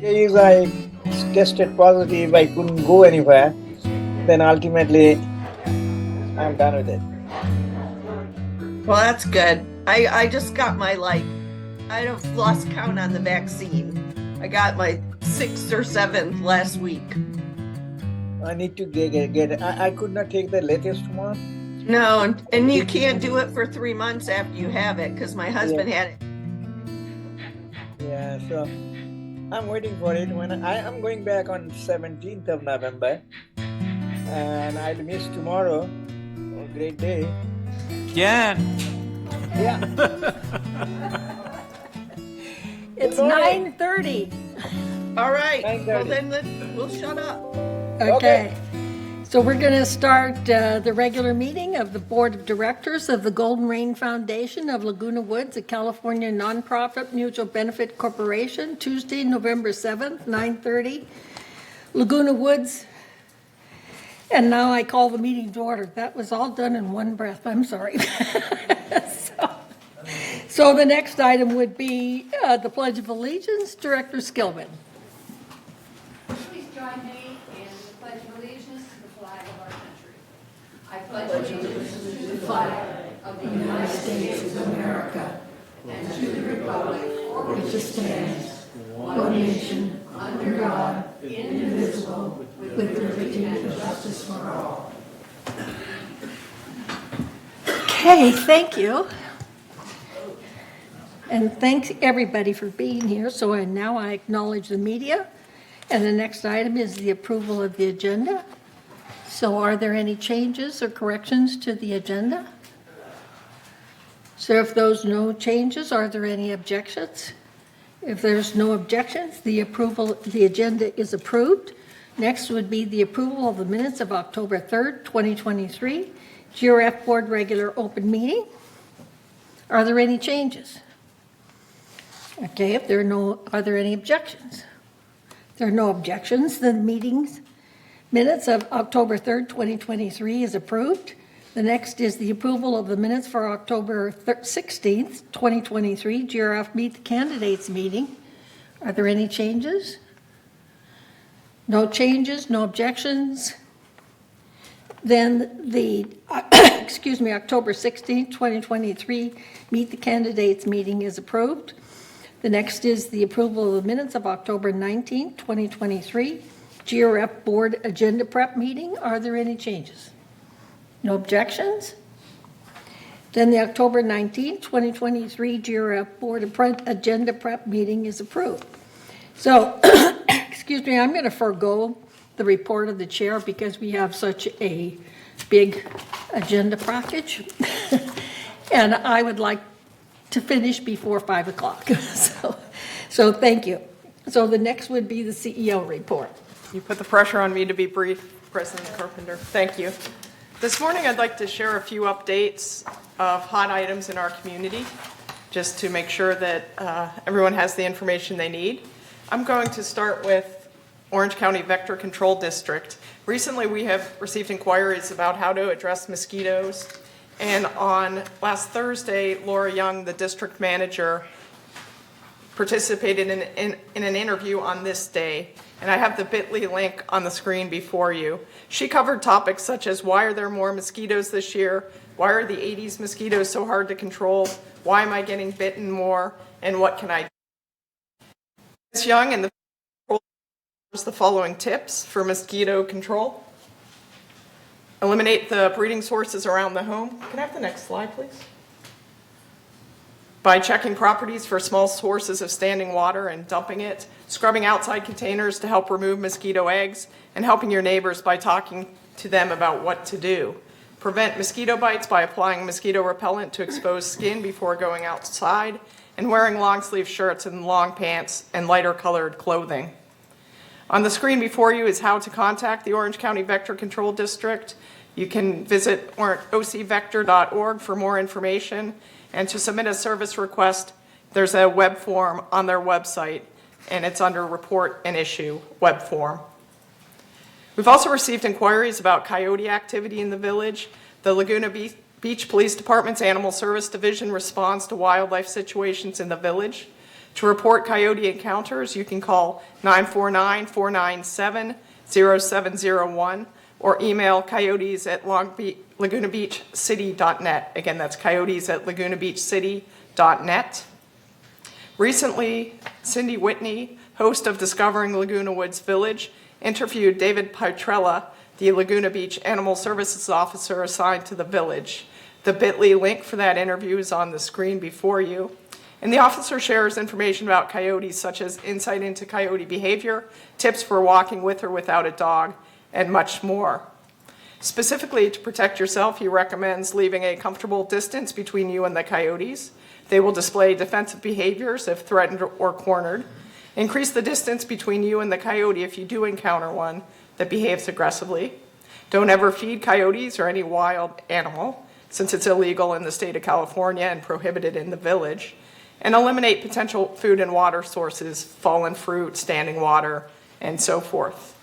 days I tested positive, I couldn't go anywhere. Then ultimately, I'm done with it. Well, that's good. I just got my I don't lost count on the vaccine. I got my 6th or 7th last week. I need to get it. I could not take the latest one. No, and you can't do it for 3 months after you have it because my husband had it. Yeah, so I'm waiting for it. When I'm going back on 17th of November, and I'll miss tomorrow. Oh, great day. Again. Yeah. It's Good morning. 9:30. All right. 9:30. Well, then we'll shut up. Okay. So we're going to start the regular meeting of the Board of Directors of the Golden Rain Foundation of Laguna Woods, a California nonprofit mutual benefit corporation, Tuesday, November 7th, 9:30, Laguna Woods. And now I call the meeting to order. That was all done in one breath. I'm sorry. So the next item would be the Pledge of Allegiance, Director Skillman. Please join me in the Pledge of Allegiance to the flag of our country. I pledge allegiance to the flag of the United States of America and to the republic for which it stands, one nation, under God, indivisible, with liberty and justice for all. Okay, thank you. And thanks everybody for being here. So now I acknowledge the media. And the next item is the approval of the agenda. So are there any changes or corrections to the agenda? So if those no changes, are there any objections? If there's no objections, the agenda is approved. Next would be the approval of the minutes of October 3rd, 2023, GRF Board Regular Open Meeting. Are there any changes? Okay, if there are there any objections? If there are no objections, then the minutes of October 3rd, 2023 is approved. The next is the approval of the minutes for October 16th, 2023, GRF Meet the Candidates meeting. Are there any changes? No changes, no objections. Then the, October 16th, 2023, Meet the Candidates meeting is approved. The next is the approval of the minutes of October 19th, 2023, GRF Board Agenda Prep meeting. Are there any changes? No objections? Then the October 19th, 2023, GRF Board Agenda Prep meeting is approved. So, I'm going to forego the report of the chair because we have such a big agenda package. And I would like to finish before 5 o'clock. So thank you. So the next would be the CEO report. You put the pressure on me to be brief, President Carpenter. Thank you. This morning I'd like to share a few updates of hot items in our community, just to make sure that everyone has the information they need. I'm going to start with Orange County Vector Control District. Recently we have received inquiries about how to address mosquitoes. And on last Thursday, Laura Young, the district manager, participated in an interview on this day. And I have the bit.ly link on the screen before you. She covered topics such as why are there more mosquitoes this year? Why are the 80s mosquitoes so hard to control? Why am I getting bitten more? And what can I do? Ms. Young and the following tips for mosquito control. Eliminate the breeding sources around the home. Can I have the next slide, please? By checking properties for small sources of standing water and dumping it, scrubbing outside containers to help remove mosquito eggs, and helping your neighbors by talking to them about what to do. Prevent mosquito bites by applying mosquito repellent to exposed skin before going outside, and wearing long sleeve shirts and long pants and lighter colored clothing. On the screen before you is how to contact the Orange County Vector Control District. You can visit ocvector.org for more information. And to submit a service request, there's a web form on their website, and it's under Report and Issue web form. We've also received inquiries about coyote activity in the village. The Laguna Beach Police Department's Animal Service Division responds to wildlife situations in the village. To report coyote encounters, you can call 949-497-0701 or email coyotes@lagunabeachcity.net. Again, that's coyotes@lagunabeachcity.net. Recently, Cindy Whitney, host of Discovering Laguna Woods Village, interviewed David Pietrella, the Laguna Beach Animal Services Officer assigned to the village. The bit.ly link for that interview is on the screen before you. And the officer shares information about coyotes, such as insight into coyote behavior, tips for walking with or without a dog, and much more. Specifically, to protect yourself, he recommends leaving a comfortable distance between you and the coyotes. They will display defensive behaviors if threatened or cornered. Increase the distance between you and the coyote if you do encounter one that behaves aggressively. Don't ever feed coyotes or any wild animal, since it's illegal in the state of California and prohibited in the village. And eliminate potential food and water sources, fallen fruit, standing water, and so forth.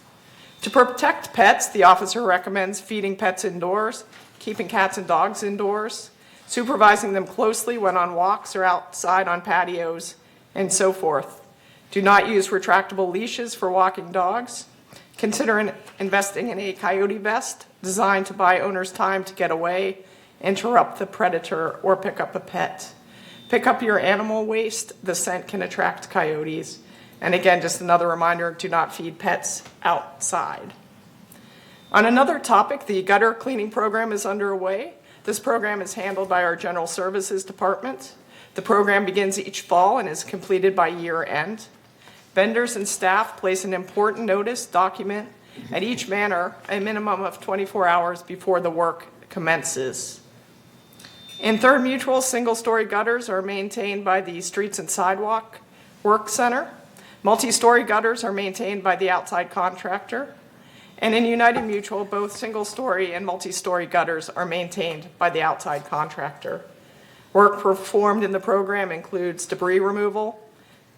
To protect pets, the officer recommends feeding pets indoors, keeping cats and dogs indoors, supervising them closely when on walks or outside on patios, and so forth. Do not use retractable leashes for walking dogs. Consider investing in a coyote vest designed to buy owners time to get away, interrupt the predator, or pick up a pet. Pick up your animal waste. The scent can attract coyotes. And again, just another reminder, do not feed pets outside. On another topic, the gutter cleaning program is underway. This program is handled by our General Services Department. The program begins each fall and is completed by year end. Vendors and staff place an important notice document at each manor a minimum of 24 hours before the work commences. In Third Mutual, single-story gutters are maintained by the Streets and Sidewalk Work Center. Multi-story gutters are maintained by the outside contractor. And in United Mutual, both single-story and multi-story gutters are maintained by the outside contractor. Work performed in the program includes debris removal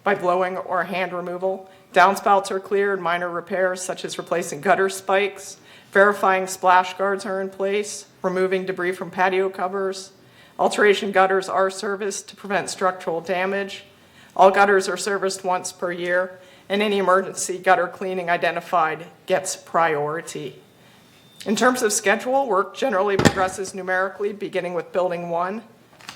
by blowing or hand removal. Downspouts are cleared, minor repairs such as replacing gutter spikes, verifying splash guards are in place, removing debris from patio covers. Alteration gutters are serviced to prevent structural damage. All gutters are serviced once per year, and any emergency gutter cleaning identified gets priority. In terms of schedule, work generally progresses numerically, beginning with Building 1,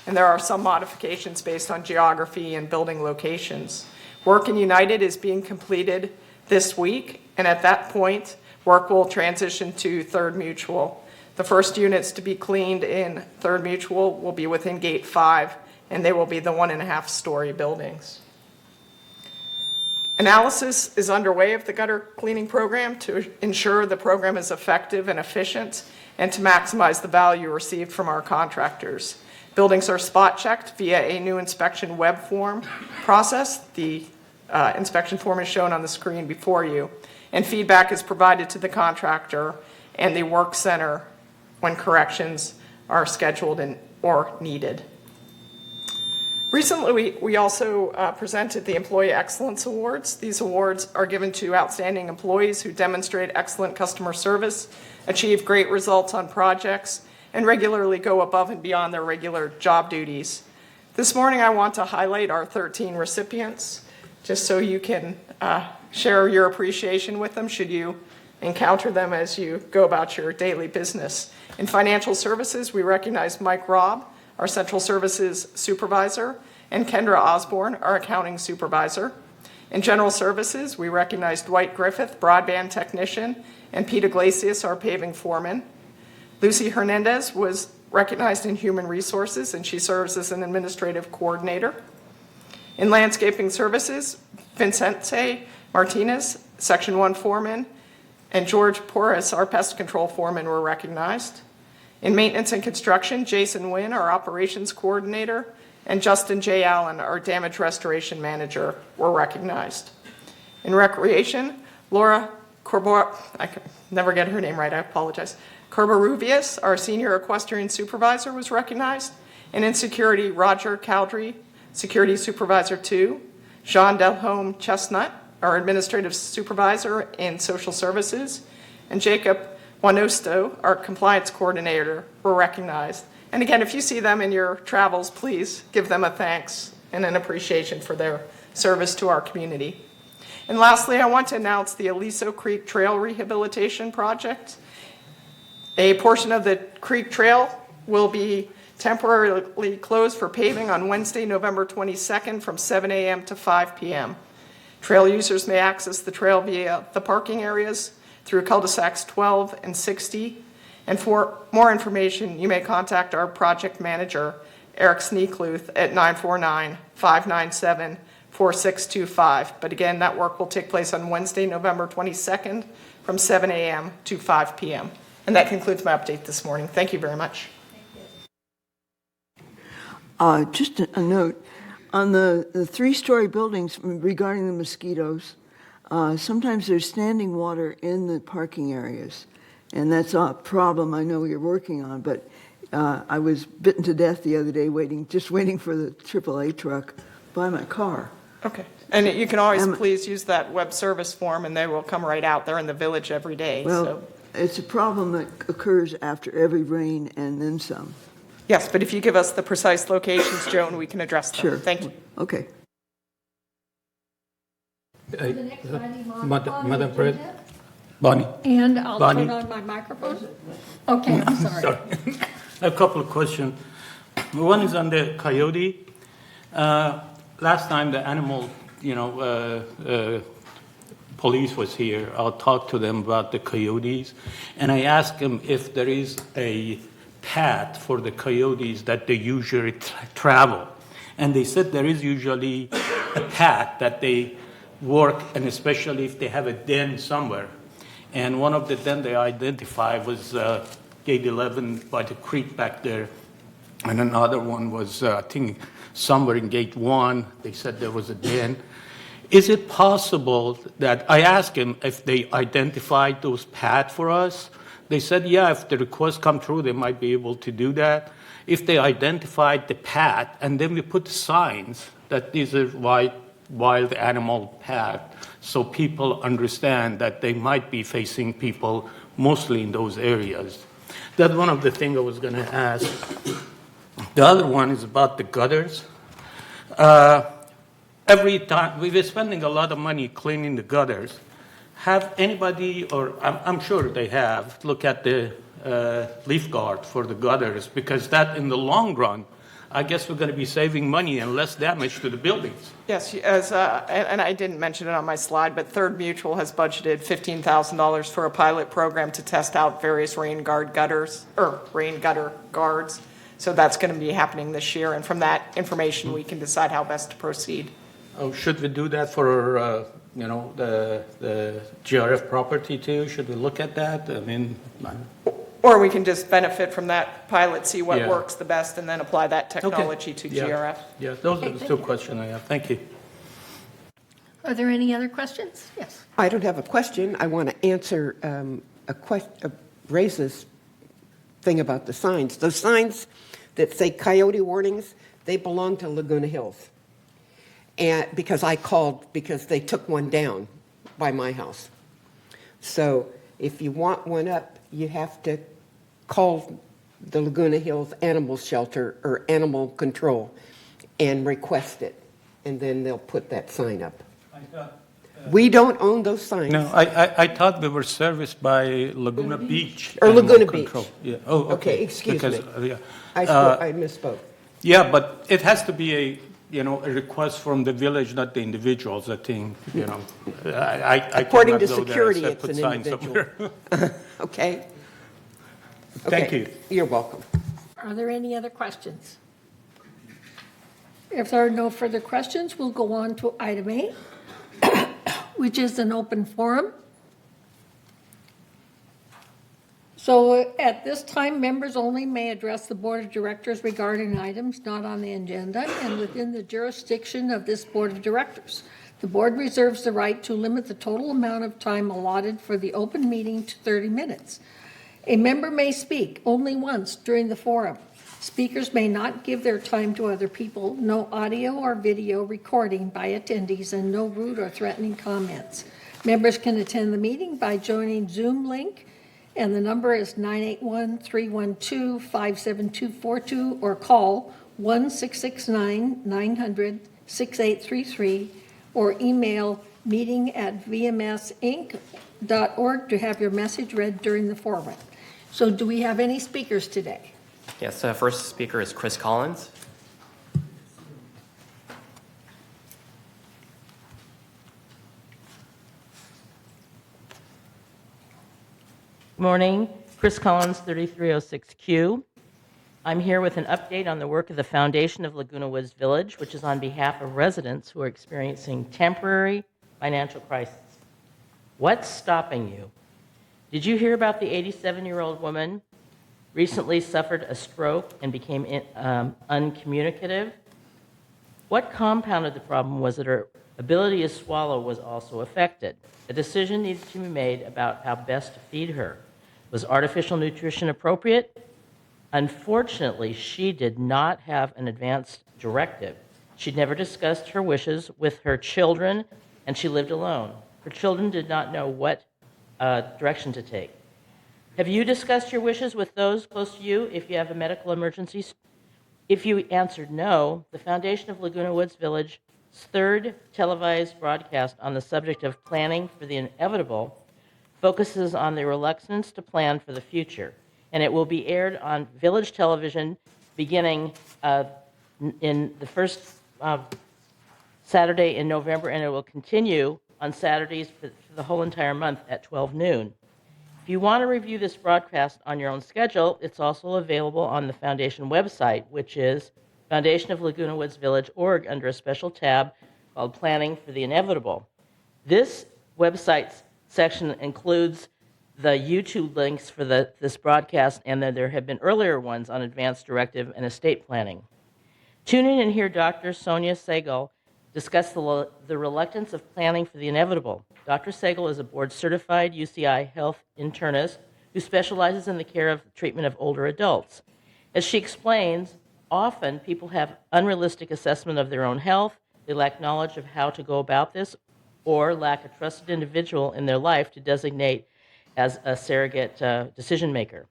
and there are some modifications based on geography and building locations. Work in United is being completed this week, and at that point, work will transition to Third Mutual. The first units to be cleaned in Third Mutual will be within Gate 5, and they will be the 1.5-story buildings. Analysis is underway of the gutter cleaning program to ensure the program is effective and efficient and to maximize the value received from our contractors. Buildings are spot checked via a new inspection web form process. The inspection form is shown on the screen before you, and feedback is provided to the contractor and the work center when corrections are scheduled or needed. Recently, we also presented the Employee Excellence Awards. These awards are given to outstanding employees who demonstrate excellent customer service, achieve great results on projects, and regularly go above and beyond their regular job duties. This morning, I want to highlight our 13 recipients, just so you can share your appreciation with them should you encounter them as you go about your daily business. In financial services, we recognize Mike Robb, our Central Services Supervisor, and Kendra Osborne, our Accounting Supervisor. In General Services, we recognize Dwight Griffith, Broadband Technician, and Pete Iglesias, our Paving Foreman. Lucy Hernandez was recognized in Human Resources, and she serves as an Administrative Coordinator. In Landscaping Services, Vincente Martinez, Section 1 Foreman, and George Porras, our Pest Control Foreman, were recognized. In Maintenance and Construction, Jason Wynn, our Operations Coordinator, and Justin J. Allen, our Damage Restoration Manager, were recognized. In Recreation, Laura I can never get her name right, I apologize. Corbaruvias, our Senior Equestrian Supervisor, was recognized. And in Security, Roger Cowdrey, Security Supervisor 2, Jean Delhomme Chestnut, our Administrative Supervisor in Social Services, and Jacob Wanosto, our Compliance Coordinator, were recognized. And again, if you see them in your travels, please give them a thanks and an appreciation for their service to our community. And lastly, I want to announce the Aliso Creek Trail Rehabilitation Project. A portion of the creek trail will be temporarily closed for paving on Wednesday, November 22nd from 7 a.m. to 5 p.m. Trail users may access the trail via the parking areas through cul-de-sacs 12 and 60. And for more information, you may contact our project manager, Eric Sneekluth, at 949-597-4625. But again, that work will take place on Wednesday, November 22nd from 7 a.m. to 5 p.m. And that concludes my update this morning. Thank you very much. Just a note, on the 3-story buildings regarding the mosquitoes, sometimes there's standing water in the parking areas, and that's a problem I know you're working on, but I was bitten to death the other day just waiting for the AAA truck by my car. Okay. And you can always please use that web service form, and they will come right out. They're in the village every day. Well, so. It's a problem that occurs after every rain and then some. Yes, but if you give us the precise locations, Joan, we can address them. Sure. Thank you. Okay. The next item on Madam the President, agenda. Bonnie. And I'll Bonnie. turn on my microphone. Okay, I'm sorry. A couple of questions. One is on the coyote. Last time the animal, police was here, I talked to them about the coyotes, and I asked them if there is a path for the coyotes that they usually travel. And they said there is usually a path that they work, and especially if they have a den somewhere. And one of the den they identified was gate 11 by the creek back there. And another one was, I think, somewhere in gate 1. They said there was a den. Is it possible that I asked them if they identified those paths for us? They said, yeah, if the requests come through, they might be able to do that. If they identified the path, and then we put signs that these are wild animal path, so people understand that they might be facing people mostly in those areas. That's one of the things I was going to ask. The other one is about the gutters. Every time, we've been spending a lot of money cleaning the gutters. Have anybody, or I'm sure they have, look at the leaf guard for the gutters, because that in the long run, I guess we're going to be saving money and less damage to the buildings. Yes, and I didn't mention it on my slide, but Third Mutual has budgeted $15,000 for a pilot program to test out various rain gutter guards. So that's going to be happening this year, and from that information, we can decide how best to proceed. Oh, should we do that for, the GRF property too? Should we look at that? I mean, Or we can just benefit from that pilot, see what Yeah. works the best, and then apply that technology to Yeah. GRF. Yeah, those are the two questions I have. Thank you. Are there any other questions? Yes. I don't have a question. I want to answer raise this thing about the signs. Those signs that say coyote warnings, they belong to Laguna Hills. And because I called, because they took one down by my house. So if you want one up, you have to call the Laguna Hills Animal Shelter or Animal Control and request it. And then they'll put that sign up. We don't own those signs. No, I thought we were serviced by Laguna Beach. Or Animal Laguna Control. Beach. Yeah. Oh, okay. Okay, excuse Because, me. yeah. I misspoke. Yeah, but it has to be a request from the village, not the individuals, I think, I According to cannot go there security, and it's put an signs individual. somewhere. Okay? Thank Okay. you. You're welcome. Are there any other questions? If there are no further questions, we'll go on to item 8, which is an open forum. So at this time, members only may address the Board of Directors regarding items not on the agenda and within the jurisdiction of this Board of Directors. The board reserves the right to limit the total amount of time allotted for the open meeting to 30 minutes. A member may speak only once during the forum. Speakers may not give their time to other people, no audio or video recording by attendees, and no rude or threatening comments. Members can attend the meeting by joining Zoom link, and the number is 981-312-57242, or call 1-669-900-6833 or email meeting@vmsinc.org to have your message read during the forum. So do we have any speakers today? Yes, first speaker is Chris Collins. Good morning, Chris Collins, 3306Q. I'm here with an update on the work of the Foundation of Laguna Woods Village, which is on behalf of residents who are experiencing temporary financial crisis. What's stopping you? Did you hear about the 87-year-old woman recently suffered a stroke and became uncommunicative? What compounded the problem was that her ability to swallow was also affected. A decision needed to be made about how best to feed her. Was artificial nutrition appropriate? Unfortunately, she did not have an advance directive. She'd never discussed her wishes with her children, and she lived alone. Her children did not know what direction to take. Have you discussed your wishes with those close to you if you have a medical emergency? If you answered no, the Foundation of Laguna Woods Village's third televised broadcast on the subject of planning for the inevitable focuses on the reluctance to plan for the future, and it will be aired on Village Television beginning in the first Saturday in November, and it will continue on Saturdays for the whole entire month at 12 noon. If you want to review this broadcast on your own schedule, it's also available on the Foundation website, which is Foundation of Laguna Woods Village org under a special tab called Planning for the Inevitable. This website section includes the YouTube links for this broadcast, and then there have been earlier ones on advance directive and estate planning. Tune in and hear Dr. Sonia Segal discuss the reluctance of planning for the inevitable. Dr. Segal is a board-certified UCI health internist who specializes in the care of treatment of older adults. As she explains, often people have unrealistic assessment of their own health, they lack knowledge of how to go about this, or lack a trusted individual in their life to designate as a surrogate decision maker.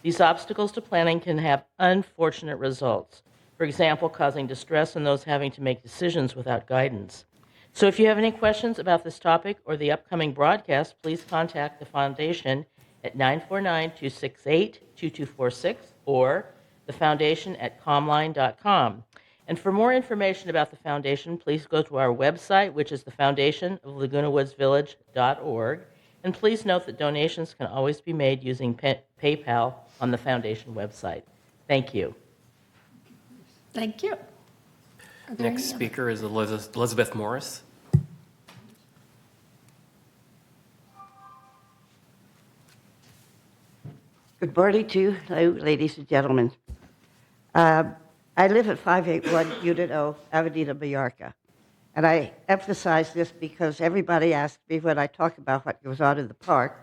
These obstacles to planning can have unfortunate results, for example, causing distress in those having to make decisions without guidance. So if you have any questions about this topic or the upcoming broadcast, please contact the Foundation at 949-268-2246 or the Foundation at comline.com. And for more information about the Foundation, please go to our website, which is the Foundation of LagunaWoodsVillage.org. And please note that donations can always be made using PayPal on the Foundation website. Thank you. Thank you. Next speaker is Elizabeth Morris. Good morning to you, ladies and gentlemen. I live at 581 Unit O, Avenida Mallorca. And I emphasize this because everybody asks me when I talk about what goes on in the park,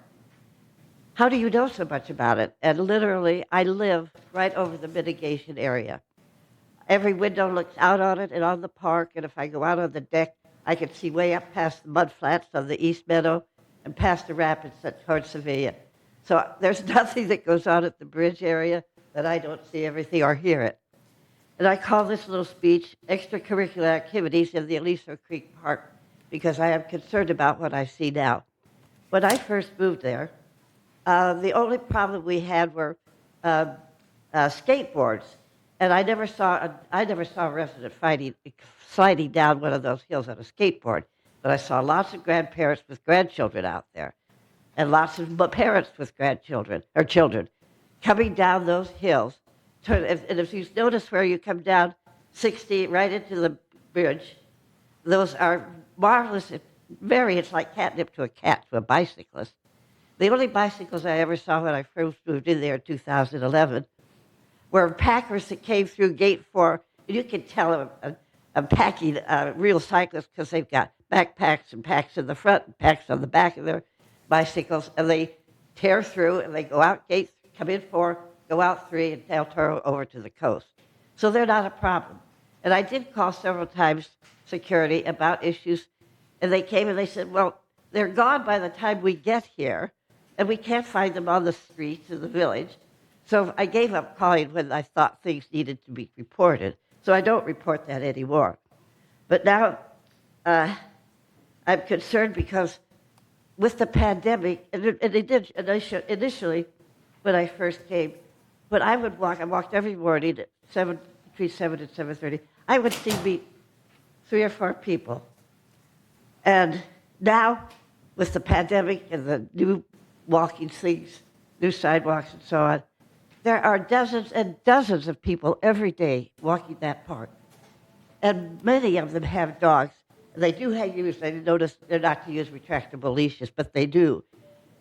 how do you know so much about it? And literally, I live right over the mitigation area. Every window looks out on it and on the park, and if I go out on the deck, I can see way up past the mud flats on the East Meadow and past the rapids towards Sevilla. So there's nothing that goes on at the bridge area that I don't see everything or hear it. And I call this little speech Extracurricular Activities in the Aliso Creek Park because I am concerned about what I see now. When I first moved there, the only problem we had were skateboards. And I never saw a resident sliding down one of those hills on a skateboard. But I saw lots of grandparents with grandchildren out there, and lots of parents with grandchildren or children coming down those hills. And if you notice where you come down 60 right into the bridge, those are marvelous. It's like catnip to a cat, to a bicyclist. The only bicycles I ever saw when I first moved in there in 2011 were packers that came through Gate 4. And you can tell I'm packing real cyclists because they've got backpacks and packs in the front and packs on the back of their bicycles. And they tear through and they go out Gate, come in 4, go out 3, and they'll turn over to the coast. So they're not a problem. And I did call several times security about issues, and they came and they said, well, they're gone by the time we get here, and we can't find them on the streets of the village. So I gave up calling when I thought things needed to be reported. So I don't report that anymore. But now, I'm concerned because with the pandemic, and it did initially when I first came, when I would walk, I walked every morning at between 7 and 7:30. I would see meet 3 or 4 people. And now, with the pandemic and the new walking things, new sidewalks and so on, there are dozens and dozens of people every day walking that park. And many of them have dogs. They do use, I noticed they're not to use retractable leashes, but they do.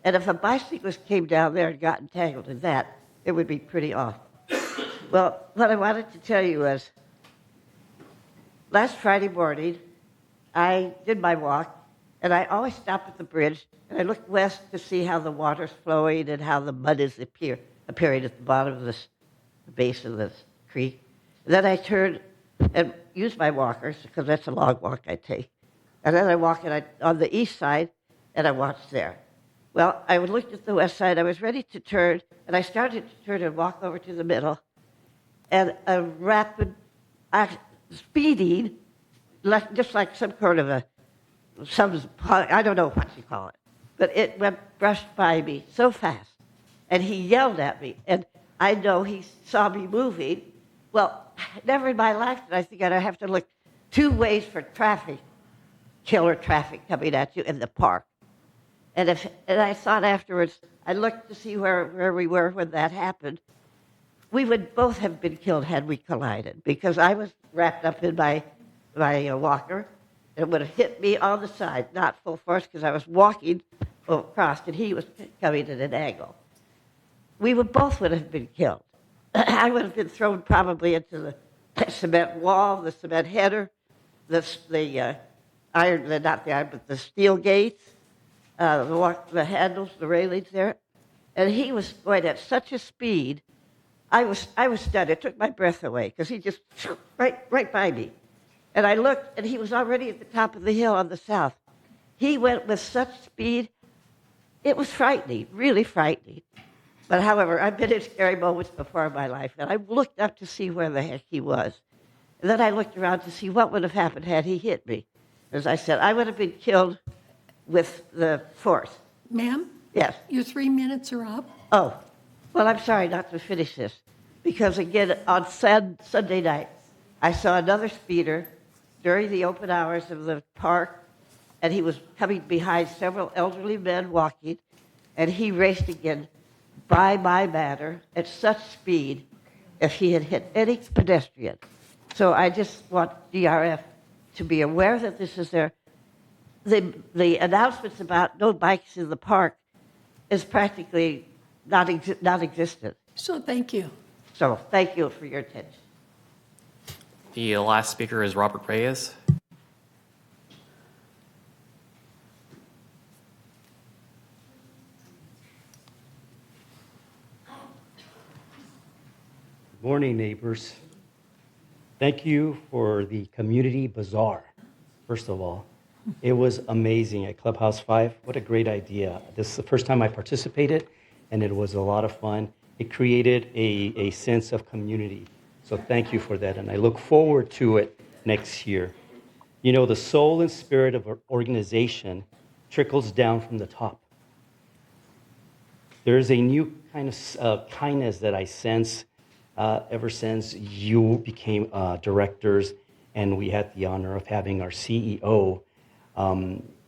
And if a bicyclist came down there and got entangled in that, it would be pretty awful. Well, what I wanted to tell you was, last Friday morning, I did my walk, and I always stop at the bridge, and I look west to see how the water's flowing and how the mud is appearing at the bottom of the base of this creek. And then I turned and use my walkers, because that's a long walk I take. And then I walk on the east side, and I watched there. Well, I looked at the west side. I was ready to turn, and I started to turn and walk over to the middle. And a rapid speeding, just like some kind of I don't know what you call it, but it brushed by me so fast. And he yelled at me, and I know he saw me moving. Well, never in my life did I think I'd have to look 2 ways for traffic, killer traffic coming at you in the park. And I thought afterwards, I looked to see where we were when that happened. We would both have been killed had we collided, because I was wrapped up in my walker. It would have hit me on the side, not full force, because I was walking across, and he was coming at an angle. We both would have been killed. I would have been thrown probably into the cement wall, the cement header, the steel gates, the handles, the railings there. And he was going at such a speed, I was stunned. It took my breath away, because he just right by me. And I looked, and he was already at the top of the hill on the south. He went with such speed, it was frightening, really frightening. But however, I've been in scary moments before in my life, and I looked up to see where the heck he was. And then I looked around to see what would have happened had he hit me. As I said, I would have been killed with the force. Ma'am? Yes. Your 3 minutes are up. Oh, well, I'm sorry not to finish this, because again, on Sunday night, I saw another speeder during the open hours of the park, and he was coming behind several elderly men walking, and he raced again by my manor at such speed if he had hit any pedestrian. So I just want GRF to be aware that this is there. The announcements about no bikes in the park is practically non-existent. So thank you. So thank you for your attention. The last speaker is Robert Reyes. Morning, neighbors. Thank you for the community bazaar, first of all. It was amazing at Clubhouse 5. What a great idea. This is the first time I participated, and it was a lot of fun. It created a sense of community. So thank you for that, and I look forward to it next year. You know, the soul and spirit of an organization trickles down from the top. There is a new kind of kindness that I sense ever since you became directors and we had the honor of having our CEO.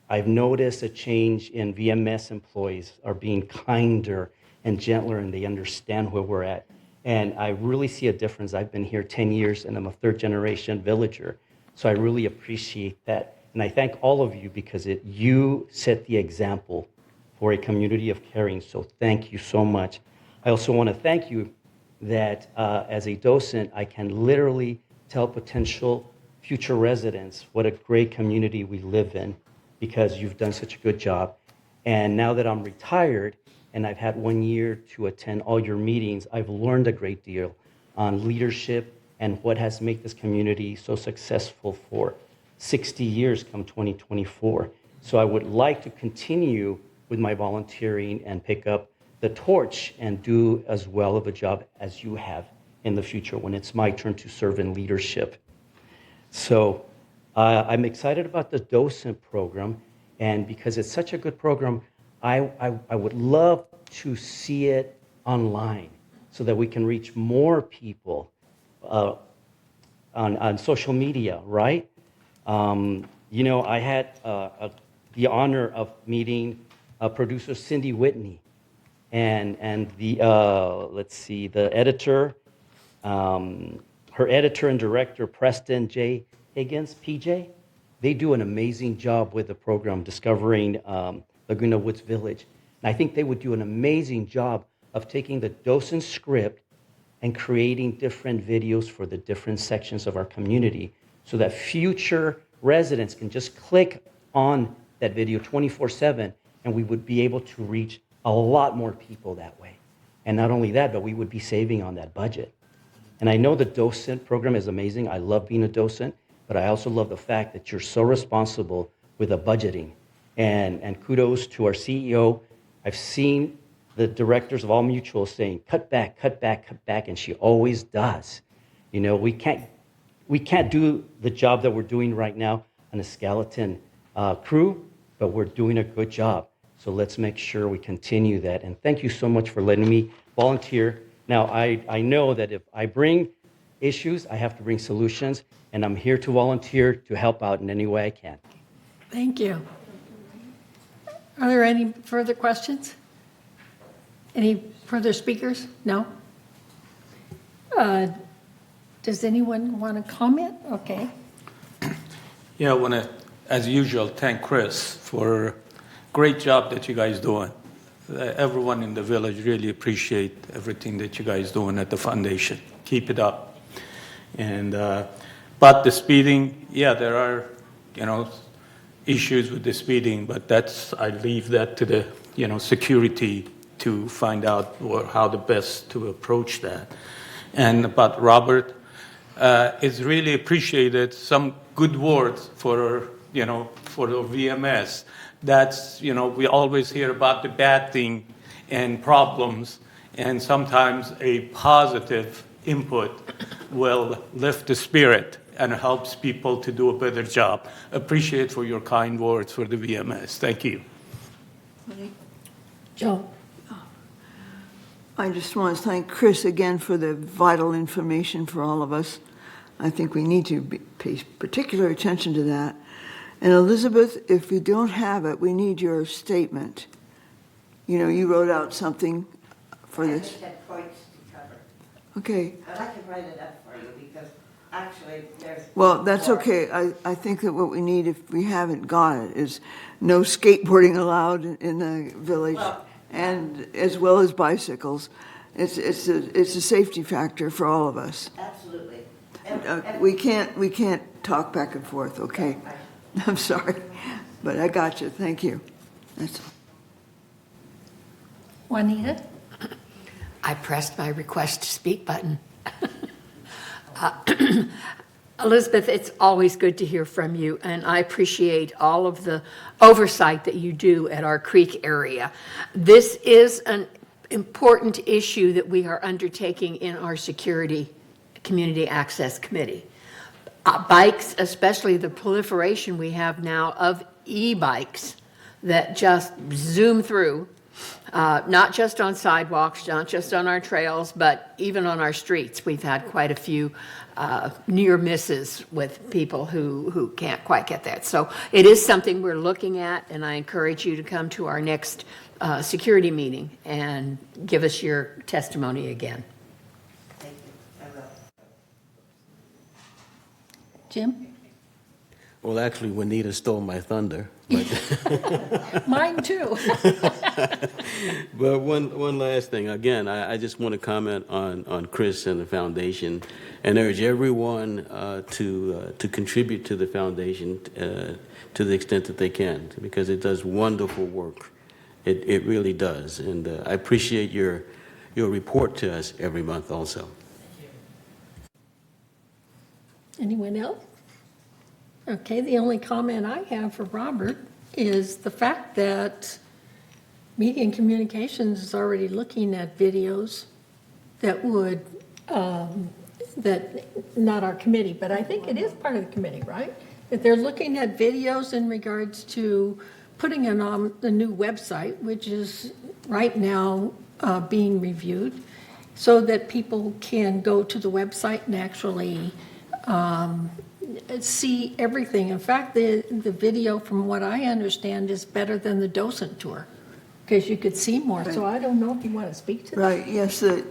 I've noticed a change in VMS employees are being kinder and gentler, and they understand where we're at. And I really see a difference. I've been here 10 years, and I'm a third-generation villager. So I really appreciate that. And I thank all of you because you set the example for a community of caring. So thank you so much. I also want to thank you that as a docent, I can literally tell potential future residents what a great community we live in, because you've done such a good job. And now that I'm retired and I've had 1 year to attend all your meetings, I've learned a great deal on leadership and what has made this community so successful for 60 years come 2024. So I would like to continue with my volunteering and pick up the torch and do as well of a job as you have in the future when it's my turn to serve in leadership. So I'm excited about the docent program. And because it's such a good program, I would love to see it online so that we can reach more people on social media, right? You know, I had the honor of meeting producer Cindy Whitney and the, let's see, the editor, her editor and director, Preston J. Higgins, PJ. They do an amazing job with the program discovering Laguna Woods Village. And I think they would do an amazing job of taking the docent script and creating different videos for the different sections of our community so that future residents can just click on that video 24/7 and we would be able to reach a lot more people that way. And not only that, but we would be saving on that budget. And I know the docent program is amazing. I love being a docent, but I also love the fact that you're so responsible with the budgeting. And kudos to our CEO. I've seen the directors of all mutuals saying, cut back, cut back, cut back, and she always does. You know, we can't do the job that we're doing right now on a skeleton crew, but we're doing a good job. So let's make sure we continue that. And thank you so much for letting me volunteer. Now, I know that if I bring issues, I have to bring solutions, and I'm here to volunteer to help out in any way I can. Thank you. Are there any further questions? Any further speakers? No? Does anyone want to comment? Okay. Yeah, I want to, as usual, thank Chris for great job that you guys doing. Everyone in the village really appreciate everything that you guys doing at the foundation. Keep it up. And but the speeding, yeah, there are, you know, issues with the speeding, but I leave that to the, security to find out how the best to approach that. But Robert, it's really appreciated some good words for the VMS. That's, we always hear about the bad thing and problems, and sometimes a positive input will lift the spirit and helps people to do a better job. Appreciate for your kind words for the VMS. Thank you. Joe. I just want to thank Chris again for the vital information for all of us. I think we need to pay particular attention to that. And Elizabeth, if you don't have it, we need your statement. You wrote out something for this. I just had points to cover. Okay. But I can write it up for you because actually there's... Well, that's more. okay. I think that what we need, if we haven't got it, is no skateboarding allowed in the village, and as well as bicycles. It's a safety factor for all of us. Absolutely. We can't talk back and forth, okay? I'm sorry, but I got you. Thank you. That's all. Juanita? I pressed my request to speak button. Elizabeth, it's always good to hear from you, and I appreciate all of the oversight that you do at our creek area. This is an important issue that we are undertaking in our Security Community Access Committee. Bikes, especially the proliferation we have now of e-bikes that just zoom through, not just on sidewalks, not just on our trails, but even on our streets. We've had quite a few near misses with people who can't quite get that. So it is something we're looking at, and I encourage you to come to our next security meeting and give us your testimony again. Thank you. I will. Jim? Well, actually, Juanita stole my thunder. But Mine too. But one last thing. Again, I just want to comment on Chris and the foundation and urge everyone to contribute to the foundation to the extent that they can, because it does wonderful work. It really does. And I appreciate your report to us every month also. Anyone else? Okay, the only comment I have for Robert is the fact that Media and Communications is already looking at videos that would, that, not our committee, but I think it is part of the committee, right? That they're looking at videos in regards to putting it on the new website, which is right now being reviewed, so that people can go to the website and actually see everything. In fact, the video, from what I understand, is better than the docent tour, because you could see more. So I don't know if you want to speak to that. Right, yes, the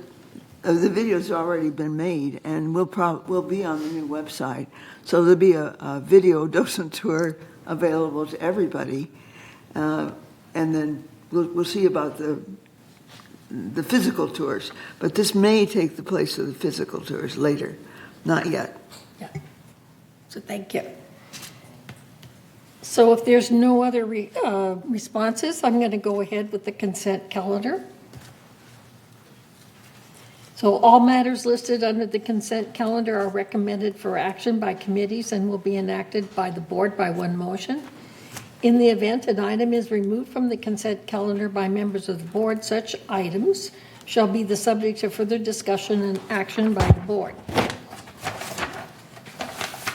video's already been made, and will be on the new website. So there'll be a video docent tour available to everybody. And then we'll see about the physical tours. But this may take the place of the physical tours later, not yet. Yeah. So thank you. So if there's no other responses, I'm going to go ahead with the consent calendar. So all matters listed under the consent calendar are recommended for action by committees and will be enacted by the board by one motion. In the event an item is removed from the consent calendar by members of the board, such items shall be the subject of further discussion and action by the board.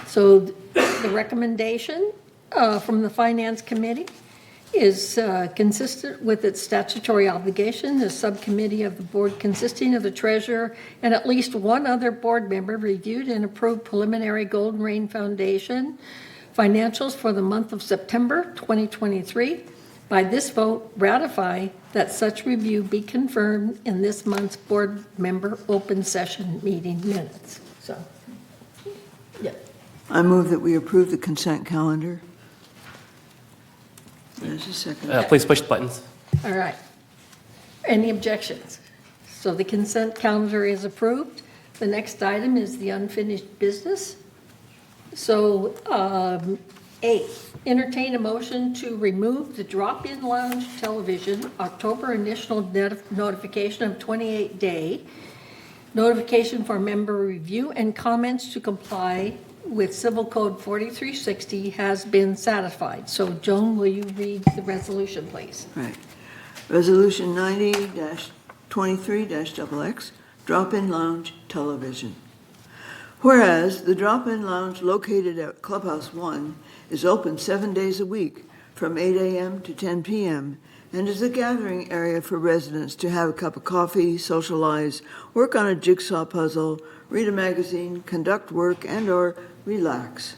So the recommendation from the Finance Committee is consistent with its statutory obligation. The subcommittee of the board consisting of the treasurer and at least one other board member reviewed and approved preliminary Golden Rain Foundation financials for the month of September 2023. By this vote, ratify that such review be confirmed in this month's board member open session meeting minutes. So, yeah. I move that we approve the consent calendar. There's a second. Please push the buttons. All right. Any objections? So the consent calendar is approved. The next item is the unfinished business. So, 8, entertain a motion to remove the drop-in lounge television October initial notification of 28-day notification for member review and comments to comply with Civil Code 4360 has been satisfied. So, Joan, will you read the resolution, please? Right. Resolution 90-23-XX, drop-in lounge television. Whereas the drop-in lounge located at Clubhouse 1 is open 7 days a week from 8 a.m. to 10 p.m. and is a gathering area for residents to have a cup of coffee, socialize, work on a jigsaw puzzle, read a magazine, conduct work, and or relax.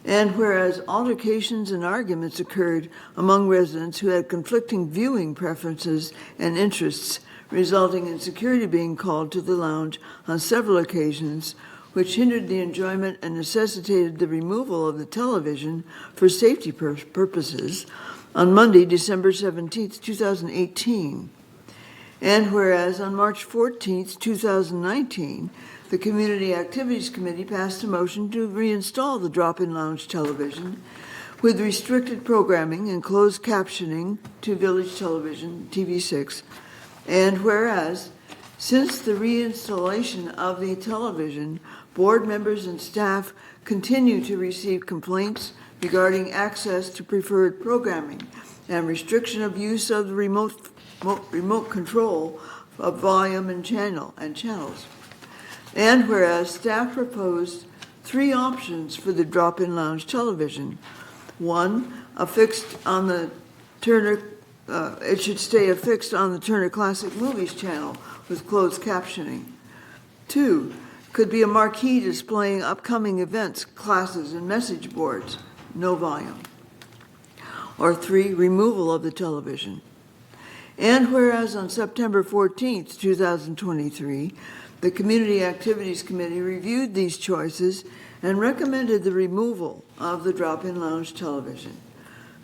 And whereas altercations and arguments occurred among residents who had conflicting viewing preferences and interests, resulting in security being called to the lounge on several occasions, which hindered the enjoyment and necessitated the removal of the television for safety purposes on Monday, December 17th, 2018. And whereas on March 14th, 2019, the Community Activities Committee passed a motion to reinstall the drop-in lounge television with restricted programming and closed captioning to Village Television, TV6. And whereas, since the reinstallation of the television, board members and staff continue to receive complaints regarding access to preferred programming and restriction of use of the remote control of volume and channels. And whereas staff proposed 3 options for the drop-in lounge television. 1, affixed on the Turner, it should stay affixed on the Turner Classic Movies channel with closed captioning. 2, could be a marquee displaying upcoming events, classes, and message boards, no volume. Or 3, removal of the television. And whereas on September 14th, 2023, the Community Activities Committee reviewed these choices and recommended the removal of the drop-in lounge television.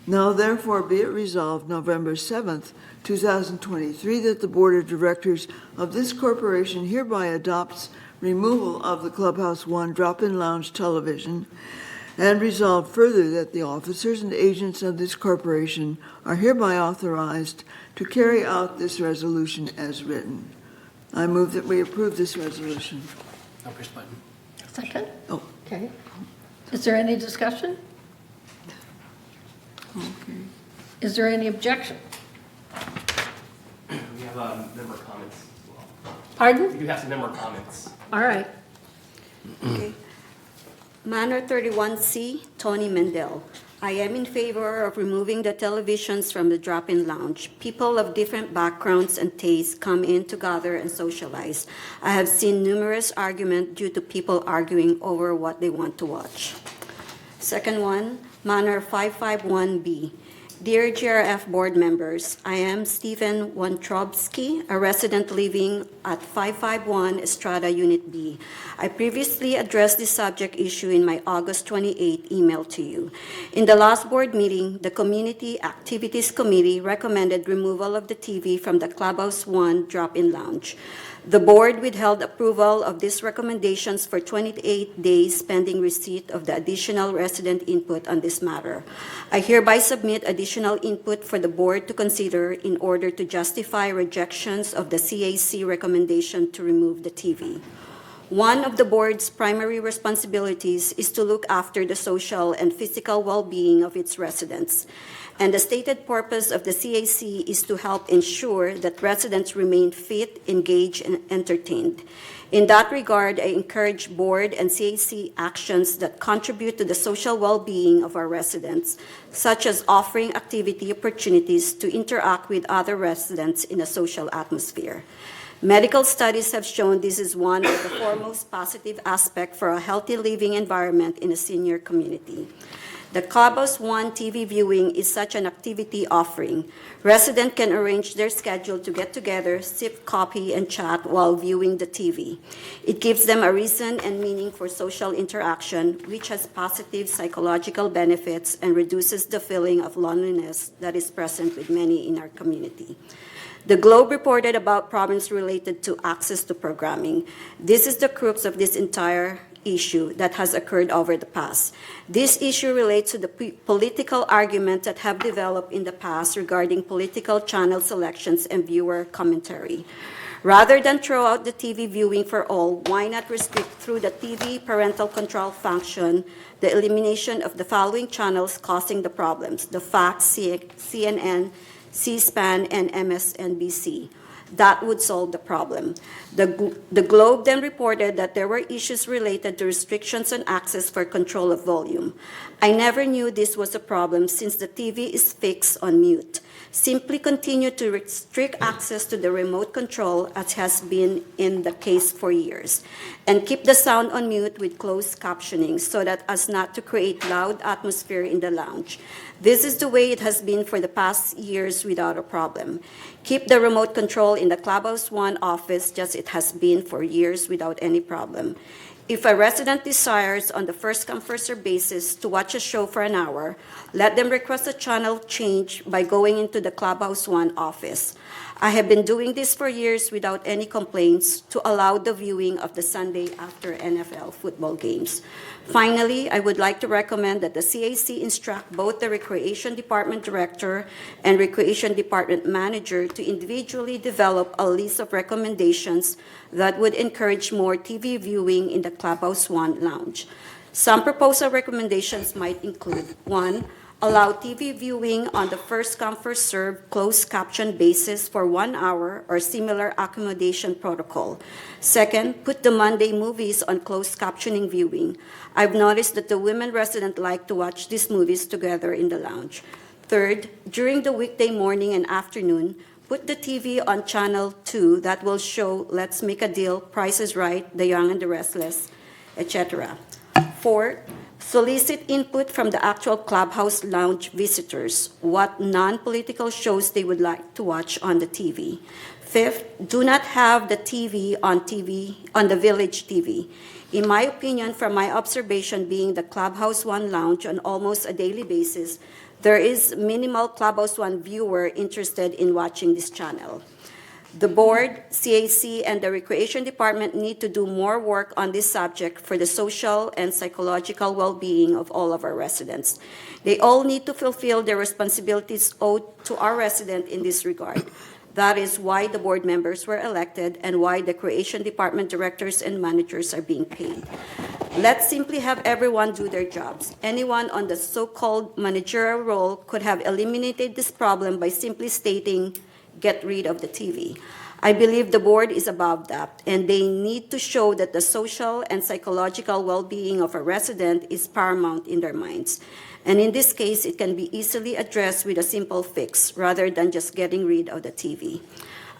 Now therefore be it resolved November 7th, 2023, that the Board of Directors of this corporation hereby adopts removal of the Clubhouse 1 drop-in lounge television, and resolved further that the officers and agents of this corporation are hereby authorized to carry out this resolution as written. I move that we approve this resolution. Don't push the button. Second? Oh. Okay. Is there any discussion? Okay. Is there any objection? We have member comments as well. Pardon? We do have some member comments. All right. Okay. Manor 31C, Tony Mendel. I am in favor of removing the televisions from the drop-in lounge. People of different backgrounds and tastes come in to gather and socialize. I have seen numerous arguments due to people arguing over what they want to watch. Second one, Manor 551B. Dear GRF board members, I am Stephen Wontrobsky, a resident living at 551 Estrada Unit B. I previously addressed this subject issue in my August 28 email to you. In the last board meeting, the Community Activities Committee recommended removal of the TV from the Clubhouse 1 drop-in lounge. The board withheld approval of these recommendations for 28 days pending receipt of the additional resident input on this matter. I hereby submit additional input for the board to consider in order to justify rejections of the CAC recommendation to remove the TV. One of the board's primary responsibilities is to look after the social and physical well-being of its residents. And the stated purpose of the CAC is to help ensure that residents remain fit, engaged, and entertained. In that regard, I encourage board and CAC actions that contribute to the social well-being of our residents, such as offering activity opportunities to interact with other residents in a social atmosphere. Medical studies have shown this is one of the foremost positive aspects for a healthy living environment in a senior community. The Clubhouse 1 TV viewing is such an activity offering. Residents can arrange their schedule to get together, sip coffee, and chat while viewing the TV. It gives them a reason and meaning for social interaction, which has positive psychological benefits and reduces the feeling of loneliness that is present with many in our community. The Globe reported about problems related to access to programming. This is the crux of this entire issue that has occurred over the past. This issue relates to the political arguments that have developed in the past regarding political channel selections and viewer commentary. Rather than throw out the TV viewing for all, why not restrict through the TV parental control function the elimination of the following channels causing the problems: the Fox, CNN, C-SPAN, and MSNBC. That would solve the problem. The Globe then reported that there were issues related to restrictions on access for control of volume. I never knew this was a problem since the TV is fixed on mute. Simply continue to restrict access to the remote control as has been in the case for years. And keep the sound on mute with closed captioning so that as not to create loud atmosphere in the lounge. This is the way it has been for the past years without a problem. Keep the remote control in the Clubhouse 1 office just it has been for years without any problem. If a resident desires on the first-come, first-served basis to watch a show for an hour, let them request a channel change by going into the Clubhouse 1 office. I have been doing this for years without any complaints to allow the viewing of the Sunday after NFL football games. Finally, I would like to recommend that the CAC instruct both the Recreation Department Director and Recreation Department Manager to individually develop a list of recommendations that would encourage more TV viewing in the Clubhouse 1 lounge. Some proposal recommendations might include: 1, allow TV viewing on the first-come, first-served closed caption basis for 1 hour or similar accommodation protocol. 2nd, put the Monday movies on closed captioning viewing. I've noticed that the women residents like to watch these movies together in the lounge. 3rd, during the weekday morning and afternoon, put the TV on channel 2 that will show Let's Make a Deal, Price is Right, The Young and the Restless, etc. 4th, solicit input from the actual Clubhouse lounge visitors, what non-political shows they would like to watch on the TV. 5th, do not have the TV on the village TV. In my opinion, from my observation being the Clubhouse 1 lounge on almost a daily basis, there is minimal Clubhouse 1 viewer interested in watching this channel. The board, CAC, and the Recreation Department need to do more work on this subject for the social and psychological well-being of all of our residents. They all need to fulfill their responsibilities owed to our residents in this regard. That is why the board members were elected and why the Recreation Department directors and managers are being paid. Let's simply have everyone do their jobs. Anyone on the so-called managerial role could have eliminated this problem by simply stating, get rid of the TV. I believe the board is above that, and they need to show that the social and psychological well-being of a resident is paramount in their minds. And in this case, it can be easily addressed with a simple fix rather than just getting rid of the TV.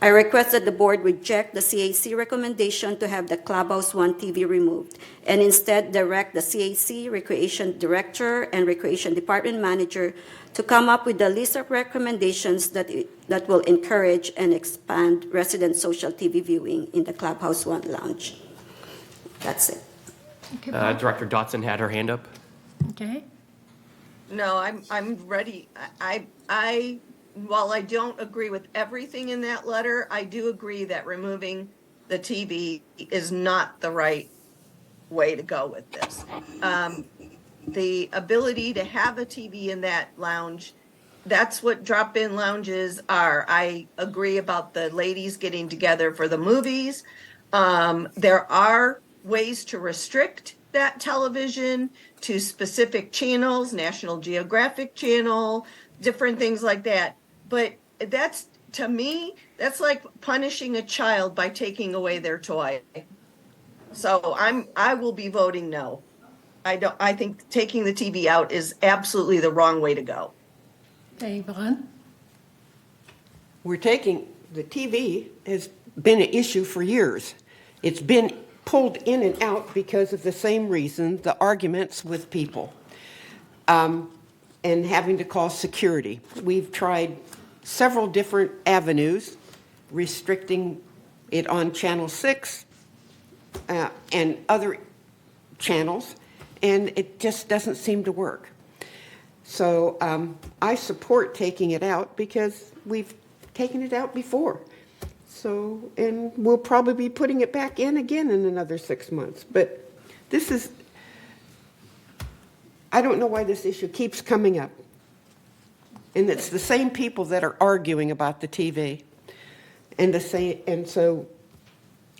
I request that the board reject the CAC recommendation to have the Clubhouse 1 TV removed and instead direct the CAC Recreation Director and Recreation Department Manager to come up with a list of recommendations that will encourage and expand resident social TV viewing in the Clubhouse 1 lounge. That's it. Director Dotson had her hand up. Okay. No, I'm ready. While I don't agree with everything in that letter, I do agree that removing the TV is not the right way to go with this. The ability to have a TV in that lounge, that's what drop-in lounges are. I agree about the ladies getting together for the movies. There are ways to restrict that television to specific channels, National Geographic Channel, different things like that. But that's, to me, that's like punishing a child by taking away their toy. So I will be voting no. I think taking the TV out is absolutely the wrong way to go. Okay, Yvonne? The TV has been an issue for years. It's been pulled in and out because of the same reason, the arguments with people and having to call security. We've tried several different avenues, restricting it on Channel 6 and other channels, and it just doesn't seem to work. So I support taking it out because we've taken it out before. So, and we'll probably be putting it back in again in another 6 months. But this is, I don't know why this issue keeps coming up. And it's the same people that are arguing about the TV. And so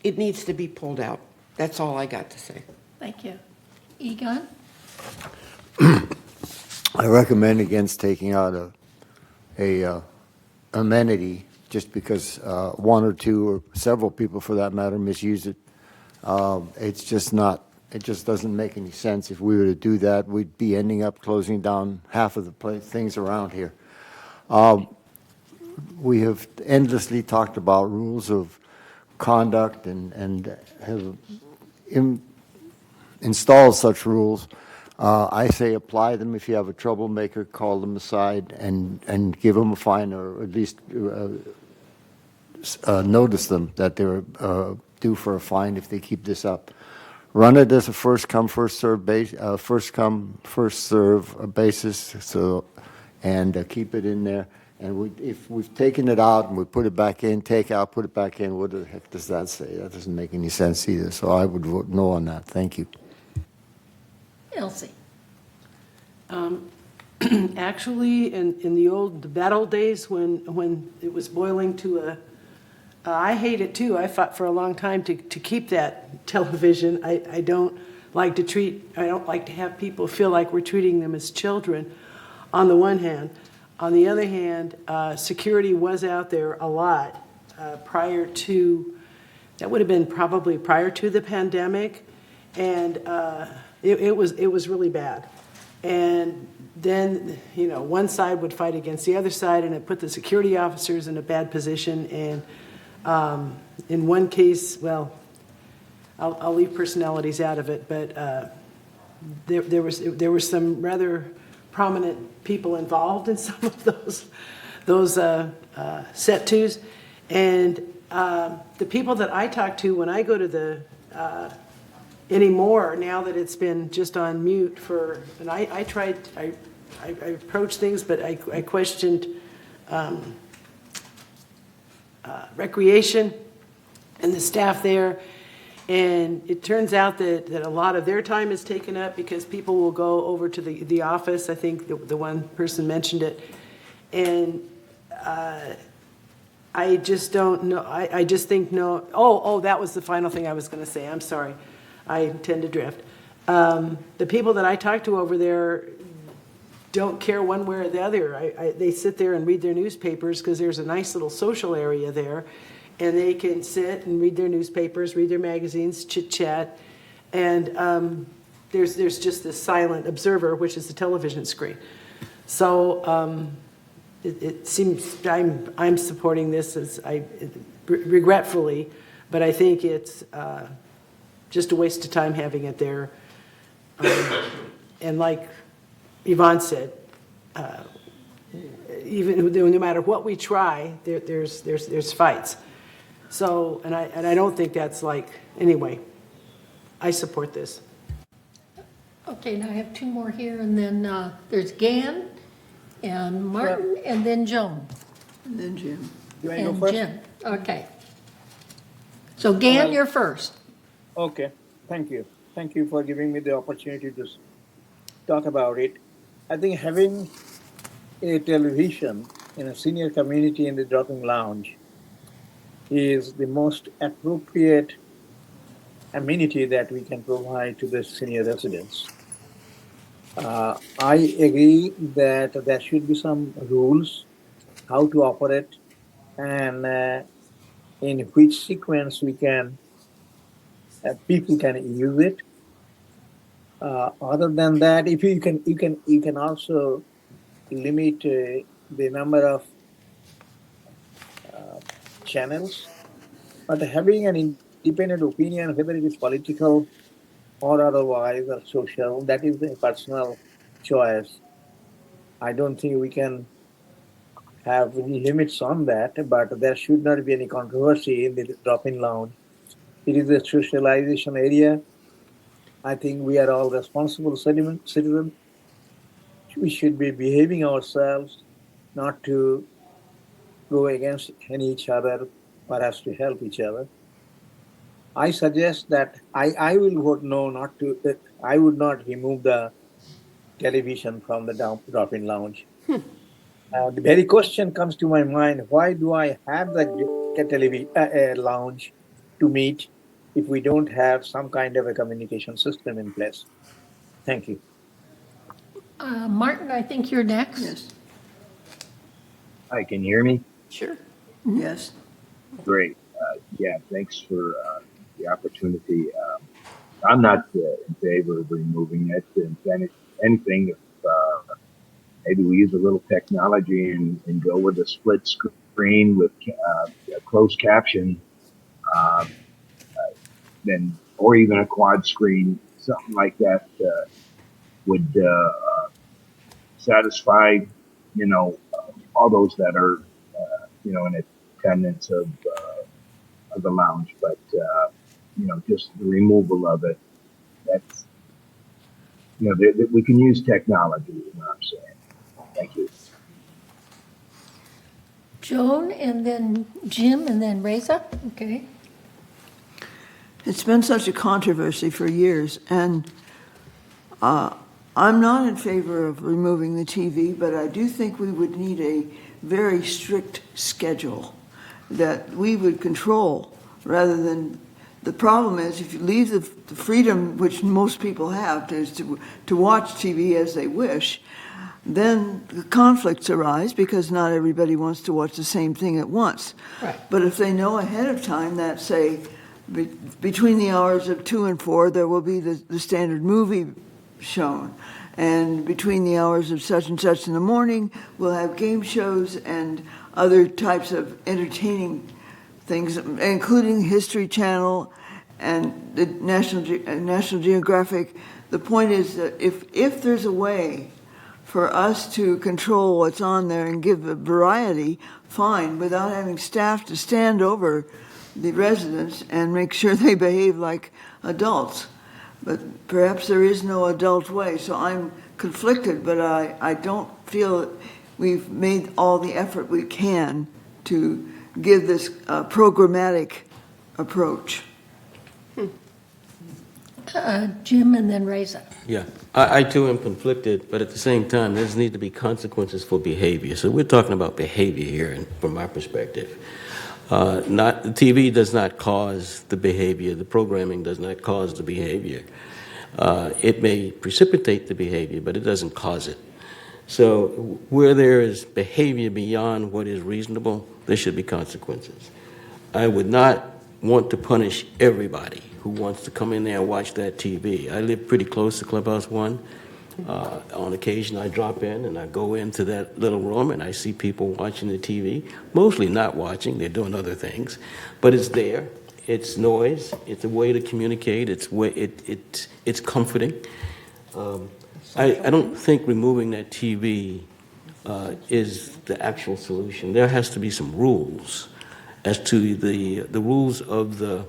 it needs to be pulled out. That's all I got to say. Thank you. Egon? I recommend against taking out a amenity just because one or two or several people, for that matter, misuse it. It's just not. It just doesn't make any sense. If we were to do that, we'd be ending up closing down half of the things around here. We have endlessly talked about rules of conduct and have installed such rules. I say apply them. If you have a troublemaker, call them aside and give them a fine, or at least notice them that they're due for a fine if they keep this up. Run it as a first come first serve first come first serve basis. So, and keep it in there. And if we've taken it out and we put it back in, take out, put it back in, what the heck does that say? That doesn't make any sense either. So I would vote no on that. Thank you. Elsie? Actually, in the bad old days when it was boiling to I hate it too. I fought for a long time to keep that television. I don't like to have people feel like we're treating them as children, on the one hand. On the other hand, security was out there a lot prior to, that would have been probably prior to the pandemic, and it was really bad. And then, one side would fight against the other side, and it put the security officers in a bad position. And in one case, well, I'll leave personalities out of it, but there were some rather prominent people involved in some of those set twos. And the people that I talk to when I go to the anymore, now that it's been just on mute and I approached things, but I questioned recreation and the staff there. And it turns out that a lot of their time is taken up because people will go over to the office. I think the one person mentioned it. And I just don't know. I just think no. Oh, that was the final thing I was going to say. I'm sorry. I tend to drift. The people that I talk to over there don't care one way or the other. They sit there and read their newspapers because there's a nice little social area there. And they can sit and read their newspapers, read their magazines, chit-chat. And there's just this silent observer, which is the television screen. So it seems I'm supporting this as regretfully, but I think it's just a waste of time having it there. And like Yvonne said, even no matter what we try, there's fights. So, and I don't think that's like, anyway, I support this. Okay, now I have two more here, and then there's Gan and Martin, and then Joan. And then Jim. Do I go And first? Jim, okay. So Gan, you're first. Okay, thank you. Thank you for giving me the opportunity to talk about it. I think having a television in a senior community in the drop-in lounge is the most appropriate amenity that we can provide to the senior residents. I agree that there should be some rules how to operate and in which sequence we can people can use it. Other than that, if you can also limit the number of channels. But having an independent opinion, whether it is political or otherwise or social, that is a personal choice. I don't think we can have any limits on that, but there should not be any controversy in the drop-in lounge. It is a socialization area. I think we are all responsible citizens. We should be behaving ourselves, not to go against each other, perhaps to help each other. I suggest that I will vote no, not to. I would not remove the television from the drop-in lounge. The very question comes to my mind: why do I have the lounge to meet if we don't have some kind of a communication system in place? Thank you. Martin, I think you're next. Yes. Hi, can you hear me? Sure. Yes. Great. Yeah, thanks for the opportunity. I'm not in favor of removing it. If anything, if maybe we use a little technology and go with a split screen with a closed caption, then or even a quad screen, something like that would satisfy, all those that are, in attendance of the lounge. But just the removal of it, that's, we can use technology, is what I'm saying. Thank you. Joan, and then Jim, and then Reza. Okay. It's been such a controversy for years, and I'm not in favor of removing the TV, but I do think we would need a very strict schedule that we would control rather than. The problem is if you leave the freedom, which most people have, to watch TV as they wish, then the conflicts arise because not everybody wants to watch the same thing at once. Right. But if they know ahead of time that, say, between the hours of 2 and 4, there will be the standard movie shown. And between the hours of such and such in the morning, we'll have game shows and other types of entertaining things, including History Channel and the National Geographic. The point is that if there's a way for us to control what's on there and give a variety, fine, without having staff to stand over the residents and make sure they behave like adults. But perhaps there is no adult way, so I'm conflicted, but I don't feel that we've made all the effort we can to give this programmatic approach. Jim, and then Reza. Yeah, I too am conflicted, but at the same time, there need to be consequences for behavior. So we're talking about behavior here, and from my perspective. The TV does not cause the behavior. The programming does not cause the behavior. It may precipitate the behavior, but it doesn't cause it. So where there is behavior beyond what is reasonable, there should be consequences. I would not want to punish everybody who wants to come in there and watch that TV. I live pretty close to Clubhouse 1. On occasion, I drop in and I go into that little room and I see people watching the TV, mostly not watching, they're doing other things, but it's there. It's noise. It's a way to communicate. It's comforting. I don't think removing that TV is the actual solution. There has to be some rules as to the rules of the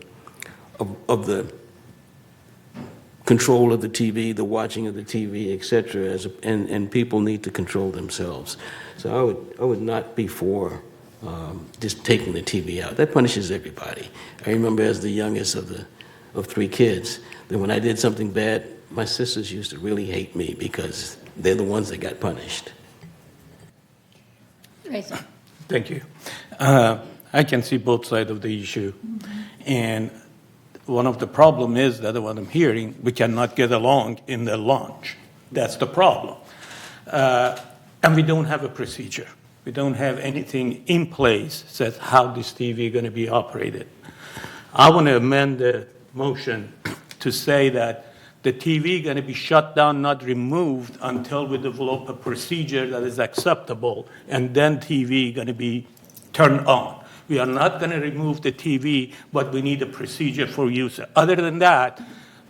control of the TV, the watching of the TV, etc. And people need to control themselves. So I would not be for just taking the TV out. That punishes everybody. I remember as the youngest of 3 kids that when I did something bad, my sisters used to really hate me because they're the ones that got punished. Raisa. Thank you. I can see both sides of the issue. And one of the problem is that what I'm hearing, we cannot get along in the launch. That's the problem. And we don't have a procedure. We don't have anything in place that says how this TV is going to be operated. I want to amend the motion to say that the TV is going to be shut down, not removed, until we develop a procedure that is acceptable, and then TV is going to be turned on. We are not going to remove the TV, but we need a procedure for use. Other than that,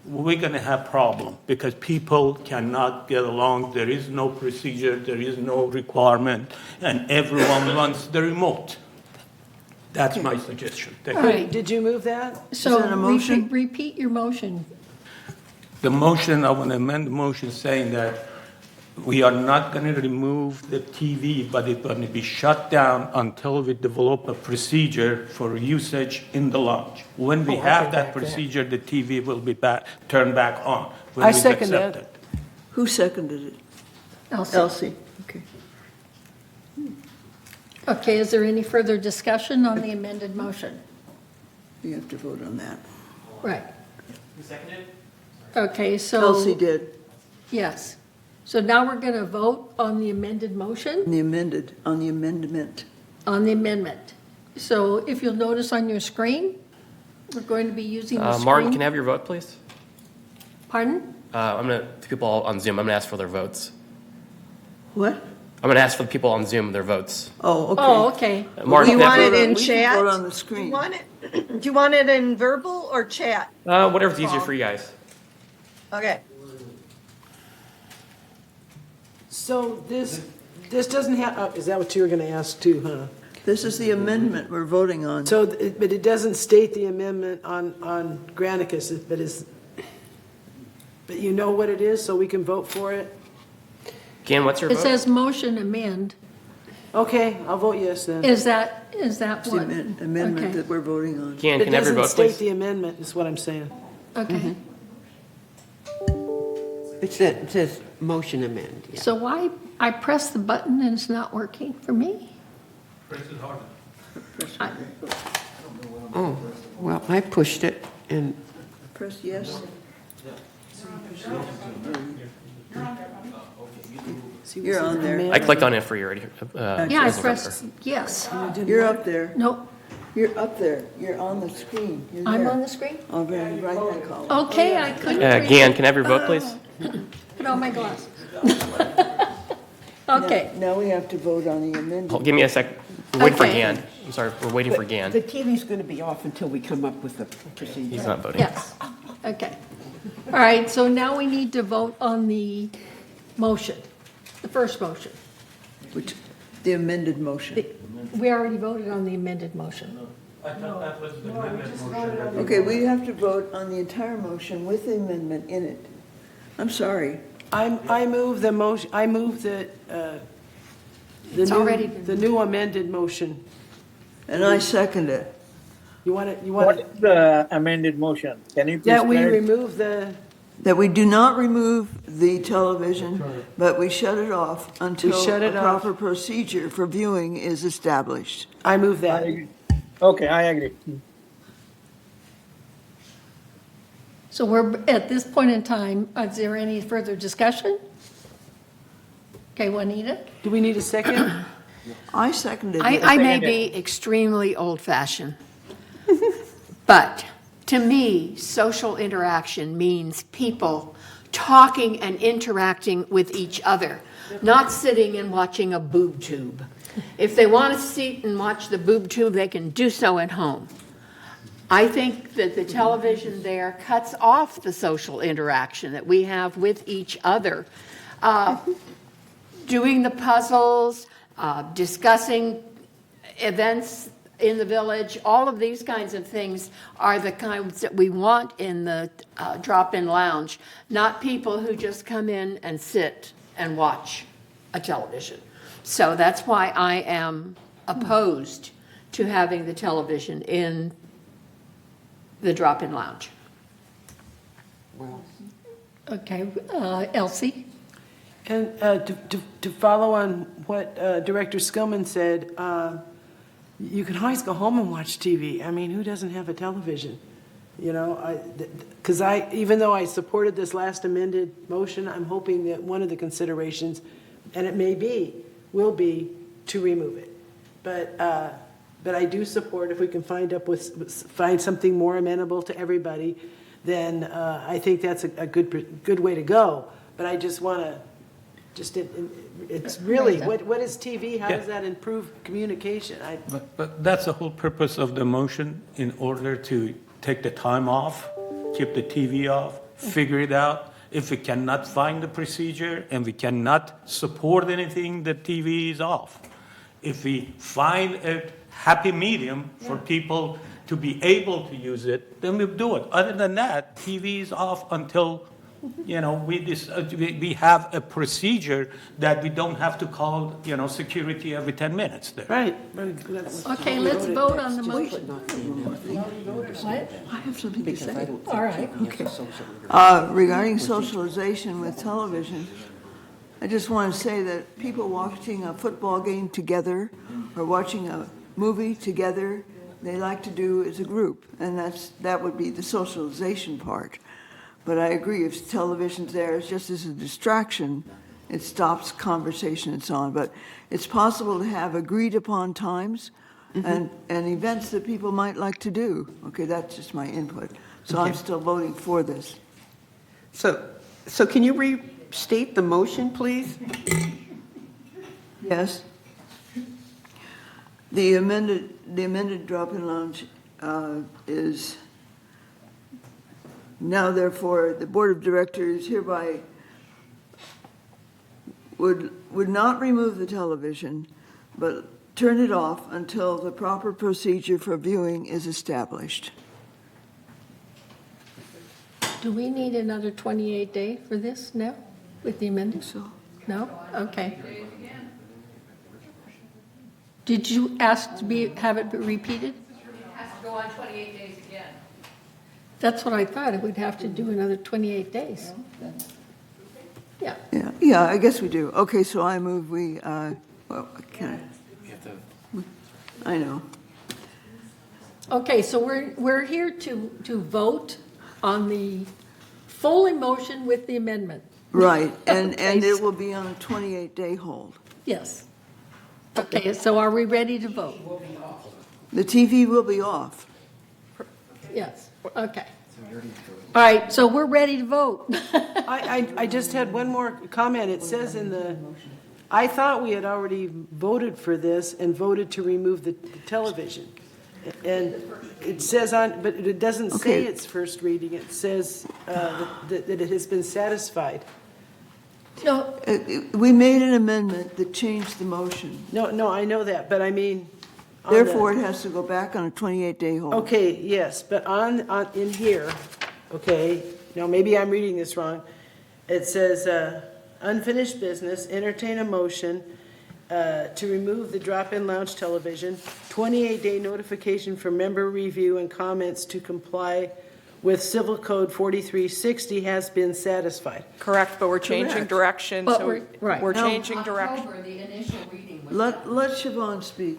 we're going to have problem because people cannot get along. There is no procedure, there is no requirement, and everyone wants the remote. That's my suggestion. Thank All you. right, did you move that? So that a motion? repeat your motion. The motion, I want to amend the motion saying that we are not going to remove the TV, but it's going to be shut down until we develop a procedure for usage in the lounge. When we have that procedure, the TV will be turned back on. When I we second accept that. it. Who seconded it? Elsie. Elsie. Okay. Okay, is there any further discussion on the amended motion? You have to vote on that. Right. Who seconded? Okay, so. Elsie did. Yes. So now we're going to vote on the amended motion, On the amendment. on the amendment. So if you'll notice on your screen, we're going to be using the screen. Martin, can I have your vote, please? Pardon? The people on Zoom, I'm going to ask for their votes. What? I'm going to ask for the people on Zoom their votes. Oh, okay. Oh, okay. Martin, You can I want have it your- in We can chat? vote on the screen. Do you want it in verbal or chat? whatever's easier for you guys. Okay. So this doesn't have, is that what you were going to ask too, huh? This is the amendment we're voting on. So, but it doesn't state the amendment on Granicus, but you know what it is, so we can vote for it? Gan, what's your It vote? says motion amend. Okay, I'll vote yes then. Is that It's the what? amendment Okay. that we're voting on. Gan, It can I have your doesn't vote, state please? the amendment, is what I'm saying. Okay. It says motion amend. Yeah. So why, I press the button and it's not working for me? I- Oh, well, I pushed it and Press yes. You're on there. I clicked on it for you already. Yeah, I pressed yes. You're up there. Nope, You're up there. You're on the screen. You're I'm there. on the screen? On the right-hand column. Okay, I couldn't read. Gan, can I have your vote, please? Put on my glasses. Okay, Now we have to vote on the amendment. Give me a sec. We're waiting for Okay. Gan. I'm sorry, we're waiting for Gan. the TV's going to be off until we come up with the procedure. He's not voting. yes, okay. All right, so now we need to vote on the motion, the first motion. Which, the amended motion. We already voted on the amended motion. I thought that was the amendment motion. Okay, we have to vote on the entire motion with the amendment in it. I'm sorry. I move the motion, I move It's already been- the new amended motion. And I second it. You want it, What is the amended motion? Can you please that we clarify? remove the, That we do not remove the television, but we shut it off until shut a it off. proper procedure for viewing is established. I move I that. agree. Okay, I agree. So we're, at this point in time, is there any further discussion? Okay, Juanita? Do we need a second? I seconded it. I may be extremely old-fashioned, but To me, social interaction means people talking and interacting with each other, not sitting and watching a boob tube. If they want to sit and watch the boob tube, they can do so at home. I think that the television there cuts off the social interaction that we have with each other. Doing the puzzles, discussing events in the village, all of these kinds of things are the kinds that we want in the drop-in lounge, not people who just come in and sit and watch a television. So that's why I am opposed to having the television in the drop-in lounge. Okay, Elsie? And to follow on what Director Skillman said, you can always go home and watch TV. I mean, who doesn't have a television? You know, because even though I supported this last amended motion, I'm hoping that one of the considerations, and it will be to remove it. But I do support if we can find something more amenable to everybody, then I think that's a good way to go. But I just want to. It's really, what is TV? How does that improve communication? But that's the whole purpose of the motion, in order to take the time off, keep the TV off, figure it out. If we cannot find the procedure and we cannot support anything, the TV is off. If we find a happy medium for people to be able to use it, then we'll do it. Other than that, TV is off until we have a procedure that we don't have to call, security every 10 minutes there. Right. Okay, let's vote on the motion. What? I have something to say. All right. Okay. Regarding socialization with television, I just want to say that people watching a football game together or watching a movie together, they like to do as a group, and that would be the socialization part. But I agree, if television's there, it's just as a distraction, it stops conversation and so on. But it's possible to have agreed upon times and events that people might like to do. Okay, that's just my input. So I'm still voting for this. So can you restate the motion, please? Yes. The amended drop-in lounge is now, therefore, the Board of Directors hereby would not remove the television, but turn it off until the proper procedure for viewing is established. Do we need another 28-day for this now with the amendment? So, No? Okay. Did you ask to have it repeated? It has to go on 28 days again. That's what I thought. It would have to do another 28 days. Yeah. yeah, I guess we do. Okay, so I move I know. Okay, so we're here to vote on the full motion with the amendment. Right, and it will be on a 28-day hold. Yes. Okay, so are we ready to vote? The TV will be off. Yes, okay. All right, so we're ready to vote. I just had one more comment. It says I thought we had already voted for this and voted to remove the television. And it says but it doesn't say it's first reading. It says that it has been satisfied. No. We made an amendment that changed the motion. No, I know that, but I mean. Therefore, it has to go back on a 28-day hold. Okay, yes, but in here, okay, now maybe I'm reading this wrong. It says, unfinished business, entertain a motion to remove the drop-in lounge television, 28-day notification for member review and comments to comply with Civil Code 4360 has been satisfied. Correct, but we're changing direction, But so right. we're changing direction. October, the initial reading was. Let Siobhan speak.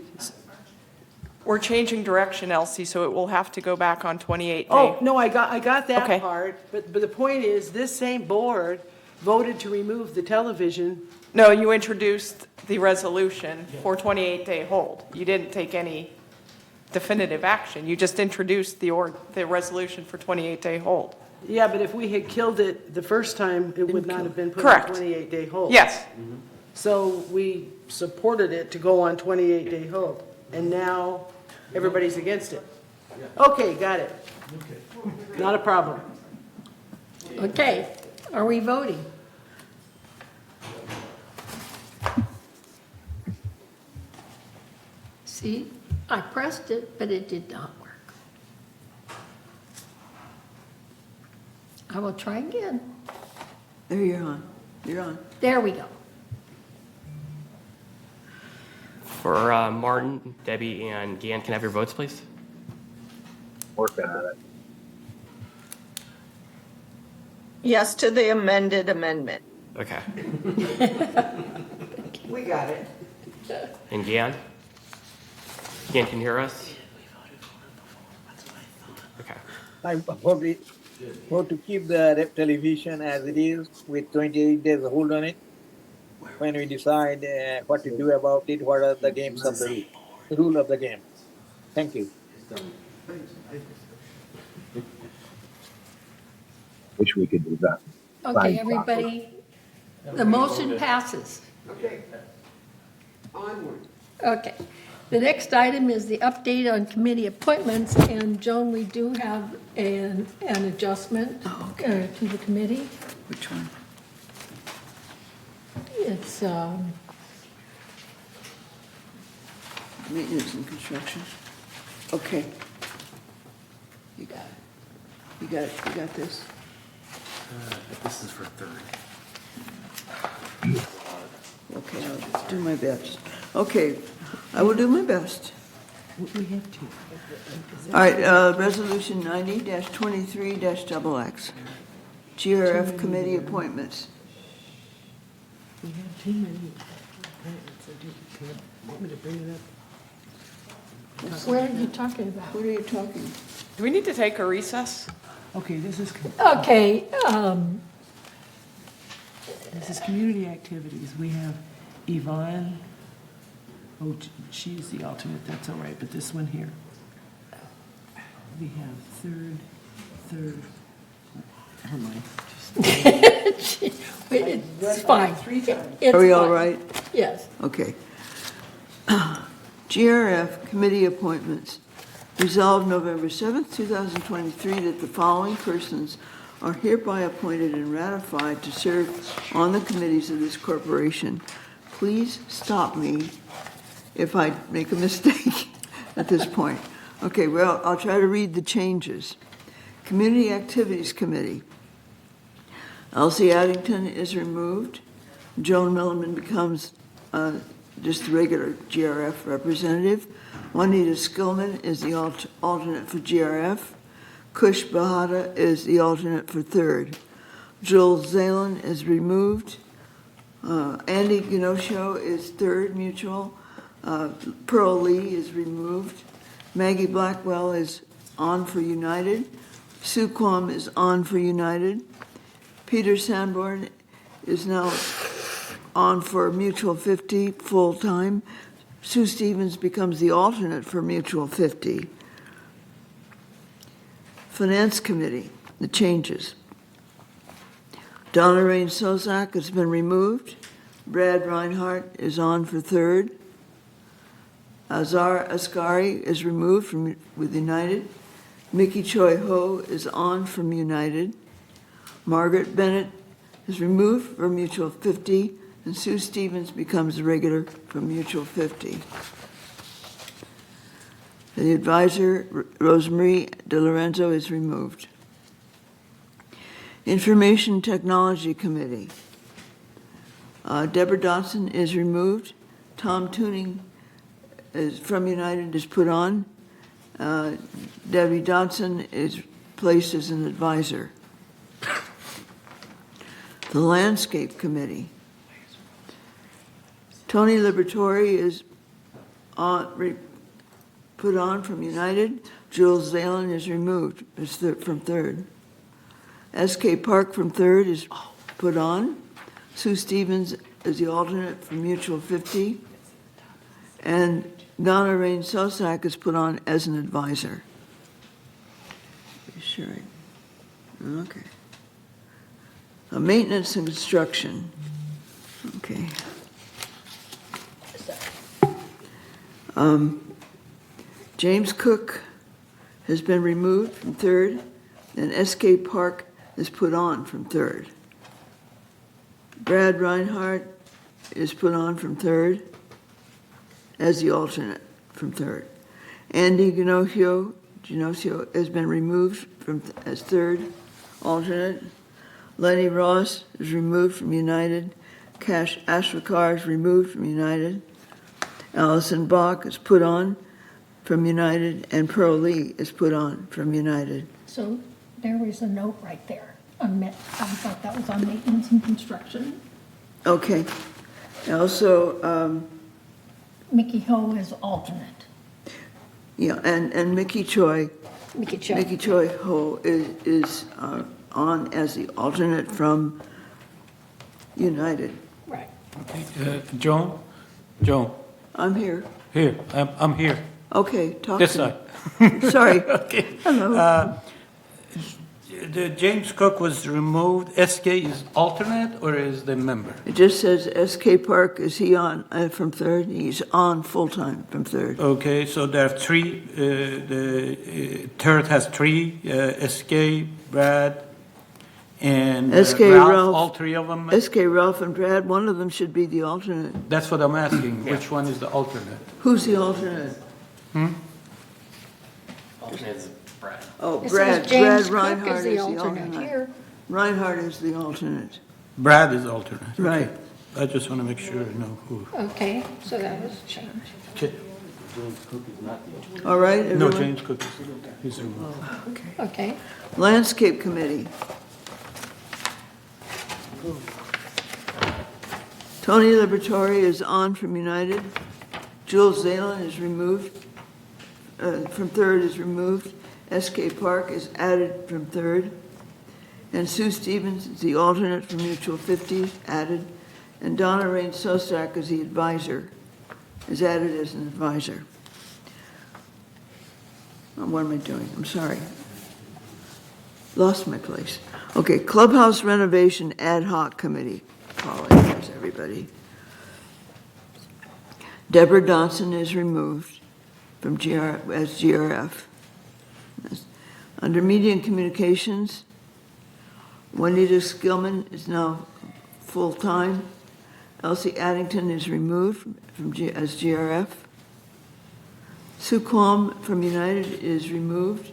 We're changing direction, Elsie, so it will have to go back on 28 Oh, day. no, I got that Okay. part, but the point is, this same board voted to remove the television. No, you introduced the resolution for 28-day hold. You didn't take any definitive action. You just introduced the resolution for 28-day hold. Yeah, but if we had killed it the first time, it would not have been put Correct. on 28-day hold. Yes. So we supported it to go on 28-day hold, and now everybody's against it. Okay, got it. Not a problem. Okay, are we voting? See, I pressed it, but it did not work. I will try again. There you're on. You're on. There we go. For Martin, Debbie, and Gan, can I have your votes, please? Working on it. Yes to the amended amendment. Okay. We got it. And Gan? Gan, can you hear us? Okay. I vote to keep the television as it is with 28 days hold on it. When we decide what to do about it, what are the games of the rule of the game. Thank you. Wish we could do that. Okay, everybody, the motion passes. Okay. Onward. Okay. The next item is the update on committee appointments, and Joan, we do have an adjustment to the committee. Which one? It's, Maintenance and construction. Okay. You got it. You got it. You got this. This is for third. Okay, I'll do my best. Okay, I will do my best. We have to. All right, resolution 90-23-XX. GRF committee appointments. We have too many appointments. Want me to bring it up? where are you talking about? What are you talking? Do we need to take a recess? Okay, this is community activities. We have Yvonne. Oh, she's the alternate, that's all right, but this one here. We have third, never mind. It's fine. It's Are we all fine. right? Yes. Okay. GRF committee appointments. Resolved November 7th, 2023, that the following persons are hereby appointed and ratified to serve on the committees of this corporation. Please stop me if I make a mistake at this point. Okay, well, I'll try to read the changes. Community Activities Committee. Elsie Addington is removed. Joan Milliman becomes just the regular GRF representative. Juanita Skillman is the alternate for GRF. Kush Bahada is the alternate for third. Joel Zalen is removed. Andy Ganosho is third mutual. Pearl Lee is removed. Maggie Blackwell is on for United. Sue Quam is on for United. Peter Sanborn is now on for Mutual 50 full-time. Sue Stevens becomes the alternate for Mutual 50. Finance Committee, the changes. Donna Rain Sozak has been removed. Brad Reinhardt is on for third. Azar Asghari is removed with United. Mickey Choi Ho is on from United. Margaret Bennett is removed from Mutual 50, and Sue Stevens becomes a regular from Mutual 50. The advisor, Rosemarie DeLorenzo, is removed. Information Technology Committee. Deborah Dotson is removed. Tom Tuning is from United is put on. Debbie Dodson is placed as an advisor. The Landscape Committee. Tony Liberatore is put on from United. Jules Zalen is removed from third. S.K. Park from third is put on. Sue Stevens is the alternate for Mutual 50. And Donna Rain Sosak is put on as an advisor. Sure. Okay. Maintenance and construction. Okay. James Cook has been removed from 3rd, and S.K. Park is put on from 3rd. Brad Reinhardt is put on from 3rd as the alternate from 3rd. Andy Ginocchio has been removed as 3rd alternate. Lenny Ross is removed from United. Cash Ashrakar is removed from United. Allison Bach is put on from United, and Pearl Lee is put on from United. So there was a note right there. I thought that was on maintenance and construction. Okay. Also, Mickey Ho is alternate. yeah, and Mickey Choi. Mickey Choi. Mickey Choi Ho is on as the alternate from United. Right. Okay, Joan? I'm here. Here, I'm here. Okay, talk This to side. me. Sorry. Okay. Hello. The James Cook was removed. SK is alternate or is the member? It just says S.K. Park, is he on from 3rd? He's on full-time from 3rd. Okay, so there are 3. The third has 3. SK, Brad, and S.K. Ralph. All 3 of them. S.K. Ralph and Brad, one of them should be the alternate. That's what I'm asking. Which one is the alternate? Who's the alternate? Alternate is Brad. Oh, It Brad. says James Brad Cook Reinhardt is the alternate here. Reinhardt is the alternate. Brad is alternate. Okay. Right. I just want to make sure I know who. Okay, so that was changed. Okay. All right, No, everyone? James Cook is removed. Okay. Landscape Committee. Tony Liberatore is on from United. Jules Zalen is removed, from 3rd is removed. S.K. Park is added from 3rd. And Sue Stevens is the alternate from Mutual 50, added. And Donna Rain Sosak is the advisor, is added as an advisor. What am I doing? I'm sorry. Lost my place. Okay, Clubhouse Renovation Ad Hoc Committee. Apologize, everybody. Deborah Dodson is removed from as GRF. Under Media and Communications, Juanita Skillman is now full-time. Elsie Addington is removed as GRF. Sue Quam from United is removed.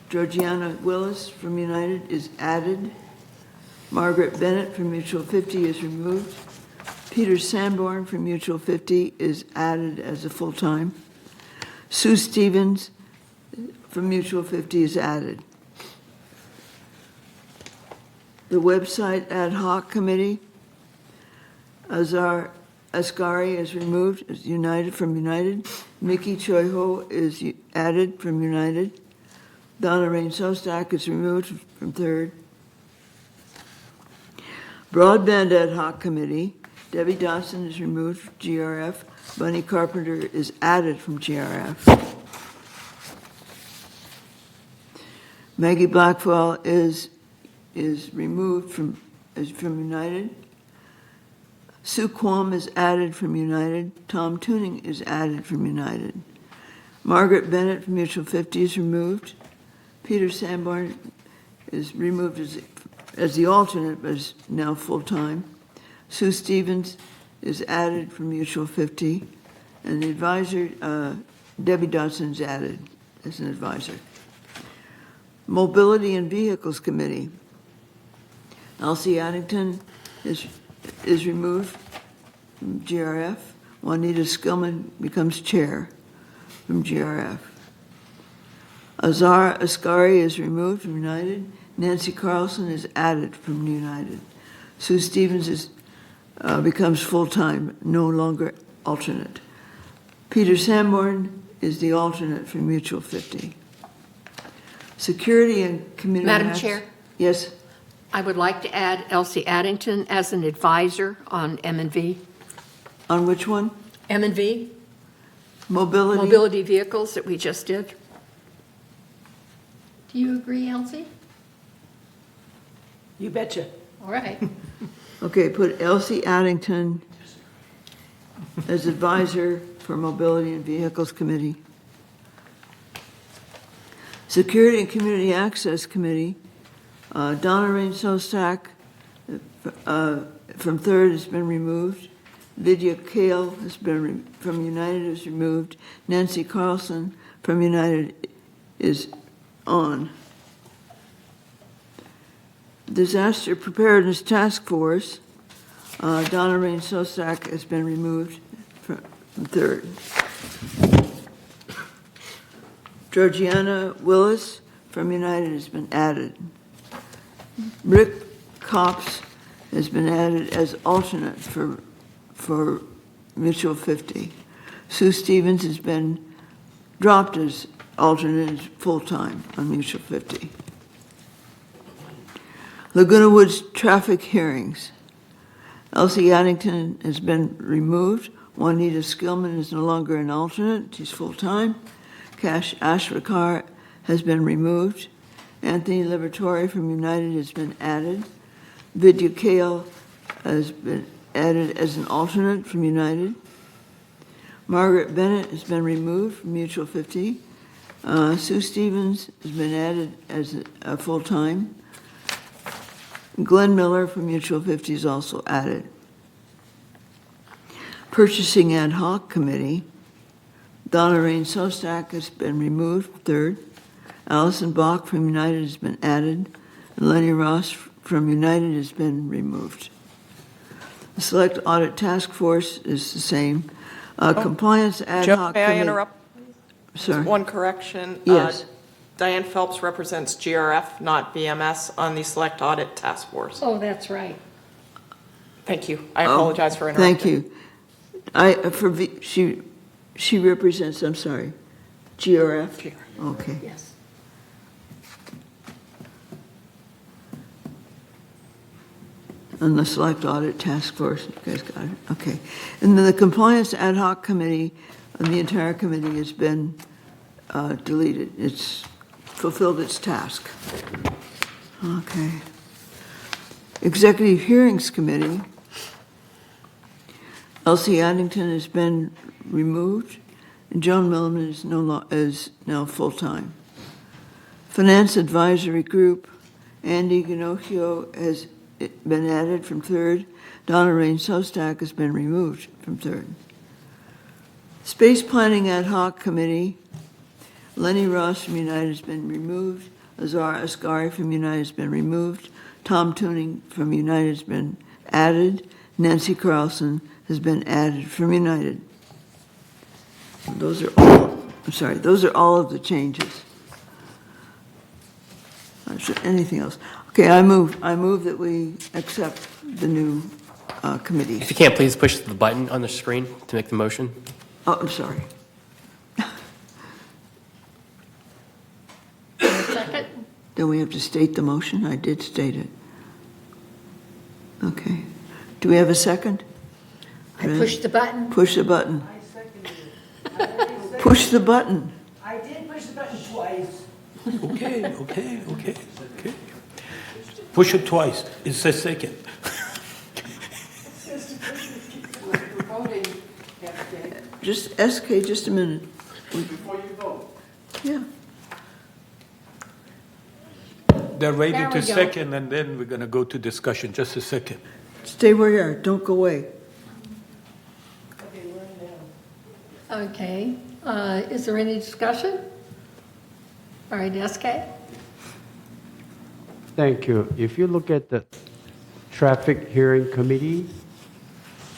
Georgiana Willis from United is added. Margaret Bennett from Mutual 50 is removed. Peter Sanborn from Mutual 50 is added as a full-time. Sue Stevens from Mutual 50 is added. The Website Ad Hoc Committee, Azar Asghari is removed as United from United. Mickey Choi Ho is added from United. Donna Rain Sostak is removed from 3rd. Broadband Ad Hoc Committee, Debbie Dawson is removed from GRF. Bunny Carpenter is added from GRF. Maggie Blackwell is removed from United. Sue Quam is added from United. Tom Tuning is added from United. Margaret Bennett from Mutual 50 is removed. Peter Sanborn is removed as the alternate, but is now full-time. Sue Stevens is added from Mutual 50. And the advisor, Debbie Dodson, is added as an advisor. Mobility and Vehicles Committee. Elsie Addington is removed from GRF. Juanita Skillman becomes chair from GRF. Azar Asghari is removed from United. Nancy Carlson is added from United. Sue Stevens becomes full-time, no longer alternate. Peter Sanborn is the alternate for Mutual 50. Security and Community Madam Access- Chair? Yes. I would like to add Elsie Addington as an advisor on M&V. On which one? M&V? mobility vehicles that we just did. Do you agree, Elsie? You betcha. All right. Okay, put Elsie Addington as advisor for Mobility and Vehicles Committee. Security and Community Access Committee, Donna Rain Sosak from third has been removed. Vidya Kale has been from United is removed. Nancy Carlson from United is on. Disaster Preparedness Task Force, Donna Rain Sosak has been removed from third. Georgiana Willis from United has been added. Rick Copps has been added as alternate for Mutual 50. Sue Stevens has been dropped as alternate full-time on Mutual 50. Laguna Woods Traffic Hearings. Elsie Addington has been removed. Juanita Skillman is no longer an alternate. She's full-time. Cash Ashrakar has been removed. Anthony Liberatore from United has been added. Vidya Kale has been added as an alternate from United. Margaret Bennett has been removed from Mutual 50. Sue Stevens has been added as a full-time. Glenn Miller from Mutual 50 is also added. Purchasing Ad Hoc Committee, Donna Rain Sosak has been removed, third. Allison Bach from United has been added. And Lenny Ross from United has been removed. The Select Audit Task Force is the same. Compliance Ad Joe, Hoc may Committee. I interrupt? Sorry. One correction. Yes. Diane Phelps represents GRF, not BMS, on the Select Audit Task Force. Oh, that's right. Thank you. I apologize for interrupting. Thank you. She represents, I'm sorry, GRF? Okay. Yes. And the Select Audit Task Force, you guys got it? Okay. And then the Compliance Ad Hoc Committee, and the entire committee has been deleted. It's fulfilled its task. Okay. Executive Hearings Committee, Elsie Addington has been removed, and Joan Milliman is now full-time. Finance Advisory Group, Andy Ginocchio has been added from third. Donna Rain Sostak has been removed from third. Space Planning Ad Hoc Committee, Lenny Ross from United has been removed. Azar Asghari from United has been removed. Tom Tuning from United has been added. Nancy Carlson has been added from United. Those are all of the changes. Anything else? Okay, I move that we accept the new committee. If you can't, please push the button on the screen to make the motion. Oh, I'm sorry. Second? Then we have to state the motion? I did state it. Okay. Do we have a second? I pushed the button. Push the button. I seconded it. Push the button. I did push the button twice. Okay. Push it twice. It says second. Just, SK, just a minute. Before you vote. Yeah. They're ready There to we go. second, and then we're going to go to discussion. Just a second. Stay where you are. Don't go away. Okay, we're in now. Okay. Is there any discussion? All right, SK? Thank you. If you look at the Traffic Hearing Committee,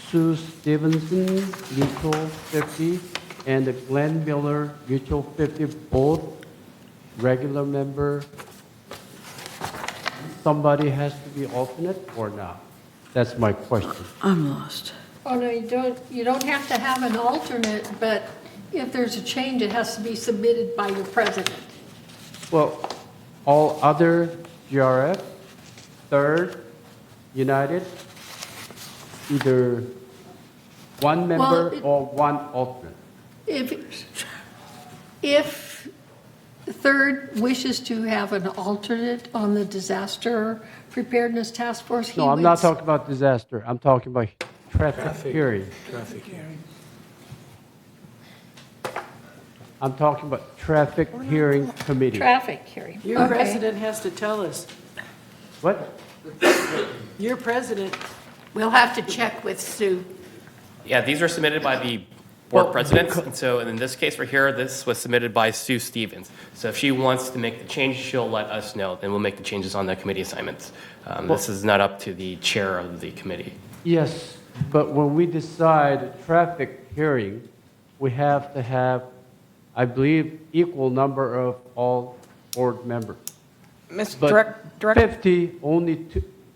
Sue Stevenson, Mutual 50, and Glenn Miller, Mutual 50, both regular member. Somebody has to be alternate or not? That's my question. I'm lost. Oh, no, you don't have to have an alternate, but if there's a change, it has to be submitted by your president. Well, all other GRF, Third, United, either one member Well, or one alternate. If the third wishes to have an alternate on the disaster preparedness task force, he No, I'm would not talking about disaster. I'm talking about traffic Traffic. hearing. Traffic hearing. I'm talking about traffic hearing committee. Traffic hearing. Your Okay. president has to tell us. What? Your president. We'll have to check with Sue. Yeah, these are submitted by the board presidents, and so in this case right here, this was submitted by Sue Stevens. So if she wants to make the change, she'll let us know, then we'll make the changes on the committee assignments. This is not up to the chair of the committee. Yes, but when we decide a traffic hearing, we have to have, I believe, equal number of all board members. Mr. But Director,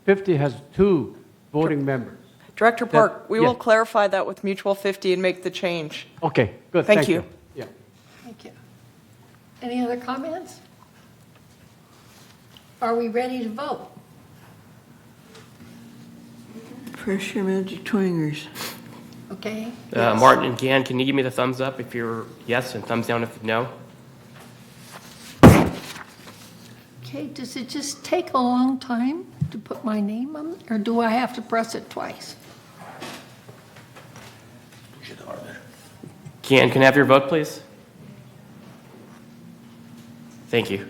50 has 2 voting members. Director Park, we yeah. will clarify that with Mutual 50 and make the change. Okay, good. Thank you. Yeah. Thank you. Any other comments? Are we ready to vote? Pressure Magic Twingers. Okay. Martin and Gan, can you give me the thumbs up if you're yes and thumbs down if no? Okay, does it just take a long time to put my name on, or do I have to press it twice? Gan, can I have your vote, please? Thank you.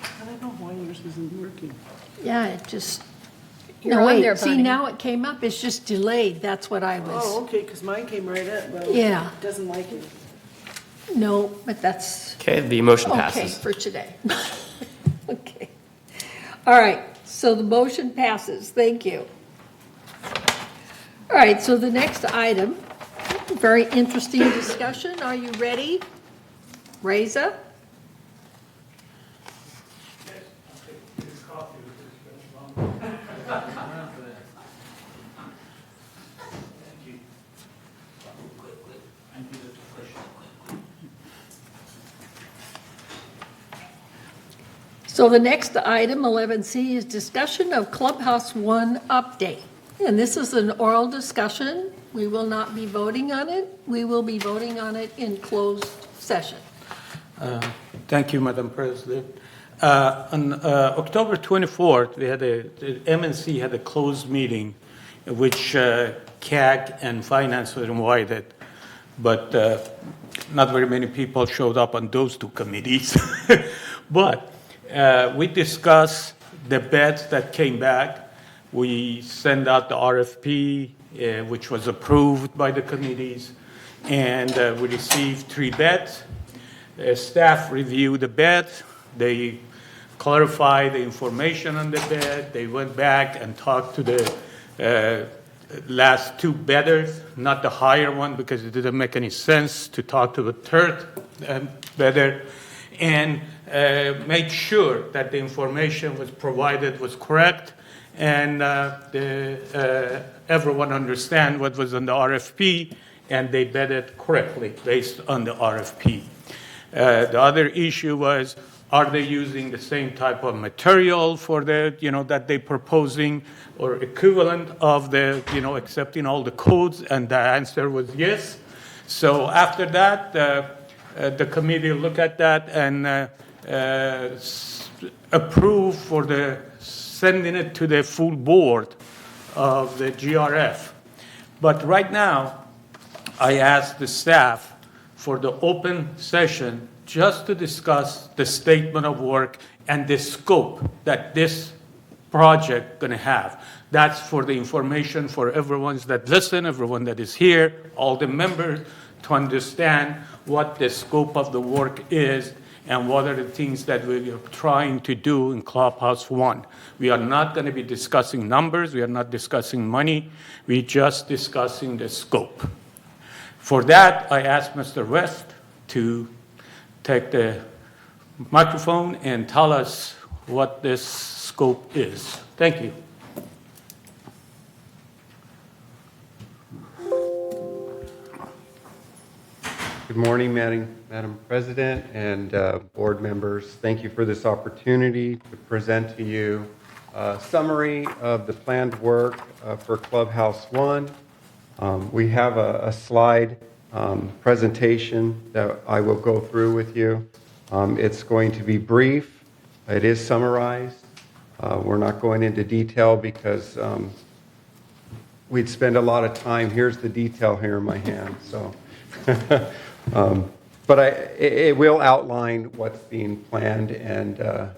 I don't know why yours isn't working. Yeah, it just, You're no, on wait, there, see, Bonnie. now it came up, it's just delayed, that's what I Oh, was, okay, because mine came right up, but Yeah. it doesn't like it. no, but that's Okay, the motion okay passes. for today. Okay. All right, so the motion passes, thank you. All right, so the next item, very interesting discussion, are you ready? Reza? So the next item, 11C, is discussion of Clubhouse 1 update. And this is an oral discussion. We will not be voting on it. We will be voting on it in closed session. Thank you, Madam President. On October 24th, the MNC had a closed meeting in which CAG and Finance were invited, but not very many people showed up on those 2 committees. But we discussed the beds that came back. We sent out the RFP, which was approved by the committees, and we received 3 beds. Staff reviewed the bed. They clarified the information on the bed. They went back and talked to the last 2 bedders, not the higher one, because it didn't make any sense to talk to the 3rd bedder, and make sure that the information was provided was correct, and everyone understand what was on the RFP, and they bedded correctly based on the RFP. The other issue was, are they using the same type of material for the, that they're proposing, or equivalent of the, accepting all the codes? And the answer was yes. So after that, the committee looked at that and approved for the sending it to the full board of the GRF. But right now, I asked the staff for the open session just to discuss the statement of work and the scope that this project going to have. That's for the information for everyone that listen, everyone that is here, all the members, to understand what the scope of the work is and what are the things that we are trying to do in Clubhouse 1. We are not going to be discussing numbers. We are not discussing money. We're just discussing the scope. For that, I asked Mr. West to take the microphone and tell us what this scope is. Thank you. Good morning, Madam President and board members. Thank you for this opportunity to present to you a summary of the planned work for Clubhouse 1. We have a slide presentation that I will go through with you. It's going to be brief. It is summarized. We're not going into detail because we'd spend a lot of time. Here's the detail here in my hand. So, but it will outline what's being planned and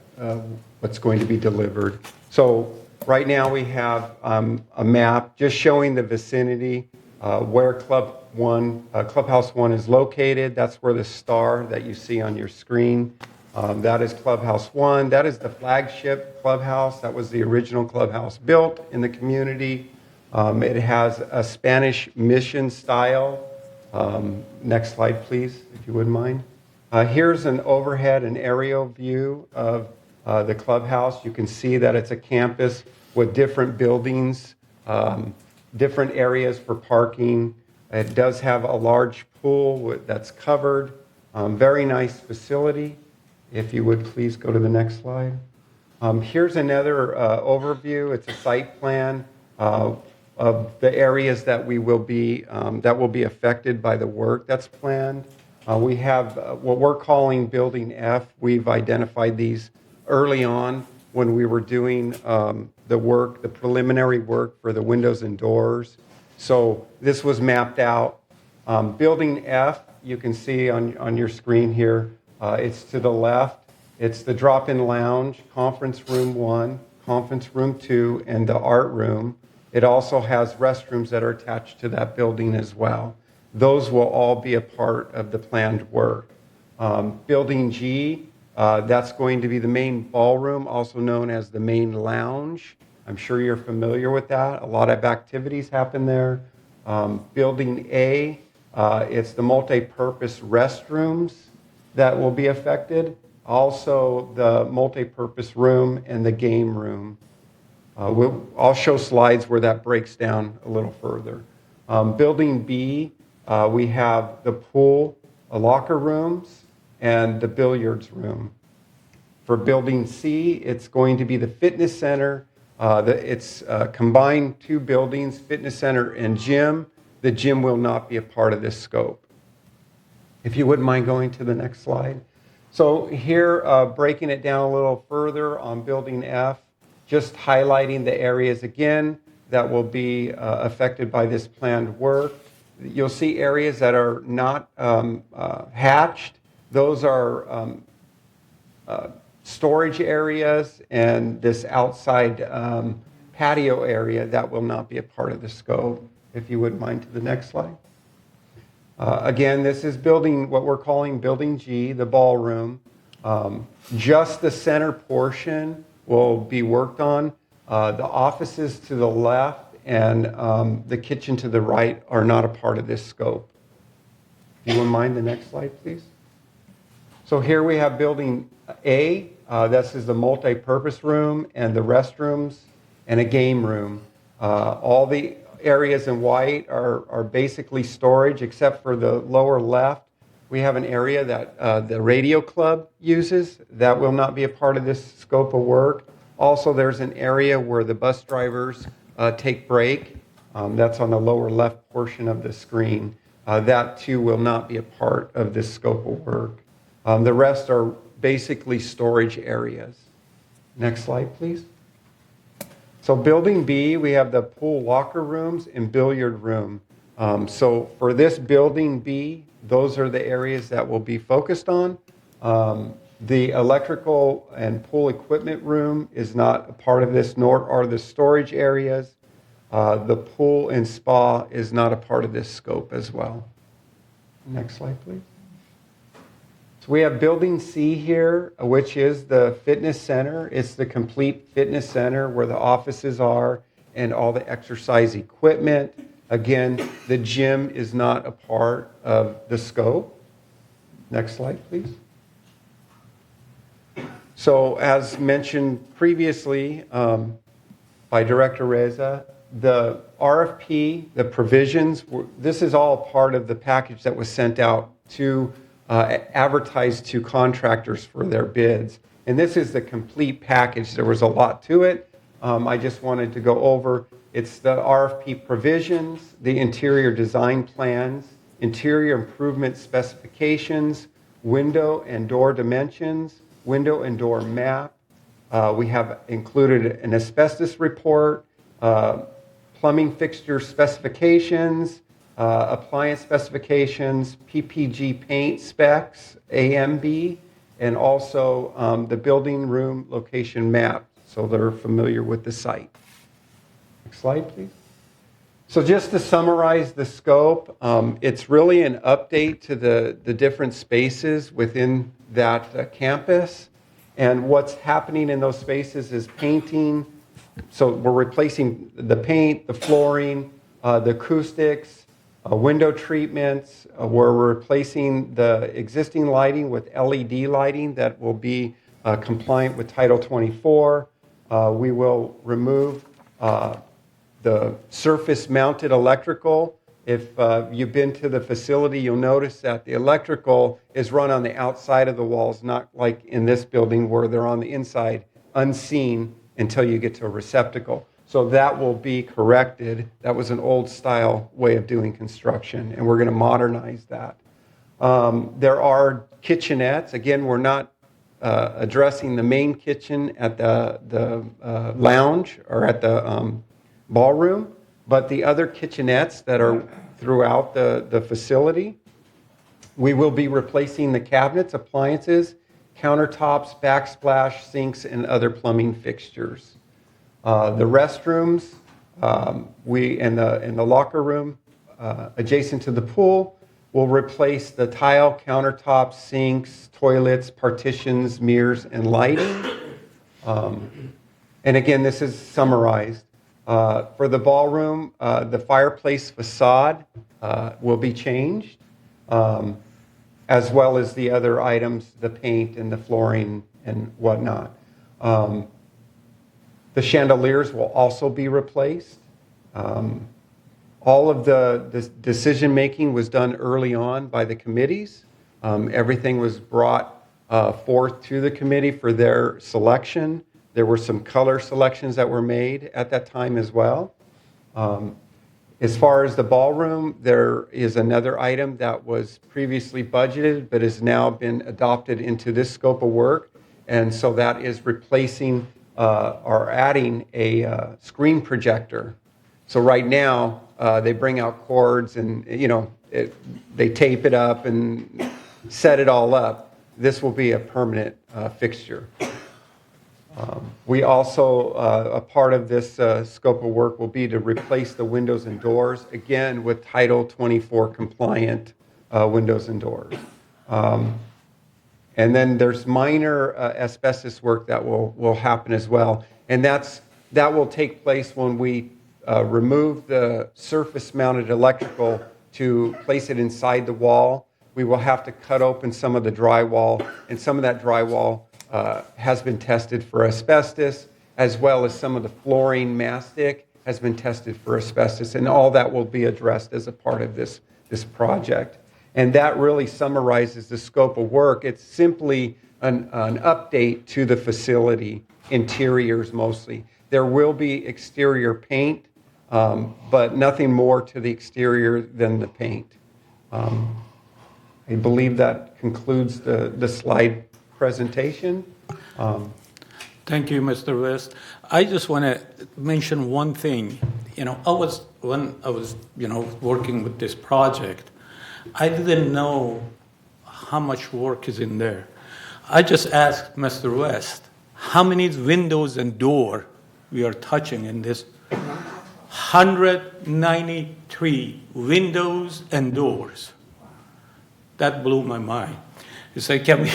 what's going to be delivered. So right now we have a map just showing the vicinity where Clubhouse 1 is located. That's where the star that you see on your screen. That is Clubhouse 1. That is the flagship clubhouse. That was the original clubhouse built in the community. It has a Spanish mission style. Next slide, please, if you wouldn't mind. Here's an overhead and aerial view of the clubhouse. You can see that it's a campus with different buildings, different areas for parking. It does have a large pool that's covered. Very nice facility. If you would please go to the next slide. Here's another overview. It's a site plan of the areas that will be affected by the work that's planned. We have what we're calling Building F. We've identified these early on when we were doing the work, the preliminary work for the windows and doors. So this was mapped out. Building F, you can see on your screen here, it's to the left. It's the drop-in lounge, conference room 1, conference room 2, and the art room. It also has restrooms that are attached to that building as well. Those will all be a part of the planned work. Building G, that's going to be the main ballroom, also known as the main lounge. I'm sure you're familiar with that. A lot of activities happen there. Building A, it's the multi-purpose restrooms that will be affected. Also the multi-purpose room and the game room. I'll show slides where that breaks down a little further. Building B, we have the pool, locker rooms, and the billiards room. For Building C, it's going to be the fitness center. It's combined 2 buildings, fitness center and gym. The gym will not be a part of this scope. If you wouldn't mind going to the next slide. So here, breaking it down a little further on Building F, just highlighting the areas again that will be affected by this planned work. You'll see areas that are not hatched. Those are storage areas and this outside patio area that will not be a part of the scope. If you wouldn't mind to the next slide. Again, this is what we're calling Building G, the ballroom. Just the center portion will be worked on. The offices to the left and the kitchen to the right are not a part of this scope. Do you wouldn't mind the next slide, please? So here we have Building A. This is the multi-purpose room and the restrooms and a game room. All the areas in white are basically storage, except for the lower left. We have an area that the radio club uses. That will not be a part of this scope of work. Also, there's an area where the bus drivers take break. That's on the lower left portion of the screen. That too will not be a part of this scope of work. The rest are basically storage areas. Next slide, please. So Building B, we have the pool locker rooms and billiard room. So for this Building B, those are the areas that will be focused on. The electrical and pool equipment room is not a part of this, nor are the storage areas. The pool and spa is not a part of this scope as well. Next slide, please. So we have Building C here, which is the fitness center. It's the complete fitness center where the offices are and all the exercise equipment. Again, the gym is not a part of the scope. Next slide, please. So as mentioned previously by Director Reza, the RFP, the provisions, this is all part of the package that was sent out to advertised to contractors for their bids. And this is the complete package. There was a lot to it. I just wanted to go over. It's the RFP provisions, the interior design plans, interior improvement specifications, window and door dimensions, window and door map. We have included an asbestos report, plumbing fixture specifications, appliance specifications, PPG paint specs, AMB, and also the building room location map, so they're familiar with the site. Next slide, please. So just to summarize the scope, it's really an update to the different spaces within that campus. And what's happening in those spaces is painting. So we're replacing the paint, the flooring, the acoustics, window treatments. We're replacing the existing lighting with LED lighting that will be compliant with Title 24. We will remove the surface-mounted electrical. If you've been to the facility, you'll notice that the electrical is run on the outside of the walls, not like in this building where they're on the inside, unseen until you get to a receptacle. So that will be corrected. That was an old-style way of doing construction, and we're going to modernize that. There are kitchenettes. Again, we're not addressing the main kitchen at the lounge or at the ballroom, but the other kitchenettes that are throughout the facility. We will be replacing the cabinets, appliances, countertops, backsplash, sinks, and other plumbing fixtures. The restrooms, in the locker room adjacent to the pool, will replace the tile countertops, sinks, toilets, partitions, mirrors, and lighting. And again, this is summarized. For the ballroom, the fireplace facade will be changed, as well as the other items, the paint and the flooring and whatnot. The chandeliers will also be replaced. All of the decision-making was done early on by the committees. Everything was brought forth to the committee for their selection. There were some color selections that were made at that time as well. As far as the ballroom, there is another item that was previously budgeted but has now been adopted into this scope of work. And so that is replacing or adding a screen projector. So right now, they bring out cords and, they tape it up and set it all up. This will be a permanent fixture. We also, a part of this scope of work will be to replace the windows and doors, again, with Title 24 compliant windows and doors. And then there's minor asbestos work that will happen as well. And that will take place when we remove the surface-mounted electrical to place it inside the wall. We will have to cut open some of the drywall, and some of that drywall has been tested for asbestos, as well as some of the flooring mastic has been tested for asbestos, and all that will be addressed as a part of this project. And that really summarizes the scope of work. It's simply an update to the facility, interiors mostly. There will be exterior paint, but nothing more to the exterior than the paint. I believe that concludes the slide presentation. Thank you, Mr. West. I just want to mention one thing. When I was working with this project, I didn't know how much work is in there. I just asked Mr. West, how many windows and door we are touching in this? 193 windows and doors. That blew my mind. He said, can we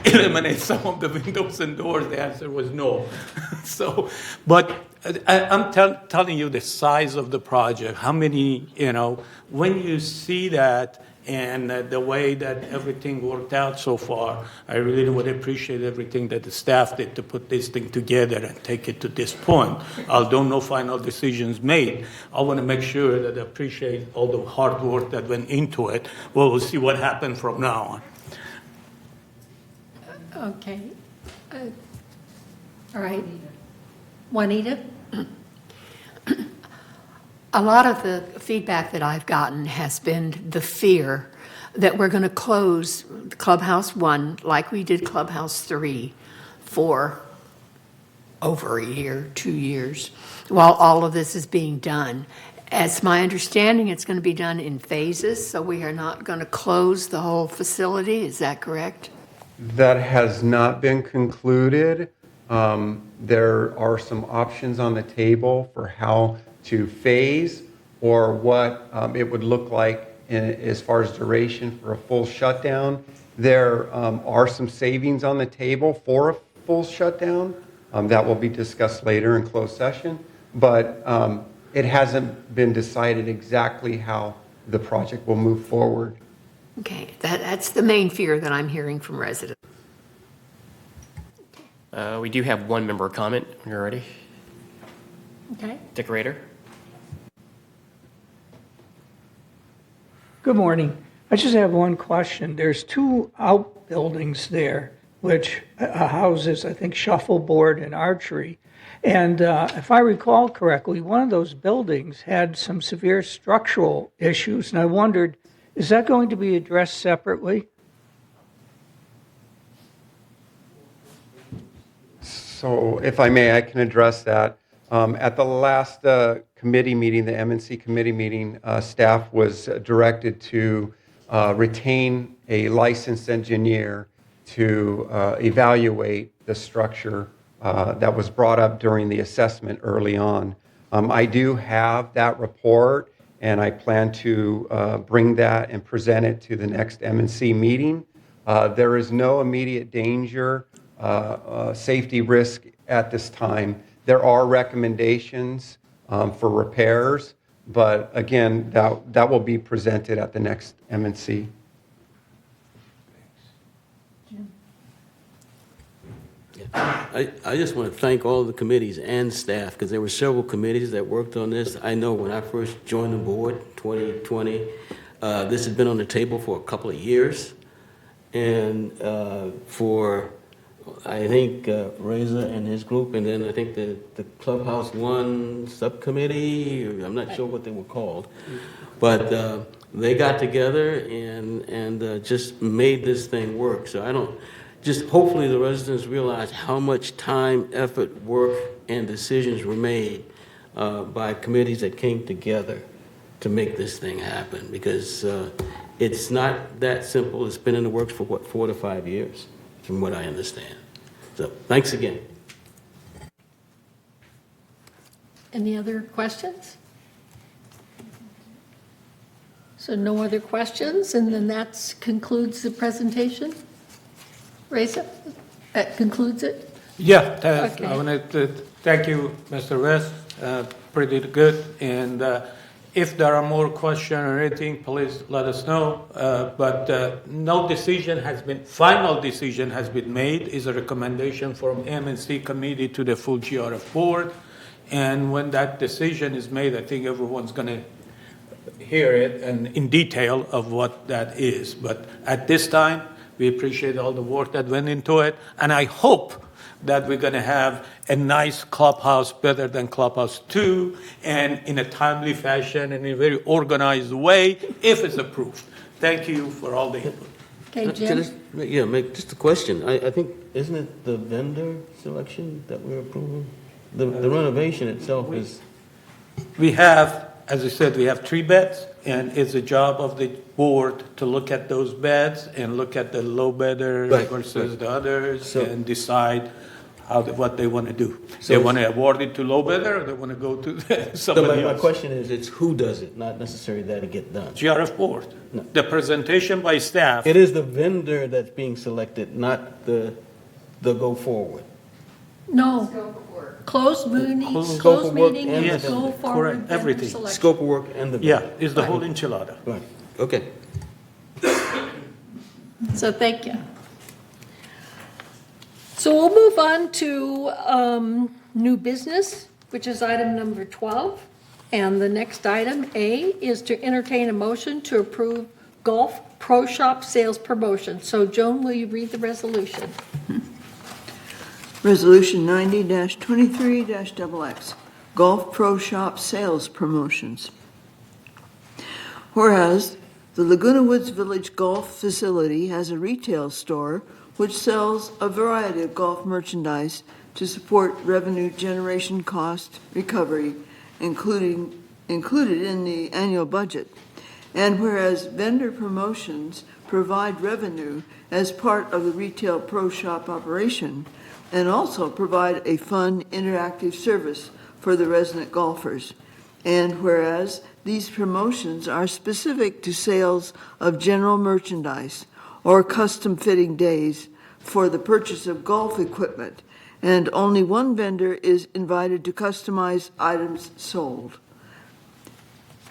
eliminate some of the windows and doors? The answer was no. But I'm telling you the size of the project, how many, when you see that and the way that everything worked out so far, I really would appreciate everything that the staff did to put this thing together and take it to this point. Although no final decisions made, I want to make sure that I appreciate all the hard work that went into it. Well, we'll see what happens from now on. Okay. All right. Juanita? A lot of the feedback that I've gotten has been the fear that we're going to close Clubhouse 1 like we did Clubhouse 3 for over a year, 2 years, while all of this is being done. As my understanding, it's going to be done in phases, so we are not going to close the whole facility. Is that correct? That has not been concluded. There are some options on the table for how to phase or what it would look like as far as duration for a full shutdown. There are some savings on the table for a full shutdown. That will be discussed later in closed session, but it hasn't been decided exactly how the project will move forward. Okay, that's the main fear that I'm hearing from residents. We do have one member comment when you're ready. Okay. Dick Rader. Good morning. I just have one question. There's two outbuildings there, which houses, I think, shuffleboard and archery. And if I recall correctly, one of those buildings had some severe structural issues, and I wondered, is that going to be addressed separately? So if I may, I can address that. At the last committee meeting, the M&C committee meeting, staff was directed to retain a licensed engineer to evaluate the structure that was brought up during the assessment early on. I do have that report, and I plan to bring that and present it to the next M&C meeting. There is no immediate danger, safety risk at this time. There are recommendations for repairs, but again, that will be presented at the next M&C. I just want to thank all the committees and staff, because there were several committees that worked on this. I know when I first joined the board, 2020, this had been on the table for a couple of years. And for, I think, Reza and his group, and then I think the Clubhouse One subcommittee, or I'm not sure what they were called, but they got together and just made this thing work. So I don't, just hopefully the residents realize how much time, effort, work, and decisions were made by committees that came together to make this thing happen, because it's not that simple. It's been in the works for, what, 4 to 5 years, from what I understand. So thanks again. Any other questions? So no other questions, and then that concludes the presentation? Reza, that concludes it? Yeah, Okay. I want to thank you, Mr. West. Pretty good. And if there are more questions or anything, please let us know. But no decision has been, final decision has been made. Is a recommendation from M&C committee to the full GRF board. And when that decision is made, I think everyone's going to hear it and in detail of what that is. But at this time, we appreciate all the work that went into it. And I hope that we're going to have a nice clubhouse, better than Clubhouse 2, and in a timely fashion and in a very organized way, if it's approved. Thank you for all the input. Okay, Jim? Make just a question. I think, isn't it the vendor selection that we're approving? The renovation itself is... We have, as I said, we have 3 beds, and it's a job of the board to look at those beds and look at the low bedder versus the others, and decide what they want to do. So They want to award it to low bedder, or they want to go to somebody my else. question is, it's who does it, not necessarily that it get done. GRF board. No. The presentation by staff. It is the vendor that's being selected, not the go forward. No. Closed meeting and yes, go forward. correct, everything. Selection. Scope of work and the Yeah, it's the whole enchilada. Right. Okay. So thank you. So we'll move on to new business, which is item number 12. And the next item, A, is to entertain a motion to approve Golf Pro Shop sales promotion. So Joan, will you read the resolution? Resolution 90-23-XX, Golf Pro Shop Sales Promotions. Whereas the Laguna Woods Village Golf Facility has a retail store which sells a variety of golf merchandise to support revenue generation cost recovery, included in the annual budget. And whereas vendor promotions provide revenue as part of the retail pro shop operation, and also provide a fun, interactive service for the resident golfers. And whereas these promotions are specific to sales of general merchandise or custom fitting days for the purchase of golf equipment, and only one vendor is invited to customize items sold.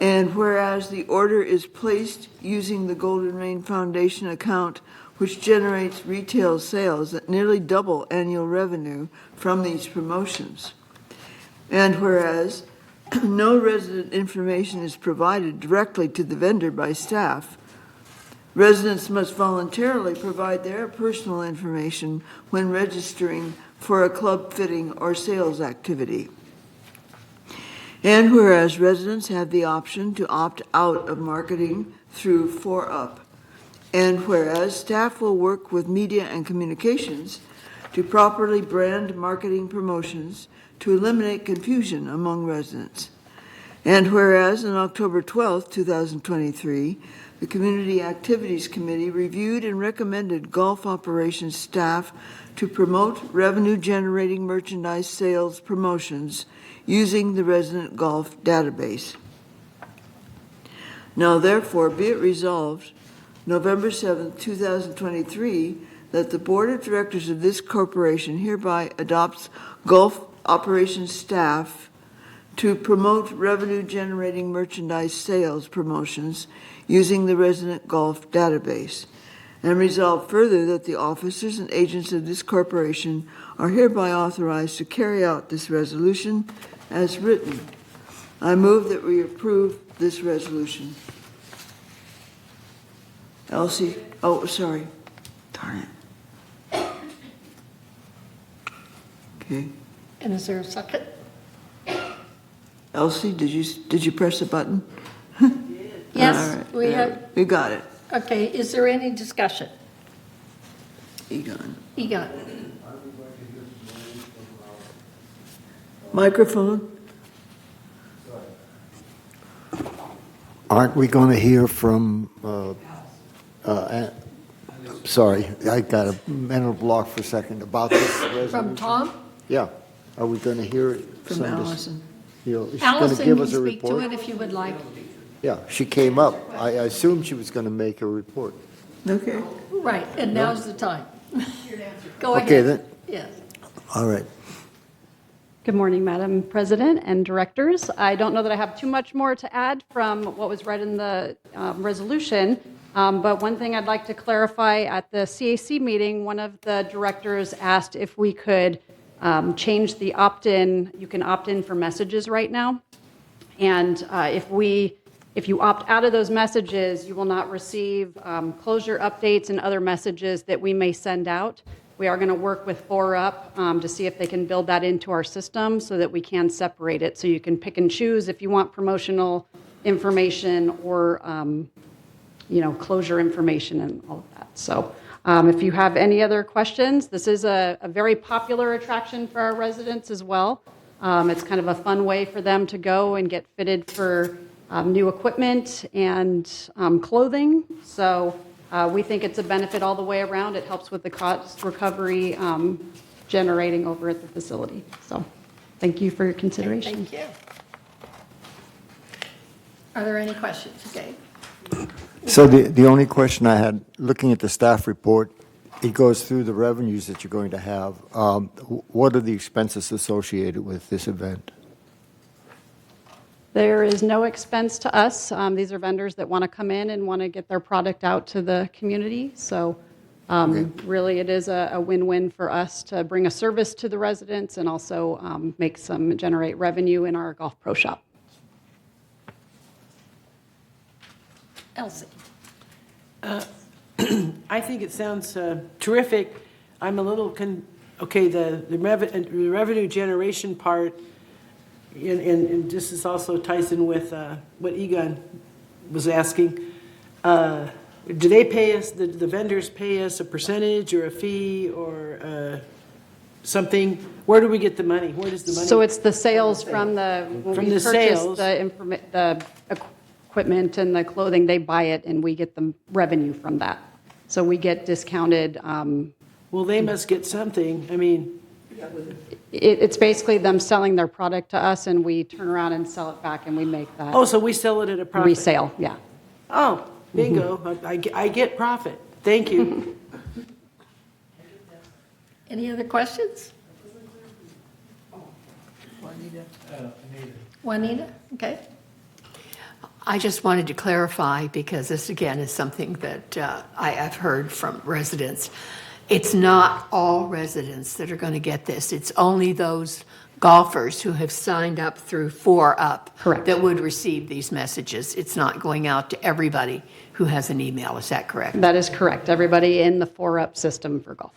And whereas the order is placed using the Golden Rain Foundation account, which generates retail sales that nearly double annual revenue from these promotions. And whereas no resident information is provided directly to the vendor by staff, residents must voluntarily provide their personal information when registering for a club fitting or sales activity. And whereas residents have the option to opt out of marketing through 4UP, and whereas staff will work with media and communications to properly brand marketing promotions to eliminate confusion among residents. And whereas on October 12, 2023, the Community Activities Committee reviewed and recommended golf operations staff to promote revenue-generating merchandise sales promotions using the resident golf database. Now therefore be it resolved, November 7, 2023, that the Board of Directors of this corporation hereby adopts golf operations staff to promote revenue-generating merchandise sales promotions using the resident golf database. And resolve further that the officers and agents of this corporation are hereby authorized to carry out this resolution as written. I move that we approve this resolution. Elsie, oh, sorry. Darn it. Okay. And is there a second? Elsie, did you press the button? Yes, All right. we have. We got it. Okay, is there any discussion? Egon. Egon. Microphone. Aren't we going to hear from, sorry, I got a mental block for a second about this resolution. From Tom? Yeah. Are we going to hear it? From Allison. She's going to Allison give can us a speak to report? it if you would like. Yeah, she came up. I assumed she was going to make a report. Okay. Right, and now's the time. Go ahead. Okay, then. Yes. All right. Good morning, Madam President and directors. I don't know that I have too much more to add from what was read in the resolution, but one thing I'd like to clarify, at the CAC meeting, one of the directors asked if we could change the opt-in. You can opt in for messages right now, and if you opt out of those messages, you will not receive closure updates and other messages that we may send out. We are going to work with 4UP to see if they can build that into our system so that we can separate it. So you can pick and choose if you want promotional information or closure information and all of that. So if you have any other questions, this is a very popular attraction for our residents as well. It's kind of a fun way for them to go and get fitted for new equipment and clothing. So we think it's a benefit all the way around. It helps with the cost recovery generating over at the facility. So thank you for your consideration. Thank you. Are there any questions? Okay. So the only question I had, looking at the staff report, it goes through the revenues that you're going to have. What are the expenses associated with this event? There is no expense to us. These are vendors that want to come in and want to get their product out to the community. So really it is a win-win for us to bring a service to the residents and also generate revenue in our golf pro shop. Elsie. I think it sounds terrific. I'm a little okay, the revenue generation part, and this is also ties in with what Egon was asking. Do they pay us, the vendors pay us a percentage or a fee or something? Where do we get the money? Where does the money? So it's the sales from the, when From we the purchase sales. the equipment and the clothing, they buy it and we get the revenue from that. So we get discounted. Well, they must get something. I mean, It's basically them selling their product to us and we turn around and sell it back and we make that. oh, so we sell it at a profit. Resale, yeah. Oh, bingo. I get profit. Thank you. Any other questions? Juanita, okay. I just wanted to clarify, because this again is something that I've heard from residents. It's not all residents that are going to get this. It's only those golfers who have signed up through 4UP. Correct. That would receive these messages. It's not going out to everybody who has an email. Is that correct? That is correct. Everybody in the 4UP system for golf.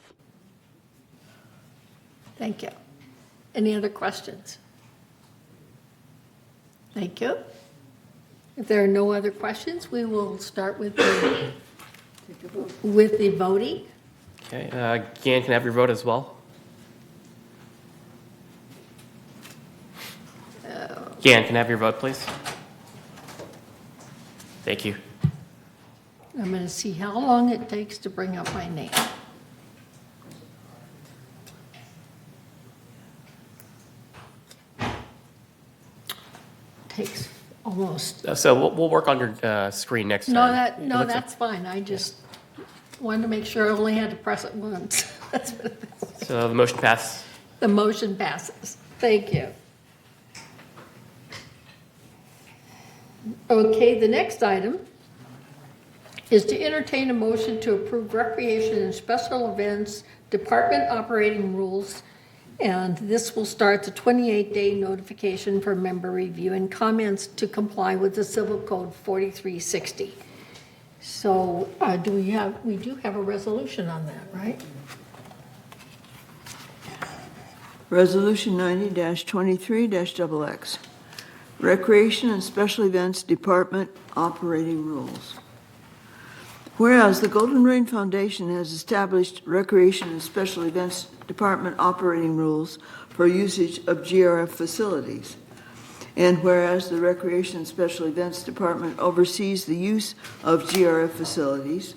Thank you. Any other questions? Thank you. If there are no other questions, we will start with the voting. Okay, Gan, can I have your vote as well? Gan, can I have your vote, please? Thank you. I'm going to see how long it takes to bring up my name. Takes almost. So we'll work on your screen next time. It looks like- That's fine. I just wanted to make sure I only had to press it once. That's what it is. So the motion passed. The motion passes. Thank you. Okay, the next item is to entertain a motion to approve recreation and special events department operating rules. And this will start the 28-day notification for member review and comments to comply with the Civil Code 4360. So we do have a resolution on that, right? Resolution 90-23-XX. Recreation and Special Events Department Operating Rules. Whereas the Golden Rain Foundation has established Recreation and Special Events Department operating rules for usage of GRF facilities. And whereas the Recreation and Special Events Department oversees the use of GRF facilities.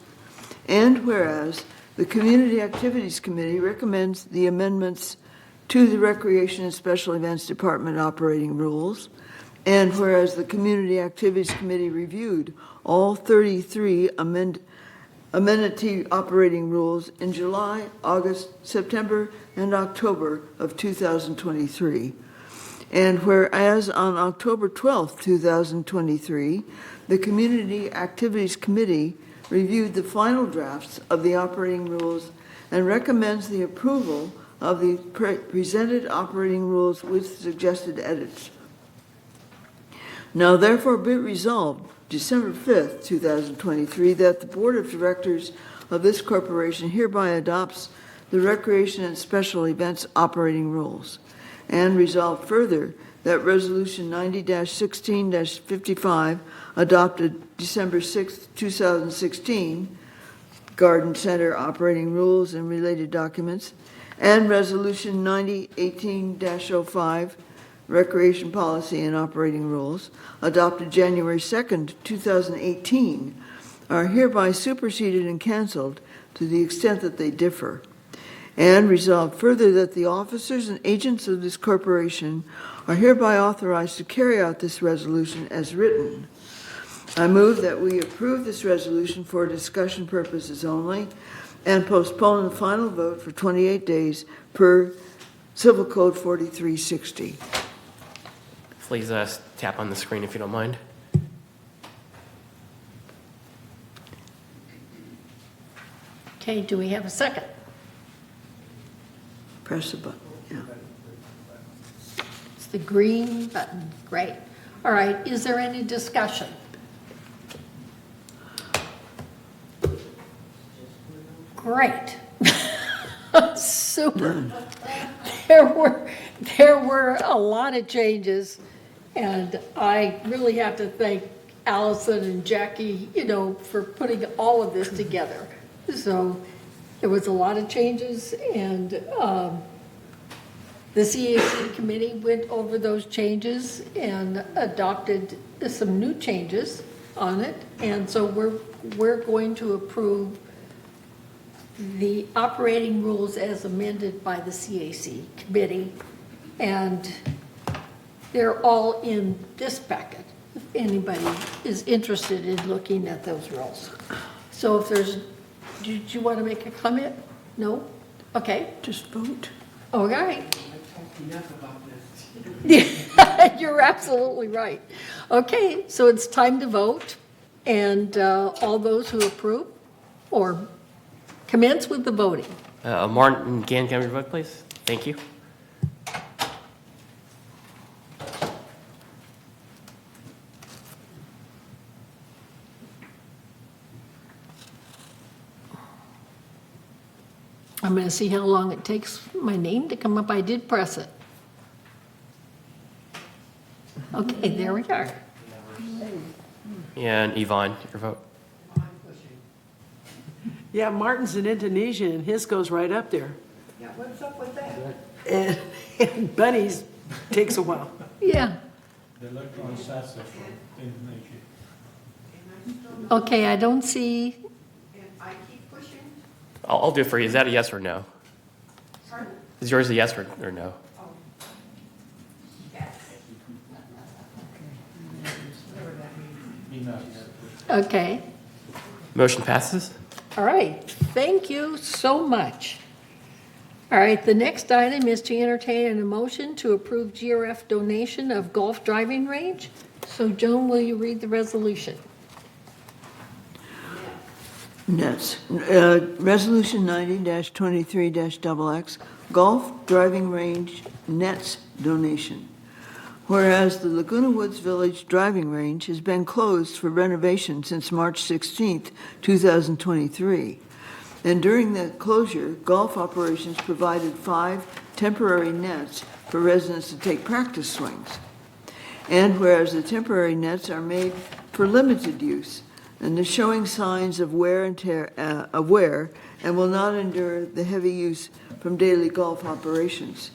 And whereas the Community Activities Committee recommends the amendments to the Recreation and Special Events Department operating rules. And whereas the Community Activities Committee reviewed all 33 amenity operating rules in July, August, September, and October of 2023. And whereas on October 12, 2023, the Community Activities Committee reviewed the final drafts of the operating rules and recommends the approval of the presented operating rules with suggested edits. Now therefore be resolved December 5th, 2023, that the Board of Directors of this corporation hereby adopts the Recreation and Special Events Operating Rules, and resolved further that Resolution 90-16-55, adopted December 6th, 2016, Garden Center Operating Rules and related documents, and Resolution 90-18-05, Recreation Policy and Operating Rules, adopted January 2nd, 2018, are hereby superseded and canceled to the extent that they differ. And resolved further that the officers and agents of this corporation are hereby authorized to carry out this resolution as written. I move that we approve this resolution for discussion purposes only and postpone the final vote for 28 days per Civil Code 4360. Please tap on the screen if you don't mind. Okay, do we have a second? Press the button, yeah. It's the green button. Great. All right, is there any discussion? Great. Super. There were a lot of changes, and I really have to thank Allison and Jackie, for putting all of this together. So there was a lot of changes, and the CAC committee went over those changes and adopted some new changes on it. And so we're going to approve the operating rules as amended by the CAC committee. And they're all in this packet, if anybody is interested in looking at those rules. So if there's, did you want to make a comment? No? Okay. Just vote. All right. You're absolutely right. Okay, so it's time to vote. And all those who approve or commence with the voting. Martin, can we vote, please? Thank you. I'm going to see how long it takes my name to come up. I did press it. Okay, there we are. And Yvonne, your vote. Yeah, Martin's in Indonesia, and his goes right up there. Yeah, what's up with that? And Bunny's takes a while. Yeah. Okay, I don't see. I'll do it for you. Is that a yes or no? Pardon? Is yours a yes or no? Okay. Motion passes. All right. Thank you so much. All right. The next item is to entertain a motion to approve GRF donation of golf driving range. So, Joan, will you read the resolution? Nets. Resolution 90-23-XX, golf driving range nets donation. Whereas the Laguna Woods Village driving range has been closed for renovation since March 16th, 2023. And during that closure, golf operations provided 5 temporary nets for residents to take practice swings. And whereas the temporary nets are made for limited use, and is showing signs of wear and tear, and will not endure the heavy use from daily golf operations.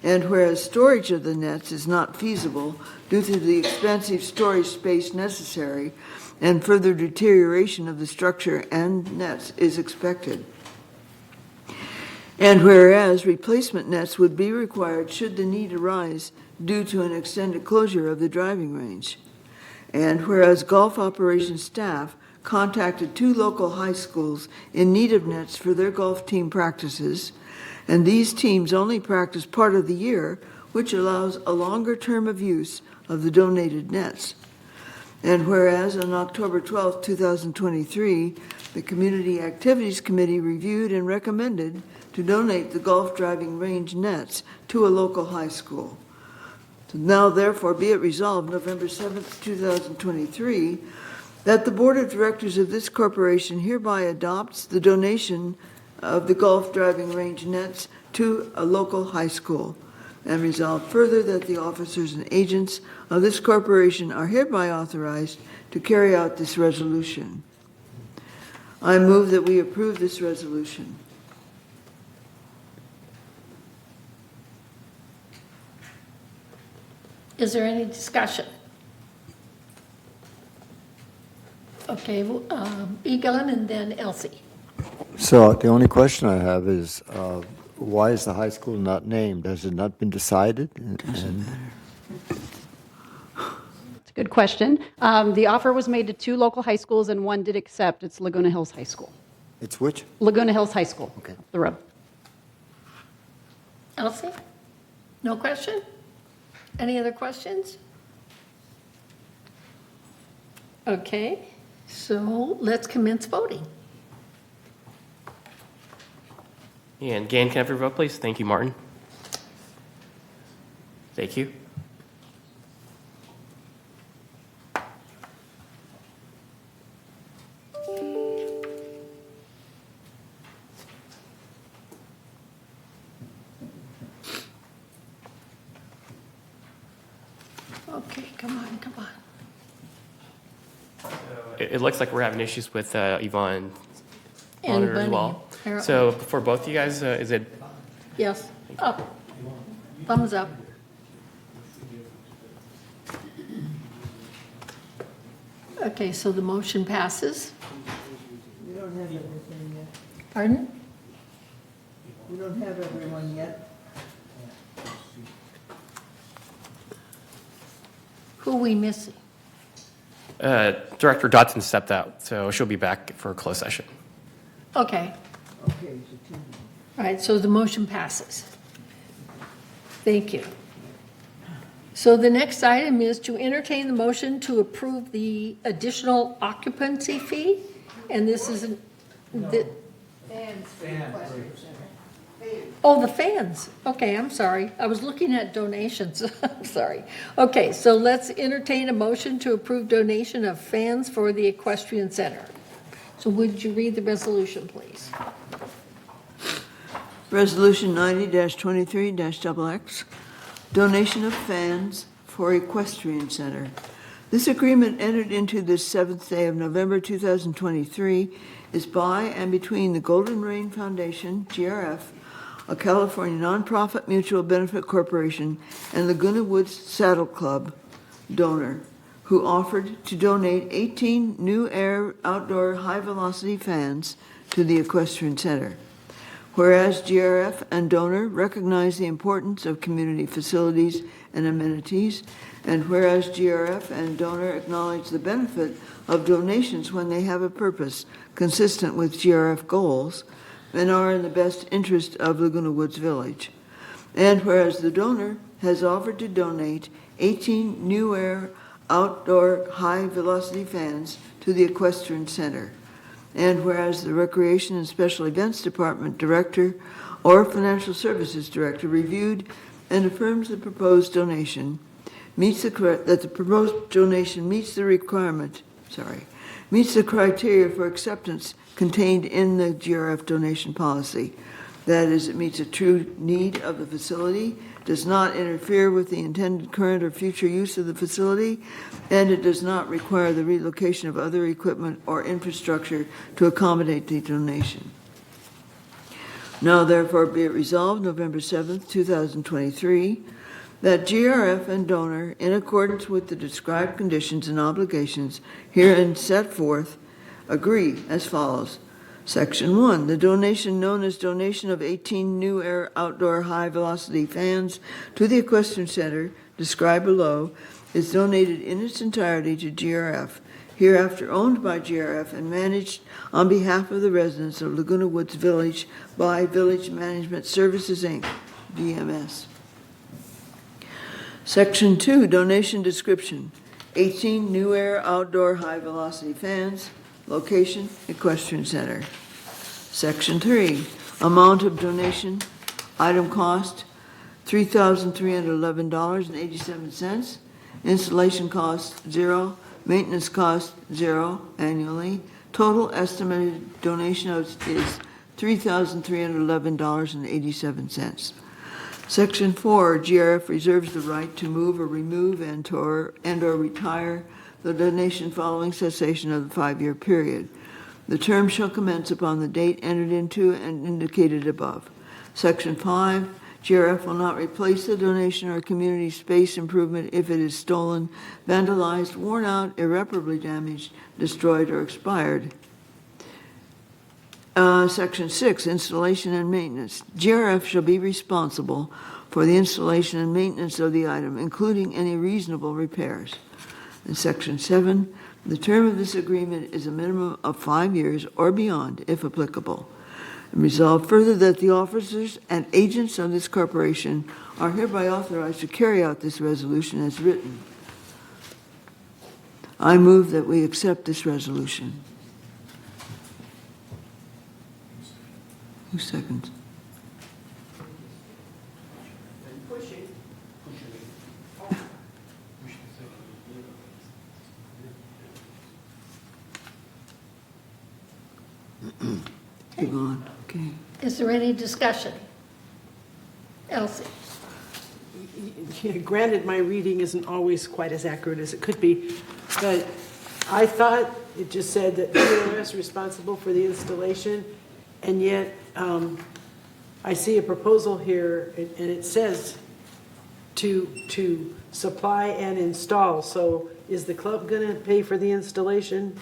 And whereas storage of the nets is not feasible due to the expensive storage space necessary, and further deterioration of the structure and nets is expected. And whereas replacement nets would be required should the need arise due to an extended closure of the driving range. And whereas golf operations staff contacted 2 local high schools in need of nets for their golf team practices, and these teams only practice part of the year, which allows a longer term of use of the donated nets. And whereas on October 12, 2023, the Community Activities Committee reviewed and recommended to donate the golf driving range nets to a local high school. Now, therefore, be it resolved November 7th, 2023, that the Board of Directors of this corporation hereby adopts the donation of the golf driving range nets to a local high school, and resolved further that the officers and agents of this corporation are hereby authorized to carry out this resolution. I move that we approve this resolution. Is there any discussion? Okay, Egon and then Elsie. So the only question I have is, why is the high school not named? Has it not been decided? It's a good question. The offer was made to 2 local high schools and 1 did accept. It's Laguna Hills High School. It's which? Laguna Hills High School. Okay. Up the road. Elsie? No question? Any other questions? Okay, so let's commence voting. And Gan, can I have your vote, please? Thank you, Martin. Thank you. Okay, come on, come on. It looks like we're having issues with Yvonne And monitor as Bunny, well. apparently. So for both you guys, is it Yes, up. Thumbs up. Okay, so the motion passes. We don't have everything yet. Pardon? We don't have everyone yet. Who are we missing? Director Dotson stepped out, so she'll be back for a closed session. Okay, Okay, so two. all right, so the motion passes. Thank you. So the next item is to entertain the motion to approve the additional occupancy fee. And this is, oh, the fans. Okay, I'm sorry. I was looking at donations. I'm sorry. Okay, so let's entertain a motion to approve donation of fans for the equestrian center. So would you read the resolution, please? Resolution 90-23-XX, donation of fans for equestrian center. This agreement entered into this 7th day of November 2023 is by and between the Golden Rain Foundation, GRF, a California nonprofit mutual benefit corporation, and Laguna Woods Saddle Club donor, who offered to donate 18 new air outdoor high-velocity fans to the equestrian center. Whereas GRF and donor recognize the importance of community facilities and amenities, and whereas GRF and donor acknowledge the benefit of donations when they have a purpose consistent with GRF goals and are in the best interest of Laguna Woods Village. And whereas the donor has offered to donate 18 new air outdoor high-velocity fans to the equestrian center. And whereas the Recreation and Special Events Department Director or Financial Services Director reviewed and affirms the proposed donation meets the criteria for acceptance contained in the GRF donation policy. That is, it meets a true need of the facility, does not interfere with the intended current or future use of the facility, and it does not require the relocation of other equipment or infrastructure to accommodate the donation. Now therefore be it resolved November 7th, 2023, that GRF and donor, in accordance with the described conditions and obligations herein set forth, agree as follows. Section 1, the donation known as donation of 18 new air outdoor high-velocity fans to the Equestrian Center, described below, is donated in its entirety to GRF, hereafter owned by GRF and managed on behalf of the residents of Laguna Woods Village by Village Management Services, Inc., VMS. Section 2, donation description, 18 new air outdoor high-velocity fans, location, Equestrian Center. Section 3, amount of donation, item cost, $3,311.87, installation cost, 0, maintenance cost, 0 annually. Total estimated donation is $3,311.87. Section 4, GRF reserves the right to move or remove and or retire the donation following cessation of the 5-year period. The term shall commence upon the date entered into and indicated above. Section 5, GRF will not replace the donation or community space improvement if it is stolen, vandalized, worn out, irreparably damaged, destroyed, or expired. Section 6, installation and maintenance. GRF shall be responsible for the installation and maintenance of the item, including any reasonable repairs. In Section 7, the term of this agreement is a minimum of 5 years or beyond, if applicable. And resolved further that the officers and agents of this corporation are hereby authorized to carry out this resolution as written. I move that we accept this resolution. Who seconds? Yvonne, okay. Is there any discussion? Elsie? granted, my reading isn't always quite as accurate as it could be, but I thought it just said that GRF is responsible for the installation, and yet I see a proposal here, and it says to supply and install. So is the club going to pay for the installation?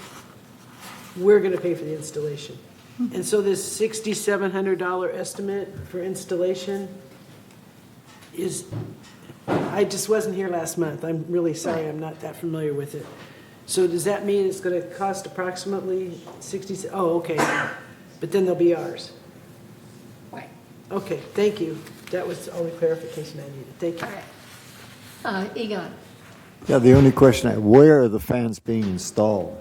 We're going to pay for the installation. And so this $6,700 estimate for installation is, I just wasn't here last month. I'm really sorry, I'm not that familiar with it. So does that mean it's going to cost approximately 60? Oh, okay. But then they'll be ours. Right. Okay, thank you. That was the only clarification I needed. Thank you. All right. Egon? Yeah, the only question, where are the fans being installed?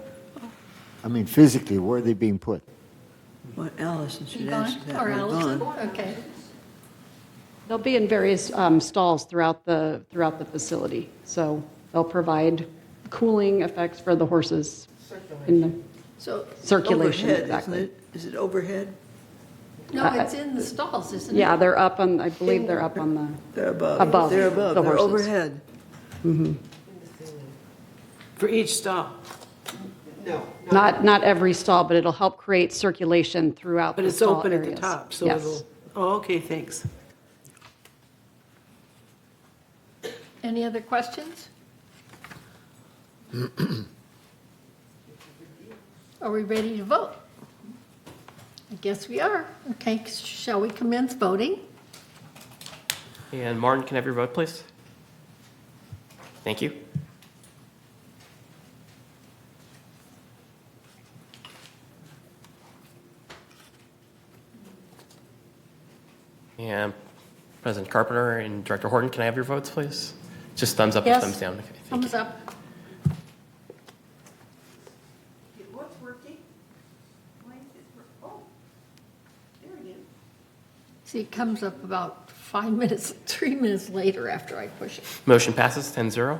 I mean, physically, where are they being put? What Allison should Egon ask that. or We're Allison? gone. Okay. They'll be in various stalls throughout the facility. So they'll provide cooling effects for the horses in the So, circulation. Overhead, Exactly. isn't it? Is it overhead? no, it's in the stalls, isn't it? Yeah, they're up on, I believe they're up on the. They're above. Above They're above. the They're horses. overhead. For each stall. Not every stall, but it'll help create circulation throughout But the it's stall open at the areas. top, so Yes. it'll, oh, okay, thanks. Any other questions? Are we ready to vote? I guess we are. Okay, shall we commence voting? And Martin, can I have your vote, please? Thank you. And President Carpenter and Director Horton, can I have your votes, please? Just thumbs up or Yes. thumbs down. Okay, thank Thumbs up. What's working? Oh, there it is. See, it comes up about 5 minutes, 3 minutes later after I push it. Motion passes 10-0.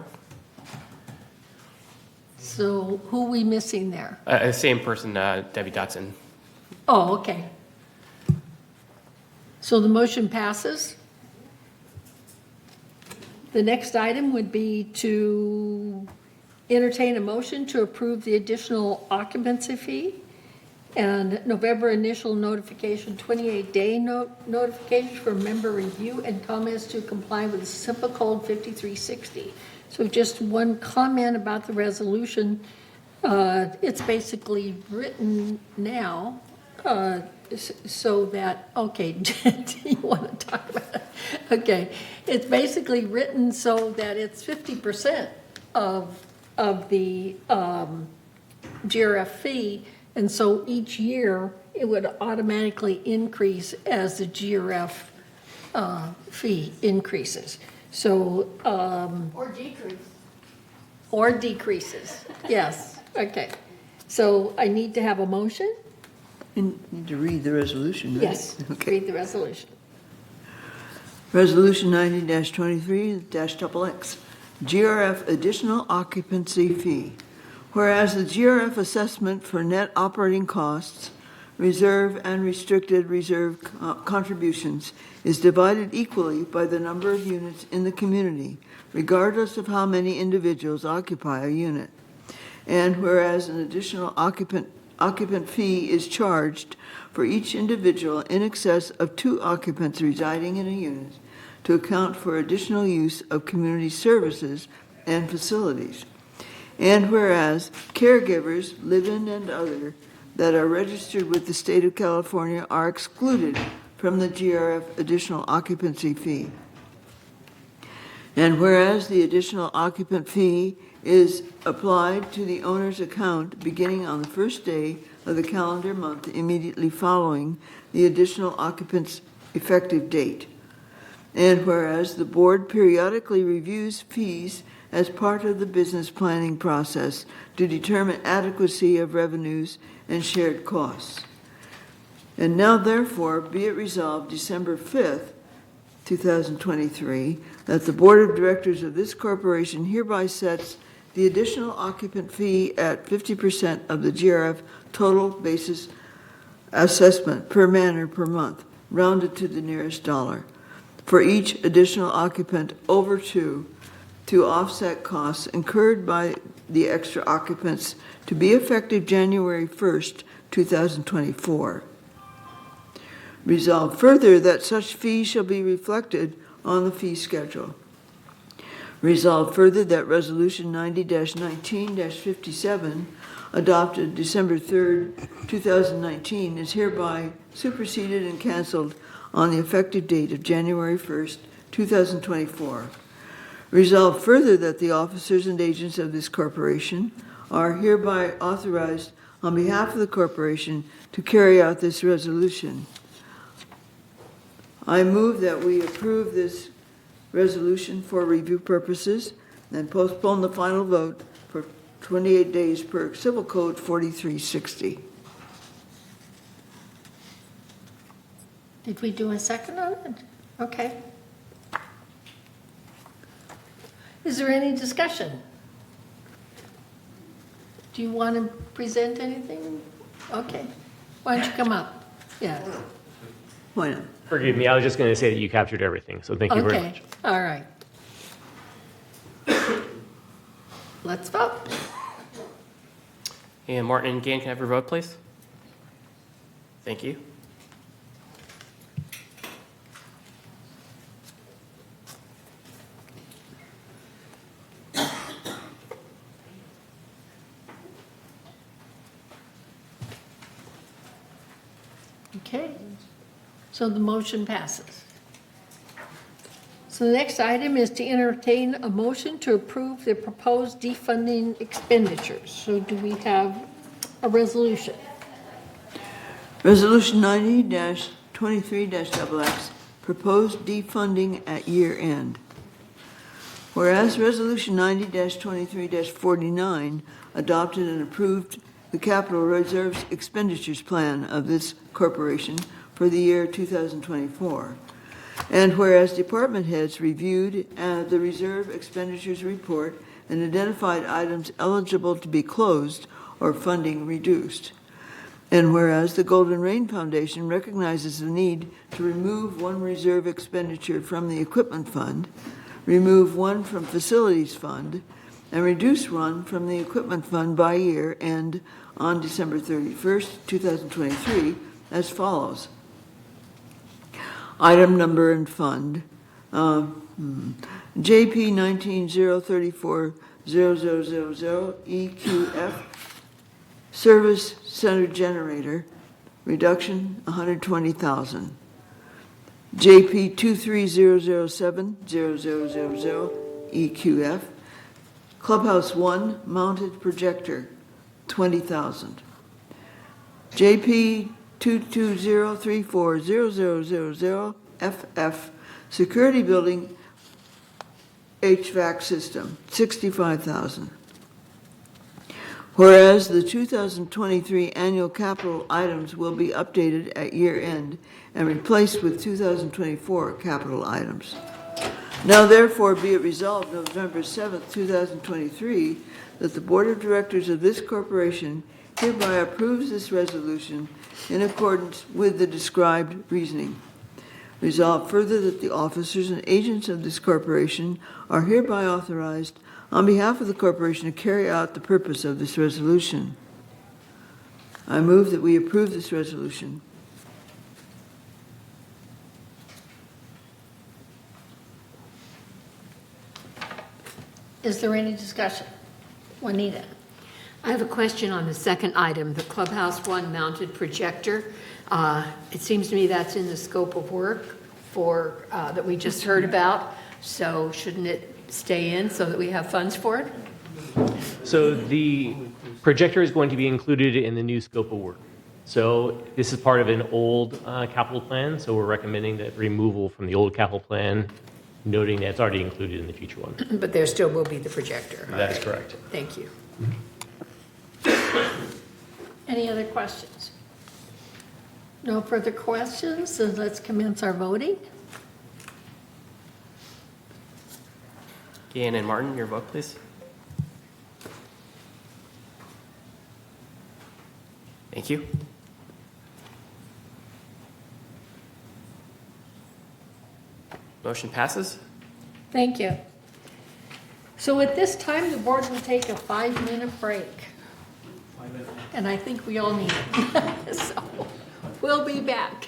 So who are we missing there? Same person, Debbie Dotson. Oh, okay. So the motion passes. The next item would be to entertain a motion to approve the additional occupancy fee and November initial notification, 28-day notification for member review and comments to comply with SIPA Code 5360. So just one comment about the resolution. It's basically written now so that, okay, do you want to talk about it? Okay, it's basically written so that it's 50% of the GRF fee, and so each year it would automatically increase as the GRF fee increases. So, Or decrease. or decreases, yes, okay. So I need to have a motion? You need to read the resolution, right? Yes, Okay. read the resolution. Resolution 90-23-XX, GRF additional occupancy fee. Whereas the GRF assessment for net operating costs, reserve and restricted reserve contributions is divided equally by the number of units in the community, regardless of how many individuals occupy a unit. And whereas an additional occupant fee is charged for each individual in excess of 2 occupants residing in a unit to account for additional use of community services and facilities. And whereas caregivers, live-in and other, that are registered with the state of California are excluded from the GRF additional occupancy fee. And whereas the additional occupant fee is applied to the owner's account beginning on the first day of the calendar month immediately following the additional occupant's effective date. And whereas the board periodically reviews fees as part of the business planning process to determine adequacy of revenues and shared costs. And now therefore be it resolved December 5th, 2023, that the Board of Directors of this corporation hereby sets the additional occupant fee at 50% of the GRF total basis assessment per man or per month, rounded to the nearest dollar, for each additional occupant over two to offset costs incurred by the extra occupants to be effective January 1st, 2024. Resolved further that such fees shall be reflected on the fee schedule. Resolved further that Resolution 90-19-57, adopted December 3rd, 2019, is hereby superseded and canceled on the effective date of January 1st, 2024. Resolved further that the officers and agents of this corporation are hereby authorized on behalf of the corporation to carry out this resolution. I move that we approve this resolution for review purposes and postpone the final vote for 28 days per Civil Code 4360. Did we do a second on it? Okay. Is there any discussion? Do you want to present anything? Okay. Why don't you come up? Yeah. Why not? Forgive me, I was just going to say that you captured everything, so thank you very much. Okay, all right. Let's vote. And Martin and Gann, can I have your vote, please? Thank you. Okay, so the motion passes. So the next item is to entertain a motion to approve the proposed defunding expenditures. So do we have a resolution? Resolution 90-23-XX, proposed defunding at year end. Whereas Resolution 90-23-49 adopted and approved the capital reserves expenditures plan of this corporation for the year 2024. And whereas department heads reviewed the reserve expenditures report and identified items eligible to be closed or funding reduced. And whereas the Golden Rain Foundation recognizes the need to remove one reserve expenditure from the equipment fund, remove one from facilities fund, and reduce one from the equipment fund by year end on December 31st, 2023, as follows. Item number and fund, JP 19-034-0000 EQF, Service Center Generator, reduction 120,000. JP 23-007-0000 EQF, Clubhouse 1 Mounted Projector, 20,000. JP 220340000 FF, Security Building HVAC System, 65,000. Whereas the 2023 annual capital items will be updated at year end and replaced with 2024 capital items. Now therefore be it resolved November 7th, 2023, that the Board of Directors of this corporation hereby approves this resolution in accordance with the described reasoning. Resolved further that the officers and agents of this corporation are hereby authorized on behalf of the corporation to carry out the purpose of this resolution. I move that we approve this resolution. Is there any discussion? Juanita? I have a question on the second item, the Clubhouse One mounted projector. It seems to me that's in the scope of work for that we just heard about. So shouldn't it stay in so that we have funds for it? So the projector is going to be included in the new scope of work. So this is part of an old capital plan, so we're recommending that removal from the old capital plan, noting that it's already included in the future one. But there still will be the projector. That is correct. Thank you. Any other questions? No further questions, so let's commence our voting. Gann and Martin, your vote, please. Thank you. Motion passes. Thank you. So at this time, the board will take a 5-minute break. And I think we all need it. So we'll be back.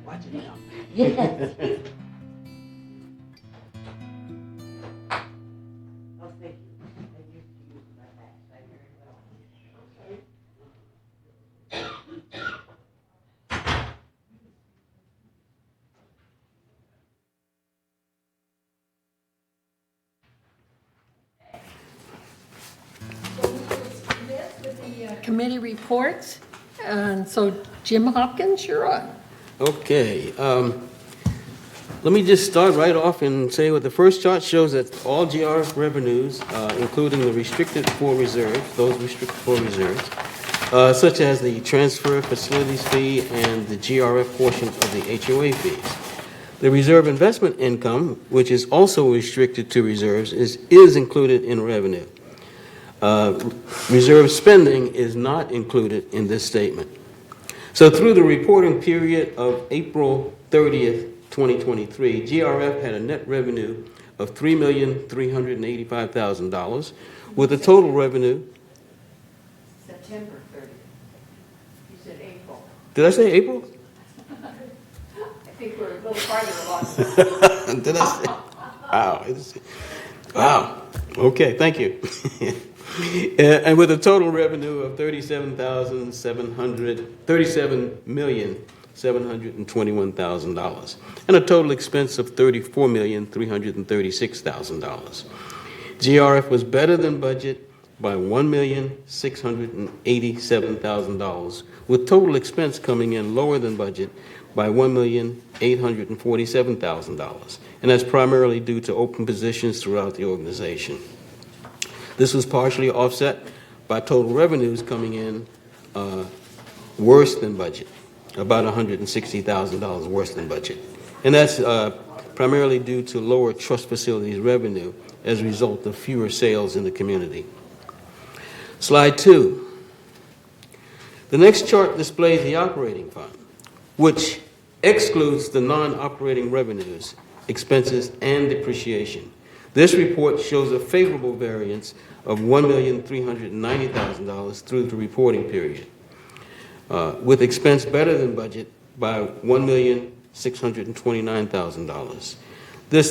Watch it now. Yes. Committee reports, and so Jim Hopkins, you're on. Okay. Let me just start right off and say what the first chart shows that all GRF revenues, including the restricted for reserves, those restricted for reserves, such as the transfer facilities fee and the GRF portion of the HOA fees. The reserve investment income, which is also restricted to reserves, is included in revenue. Reserve spending is not included in this statement. So through the reporting period of April 30th, 2023, GRF had a net revenue of $3,385,000 with a total revenue. September 30th. You said April. Did I say April? I think we're a little farther along. Did I say? Wow. Wow. Okay, thank you. And with a total revenue of $37,721,000 and a total expense of $34,336,000. GRF was better than budget by $1,687,000, with total expense coming in lower than budget by $1,847,000, and that's primarily due to open positions throughout the organization. This was partially offset by total revenues coming in worse than budget, about $160,000 worse than budget. And that's primarily due to lower trust facilities revenue as a result of fewer sales in the community. Slide 2. The next chart displays the operating fund, which excludes the non-operating revenues, expenses, and depreciation. This report shows a favorable variance of $1,390,000 through the reporting period, with expense better than budget by $1,629,000.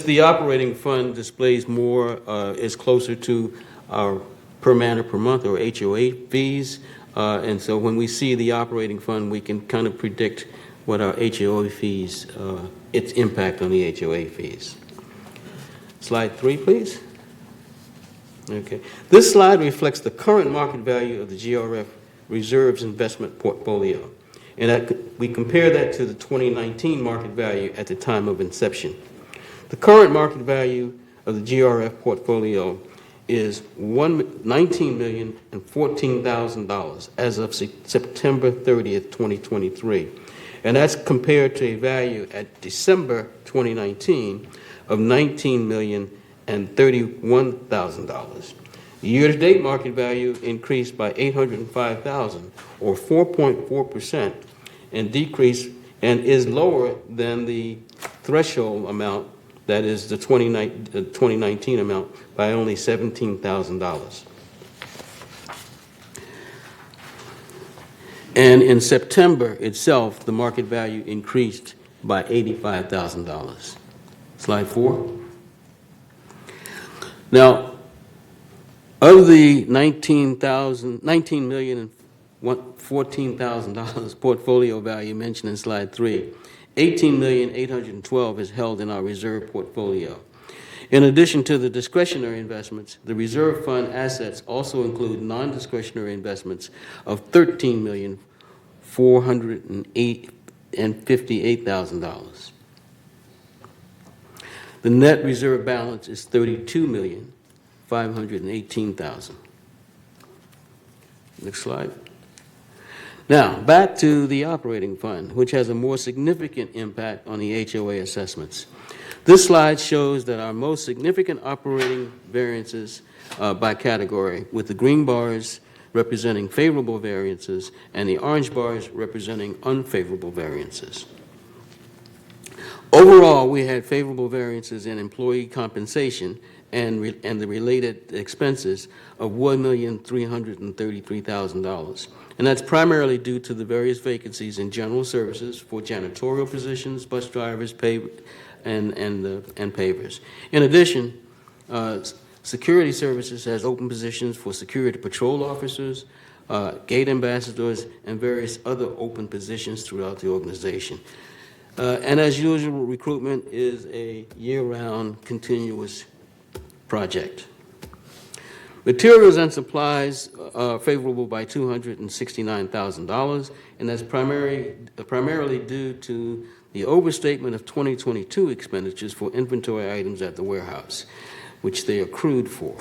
The operating fund displays more, is closer to our per man or per month or HOA fees, and so when we see the operating fund, we can kind of predict what our HOA fees, its impact on the HOA fees. Slide 3, please. Okay. This slide reflects the current market value of the GRF reserves investment portfolio, and we compare that to the 2019 market value at the time of inception. The current market value of the GRF portfolio is $19,014,000 as of September 30th, 2023, and that's compared to a value at December 2019 of $19,031,000. The year-to-date market value increased by $805,000, or 4.4%, and decreased and is lower than the threshold amount, that is the 2019 amount, by only $17,000. And in September itself, the market value increased by $85,000. Slide 4. Now, of the $19,014,000 portfolio value mentioned in slide 3, $18,812,000 is held in our reserve portfolio. In addition to the discretionary investments, the reserve fund assets also include non-discretionary investments of $13,458,000. The net reserve balance is $32,518,000. Next slide. Now, back to the operating fund, which has a more significant impact on the HOA assessments. This slide shows that our most significant operating variances by category, with the green bars representing favorable variances and the orange bars representing unfavorable variances. Overall, we had favorable variances in employee compensation and the related expenses of $1,333,000. And that's primarily due to the various vacancies in general services for janitorial positions, bus drivers, and pavers. In addition, security services has open positions for security patrol officers, gate ambassadors, and various other open positions throughout the organization. And as usual, recruitment is a year-round, continuous project. Materials and supplies are favorable by $269,000, and that's primarily due to the overstatement of 2022 expenditures for inventory items at the warehouse, which they accrued for.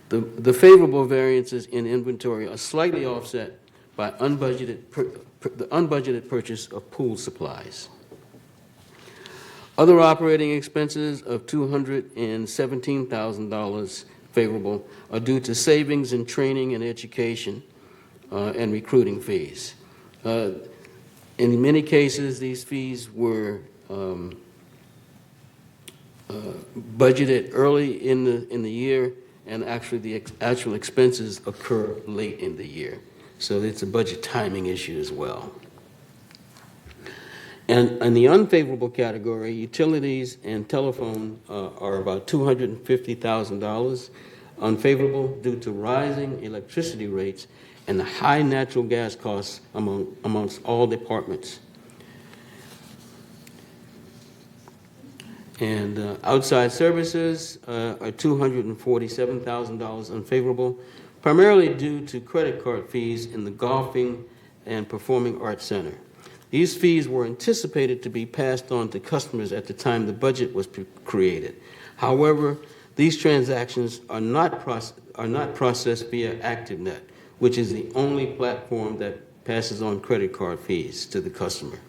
The favorable variances in inventory are slightly offset by the unbudgeted purchase of pool supplies. Other operating expenses of $217,000 favorable are due to savings in training and education and recruiting fees. In many cases, these fees were budgeted early in the year, and actually the actual expenses occur late in the year. So it's a budget timing issue as well. And in the unfavorable category, utilities and telephone are about $250,000 unfavorable due to rising electricity rates and the high natural gas costs amongst all departments. And outside services are $247,000 unfavorable, primarily due to credit card fees in the golfing and performing arts center. These fees were anticipated to be passed on to customers at the time the budget was created. However, these transactions are not processed via ActiveNet, which is the only platform that passes on credit card fees to the customer.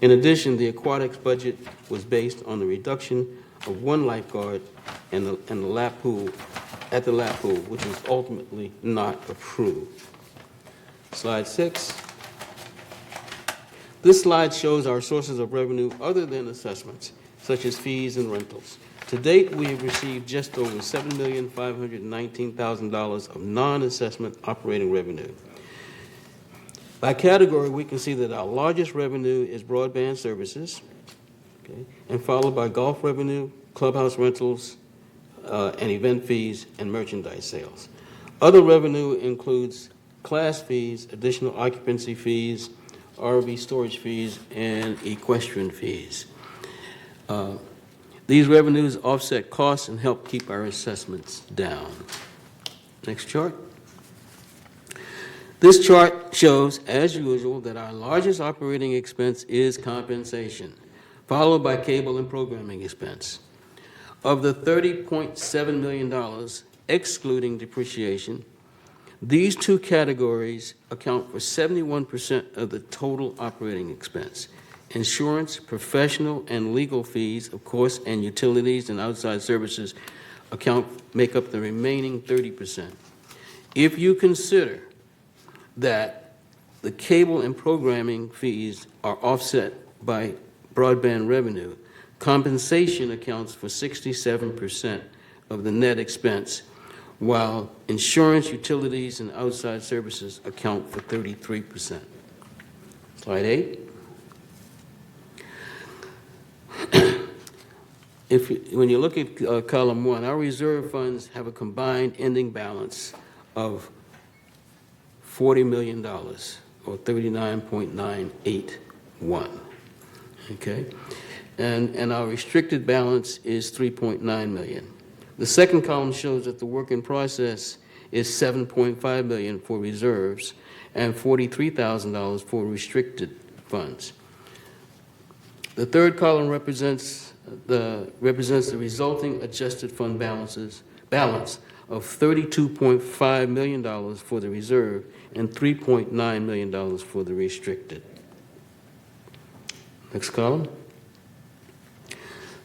In addition, the aquatics budget was based on the reduction of one lifeguard and the lap pool, which was ultimately not approved. Slide 6. This slide shows our sources of revenue other than assessments, such as fees and rentals. To date, we have received just over $7,519,000 of non-assessment operating revenue. By category, we can see that our largest revenue is broadband services, okay, and followed by golf revenue, clubhouse rentals, and event fees and merchandise sales. Other revenue includes class fees, additional occupancy fees, RV storage fees, and equestrian fees. These revenues offset costs and help keep our assessments down. Next chart. This chart shows, as usual, that our largest operating expense is compensation, followed by cable and programming expense. Of the $30.7 million, excluding depreciation, these two categories account for 71% of the total operating expense. Insurance, professional, and legal fees, of course, and utilities and outside services make up the remaining 30%. If you consider that the cable and programming fees are offset by broadband revenue, compensation accounts for 67% of the net expense, while insurance, utilities, and outside services account for 33%. Slide 8. When you look at column 1, our reserve funds have a combined ending balance of $40 million, or 39.981. Okay, and our restricted balance is $3.9 million. The second column shows that the work in process is $7.5 million for reserves and $43,000 for restricted funds. The third column represents the resulting adjusted fund balance of $32.5 million for the reserve and $3.9 million for the restricted. Next column.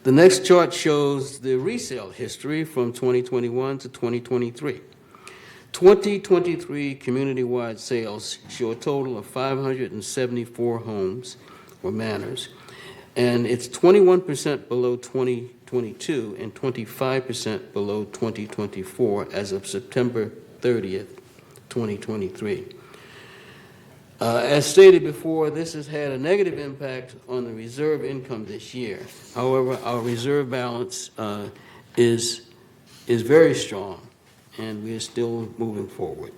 The next chart shows the resale history from 2021 to 2023. 2023 community-wide sales show a total of 574 homes or manors, and it's 21% below 2022 2022 and 25% below 2024 as of September 30th, 2023. As stated before, this has had a negative impact on the reserve income this year. However, our reserve balance is very strong, and we are still moving forward.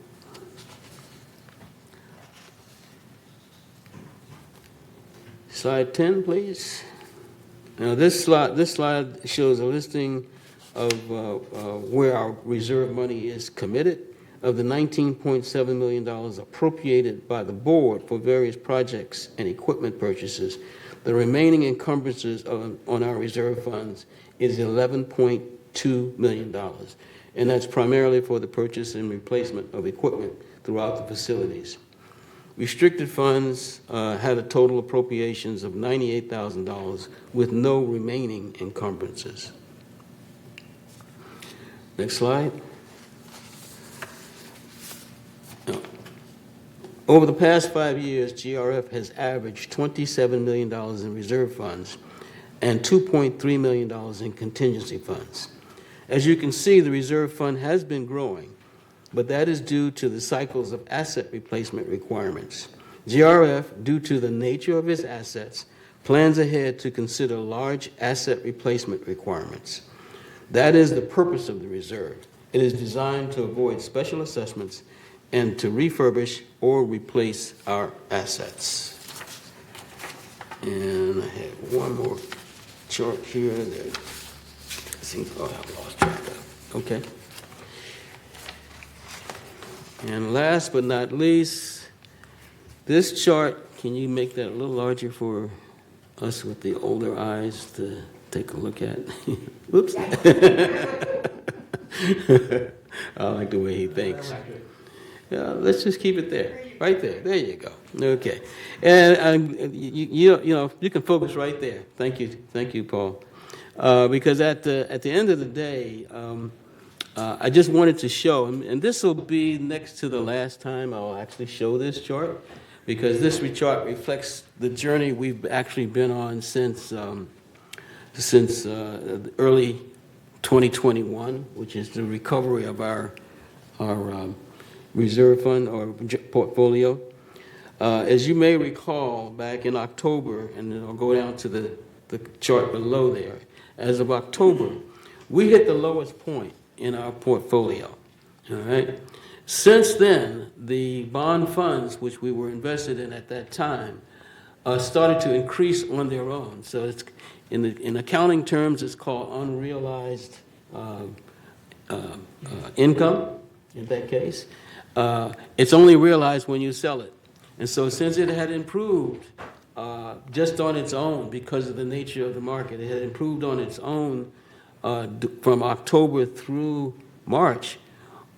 Slide 10, please. Now, this slide shows a listing of where our reserve money is committed. Of the $19.7 million appropriated by the board for various projects and equipment purchases, the remaining encumbrances on our reserve funds is $11.2 million. And that's primarily for the purchase and replacement of equipment throughout the facilities. Restricted funds had a total appropriations of $98,000 with no remaining encumbrances. Next slide. Over the past 5 years, GRF has averaged $27 million in reserve funds and $2.3 million in contingency funds. As you can see, the reserve fund has been growing, but that is due to the cycles of asset replacement requirements. GRF, due to the nature of its assets, plans ahead to consider large asset replacement requirements. That is the purpose of the reserve. It is designed to avoid special assessments and to refurbish or replace our assets. And I have one more chart here that seems, I've lost track of. Okay. And last but not least, this chart, can you make that a little larger for us with the older eyes to take a look at? Whoops. I like the way he thinks. Let's just keep it there, right there. There you go. Okay, and you know you can focus right there. Thank you, Paul. Because at the end of the day, I just wanted to show, and this will be next to the last time I'll actually show this chart, because this chart reflects the journey we've actually been on since early 2021, which is the recovery of our reserve fund or portfolio. As you may recall, back in October, and then I'll go down to the chart below there, as of October, we hit the lowest point in our portfolio. All right. Since then, the bond funds, which we were invested in at that time, started to increase on their own. So it's in accounting terms, it's called unrealized income. In that case, it's only realized when you sell it. And so, since it had improved just on its own because of the nature of the market, it had improved on its own from October through March.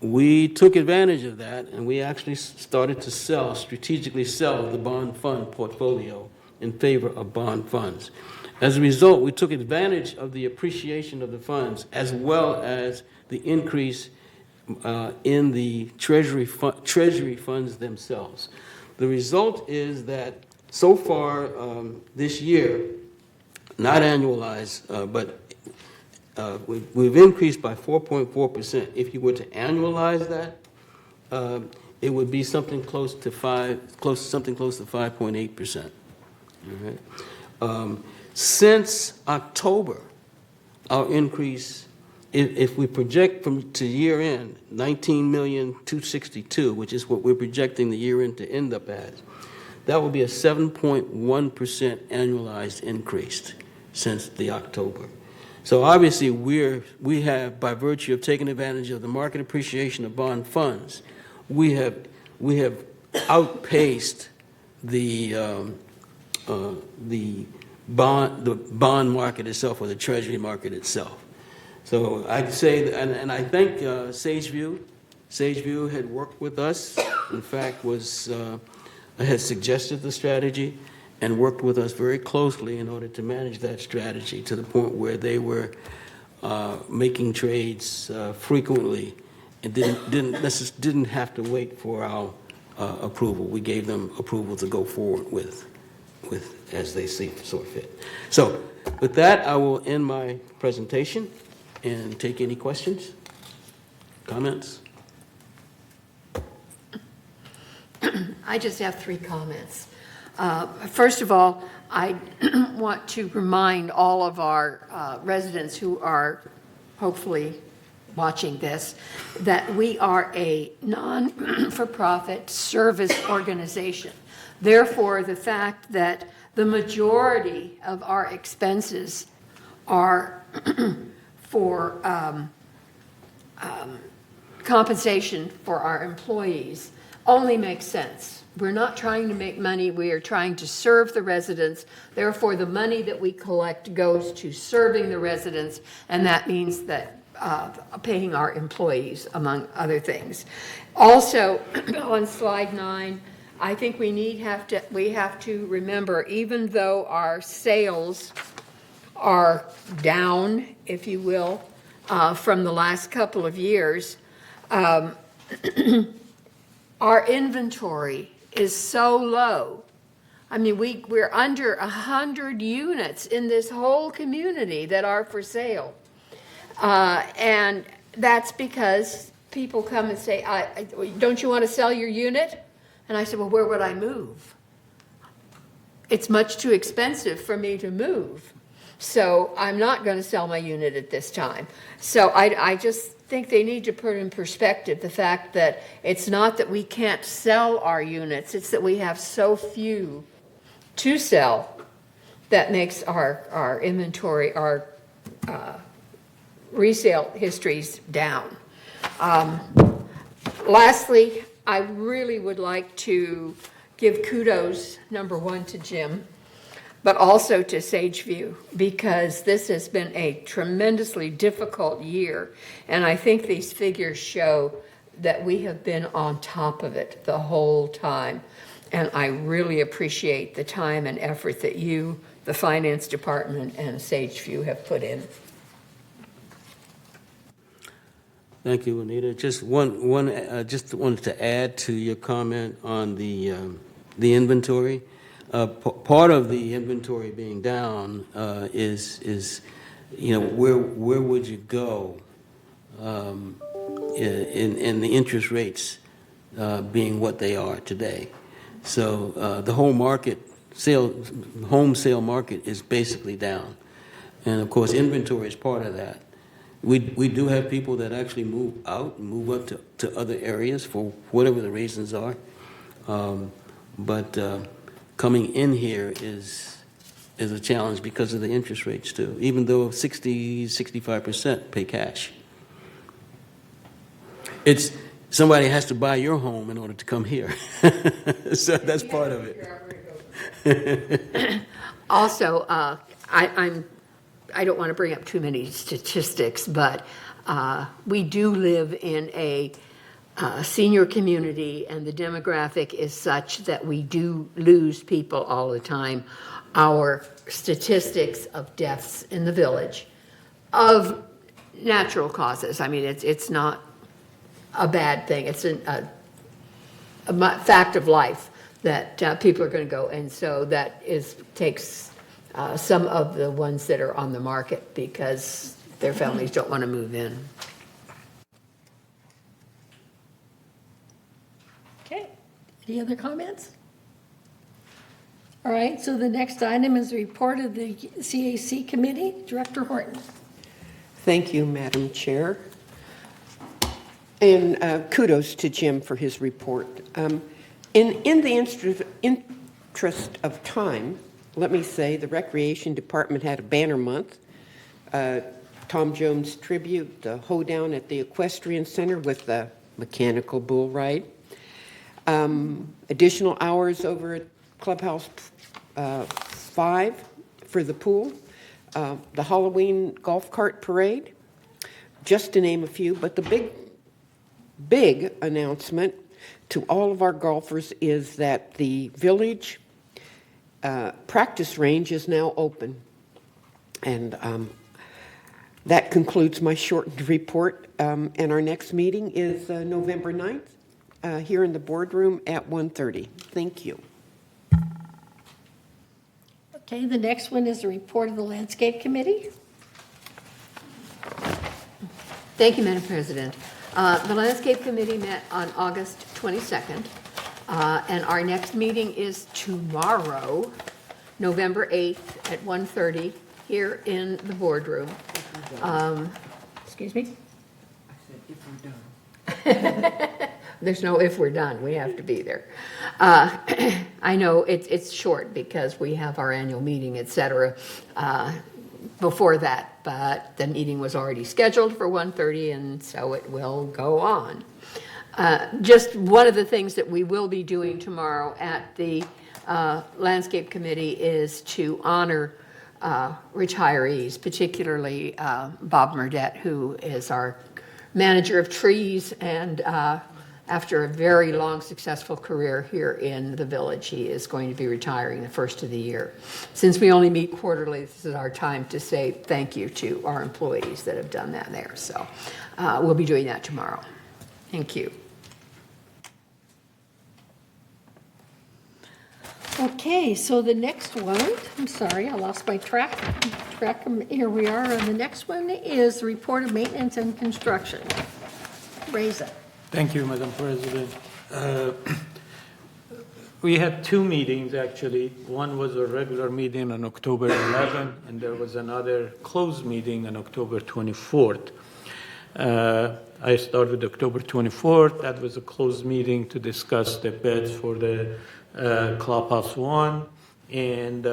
We took advantage of that, and we actually started to strategically sell the bond fund portfolio in favor of bond funds. As a result, we took advantage of the appreciation of the funds as well as the increase in the treasury funds themselves. The result is that so far this year, not annualized, but we've increased by 4.4%. If you were to annualize that, it would be something close to 5.8%. All right. Since October, our increase, if we project to year end, 19,262,000, which is what we're projecting the year end to end up as, that will be a 7.1% annualized increase since the October. So obviously we have, by virtue of taking advantage of the market appreciation of bond funds, we have outpaced the bond market itself, or the treasury market itself. So I'd say, and I think Sageview had worked with us. In fact, had suggested the strategy and worked with us very closely in order to manage that strategy to the point where they were making trades frequently and didn't have to wait for our approval. We gave them approval to go forward with as they saw fit. So With that, I will end my presentation and take any questions, comments. I just have 3 comments. First of all, I want to remind all of our residents who are hopefully watching this that we are a non-for-profit service organization. Therefore, the fact that the majority of our expenses are for compensation for our employees only makes sense. We're not trying to make money, we are trying to serve the residents. Therefore, the money that we collect goes to serving the residents, and that means that paying our employees, among other things. Also, on slide 9, I think we have to remember, even though our sales are down, if you will, from the last couple of years, our inventory is so low. I mean, we're under 100 units in this whole community that are for sale. And that's because people come and say, don't you want to sell your unit? And I said, well, where would I move? It's much too expensive for me to move. So I'm not going to sell my unit at this time. So I just think they need to put in perspective the fact that it's not that we can't sell our units, it's that we have so few to sell that makes our inventory, our resale histories down. Lastly, I really would like to give kudos, number 1, to Jim, but also to Sageview, because this has been a tremendously difficult year, and I think these figures show that we have been on top of it the whole time, and I really appreciate the time and effort that you, the Finance Department, and Sageview have put in. Thank you, Anita. Just just wanted to add to your comment on the inventory. Part of the inventory being down is where would you go in the interest rates being what they are today. So the whole home sale market is basically down, and of course inventory is part of that. We do have people that actually move out and move up to other areas for whatever the reasons are. But coming in here is a challenge because of the interest rates too, even though 65% pay cash. It's somebody has to buy your home in order to come here. So that's part of it. Also, I don't want to bring up too many statistics, but we do live in a senior community, and the demographic is such that we do lose people all the time. Our statistics of deaths in the village of natural causes, I mean, it's not a bad thing. It's a fact of life that people are going to go, and so that takes some of the ones that are on the market because their families don't want to move in. Okay, any other comments? All right, so the next item is the report of the CAC committee. Director Horton. Thank you, Madam Chair. And kudos to Jim for his report. In the interest of time, let me say the Recreation Department had a banner month. Tom Jones tribute, the hoedown at the Equestrian Center with the mechanical bull ride. Additional hours over at Clubhouse 5 for the pool. The Halloween golf cart parade, just to name a few. But the big announcement to all of our golfers is that the village practice range is now open. And that concludes my shortened report. And our next meeting is November 9th here in the boardroom at 1:30. Thank you. Okay, the next one is the report of the Landscape Committee. Thank you, Madam President. The Landscape Committee met on August 22nd, and our next meeting is tomorrow, November 8th at 1:30 here in the boardroom. Excuse me? I said, if we're done. There's no if we're done, we have to be there. I know it's short because we have our annual meeting, et cetera, before that, but the meeting was already scheduled for 1:30, and so it will go on. Just one of the things that we will be doing tomorrow at the Landscape Committee is to honor retirees, particularly Bob Murdette, who is our manager of trees, and after a very long, successful career here in the village, he is going to be retiring the first of the year. Since we only meet quarterly, this is our time to say thank you to our employees that have done that there. So we'll be doing that tomorrow. Thank you. Okay, so the next one, I'm sorry, I lost my track. Here we are, and the next one is the report of maintenance and construction. Reza. Thank you, Madam President. We had two meetings, actually. One was a regular meeting on October 11th, and there was another closed meeting on October 24th. I started with October 24th. That was a closed meeting to discuss the bids for the Clubhouse 1. And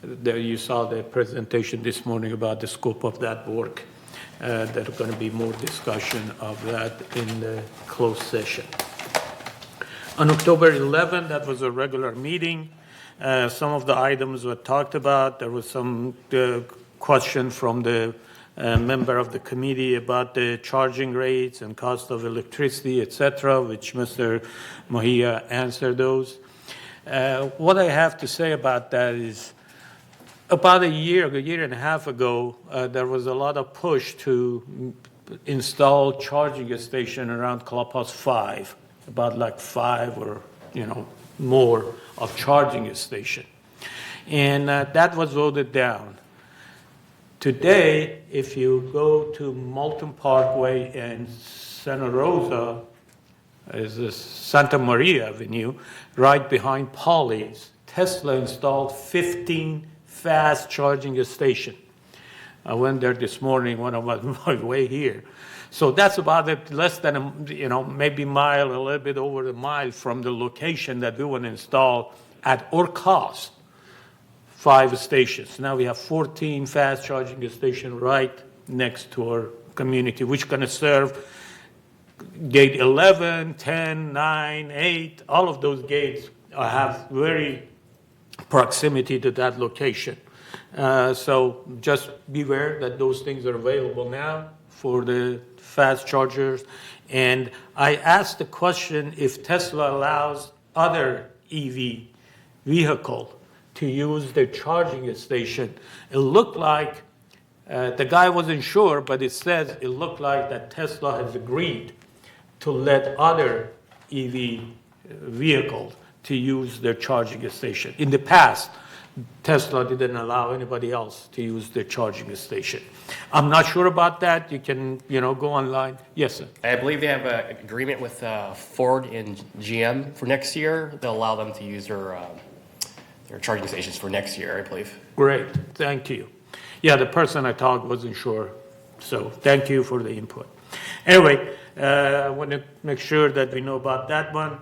there you saw the presentation this morning about the scope of that work. There's going to be more discussion of that in the closed session. On October 11th, that was a regular meeting. Some of the items were talked about. There was some question from the member of the committee about the charging rates and cost of electricity, etc., which Mr. Mohia answered those. What I have to say about that is, about a year and a half ago, there was a lot of push to install charging station around Clubhouse 5, about like 5 or more of charging station, and that was voted down. Today, if you go to Moulton Parkway and Santa Rosa, is this Santa Maria Avenue, right behind Polly's, Tesla installed 15 fast charging station. I went there this morning when I was on my way here. So that's about less than maybe a mile, a little bit over a mile from the location that we want to install at our cost, 5 stations. Now we have 14 fast charging stations right next to our community, which going to serve gate 11, 10, 9, 8, all of those gates have very proximity to that location. So just beware that those things are available now for the fast chargers. And I asked the question if Tesla allows other EV vehicle to use their charging station. It looked like, the guy wasn't sure, but it says it looked like that Tesla has agreed to let other EV vehicles to use their charging station. In the past, Tesla didn't allow anybody else to use their charging station. I'm not sure about that. You can, go online. Yes, sir. I believe they have an agreement with Ford and GM for next year. They'll allow them to use their charging stations for next year, I believe. Great. Thank you. Yeah, the person I talked wasn't sure. So thank you for the input. Anyway, I want to make sure that we know about that one.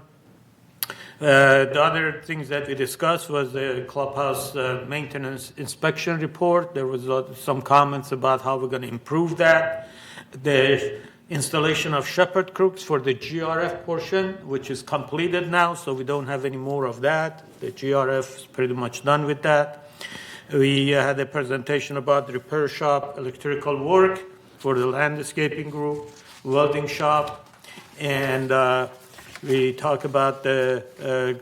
The other things that we discussed was the clubhouse maintenance inspection report. There was some comments about how we're going to improve that. The installation of shepherd crooks for the GRF portion, which is completed now, so we don't have any more of that. The GRF is pretty much done with that. We had a presentation about the repair shop, electrical work for the landscaping group, welding shop, and we talked about the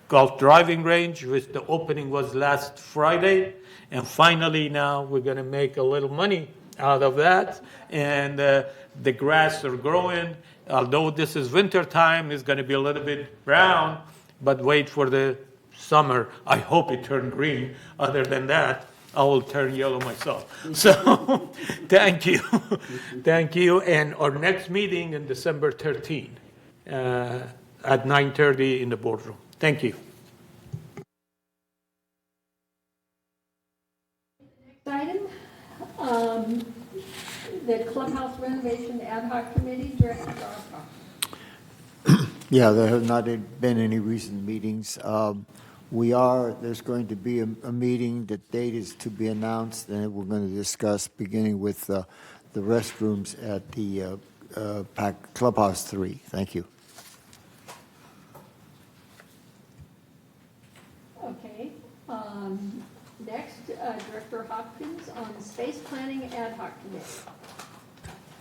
golf driving range, which the opening was last Friday. And finally now we're going to make a little money out of that. And the grass are growing. Although this is winter time, it's going to be a little bit brown, but wait for the summer. I hope it turned green. Other than that, I will turn yellow myself. So, thank you. Thank you. And our next meeting in December 13 at 9:30 in the boardroom. Thank you. Next item, the clubhouse renovation ad hoc committee, Director Garfa. Yeah, there have not been any recent meetings. There's going to be a meeting. The date is to be announced, and we're going to discuss beginning with the restrooms at the Clubhouse 3. Thank you. Okay. Next, Director Hopkins on space planning ad hoc committee.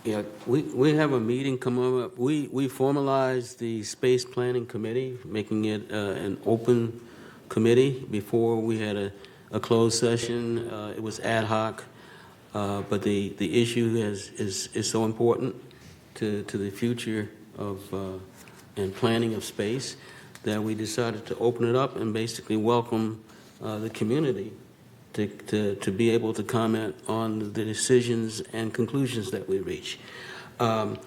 Yeah, we have a meeting coming up. We formalized the space planning committee, making it an open committee. Before we had a closed session. It was ad hoc, but the issue is so important to the future of and planning of space that we decided to open it up and basically welcome the community to be able to comment on the decisions and conclusions that we reach. I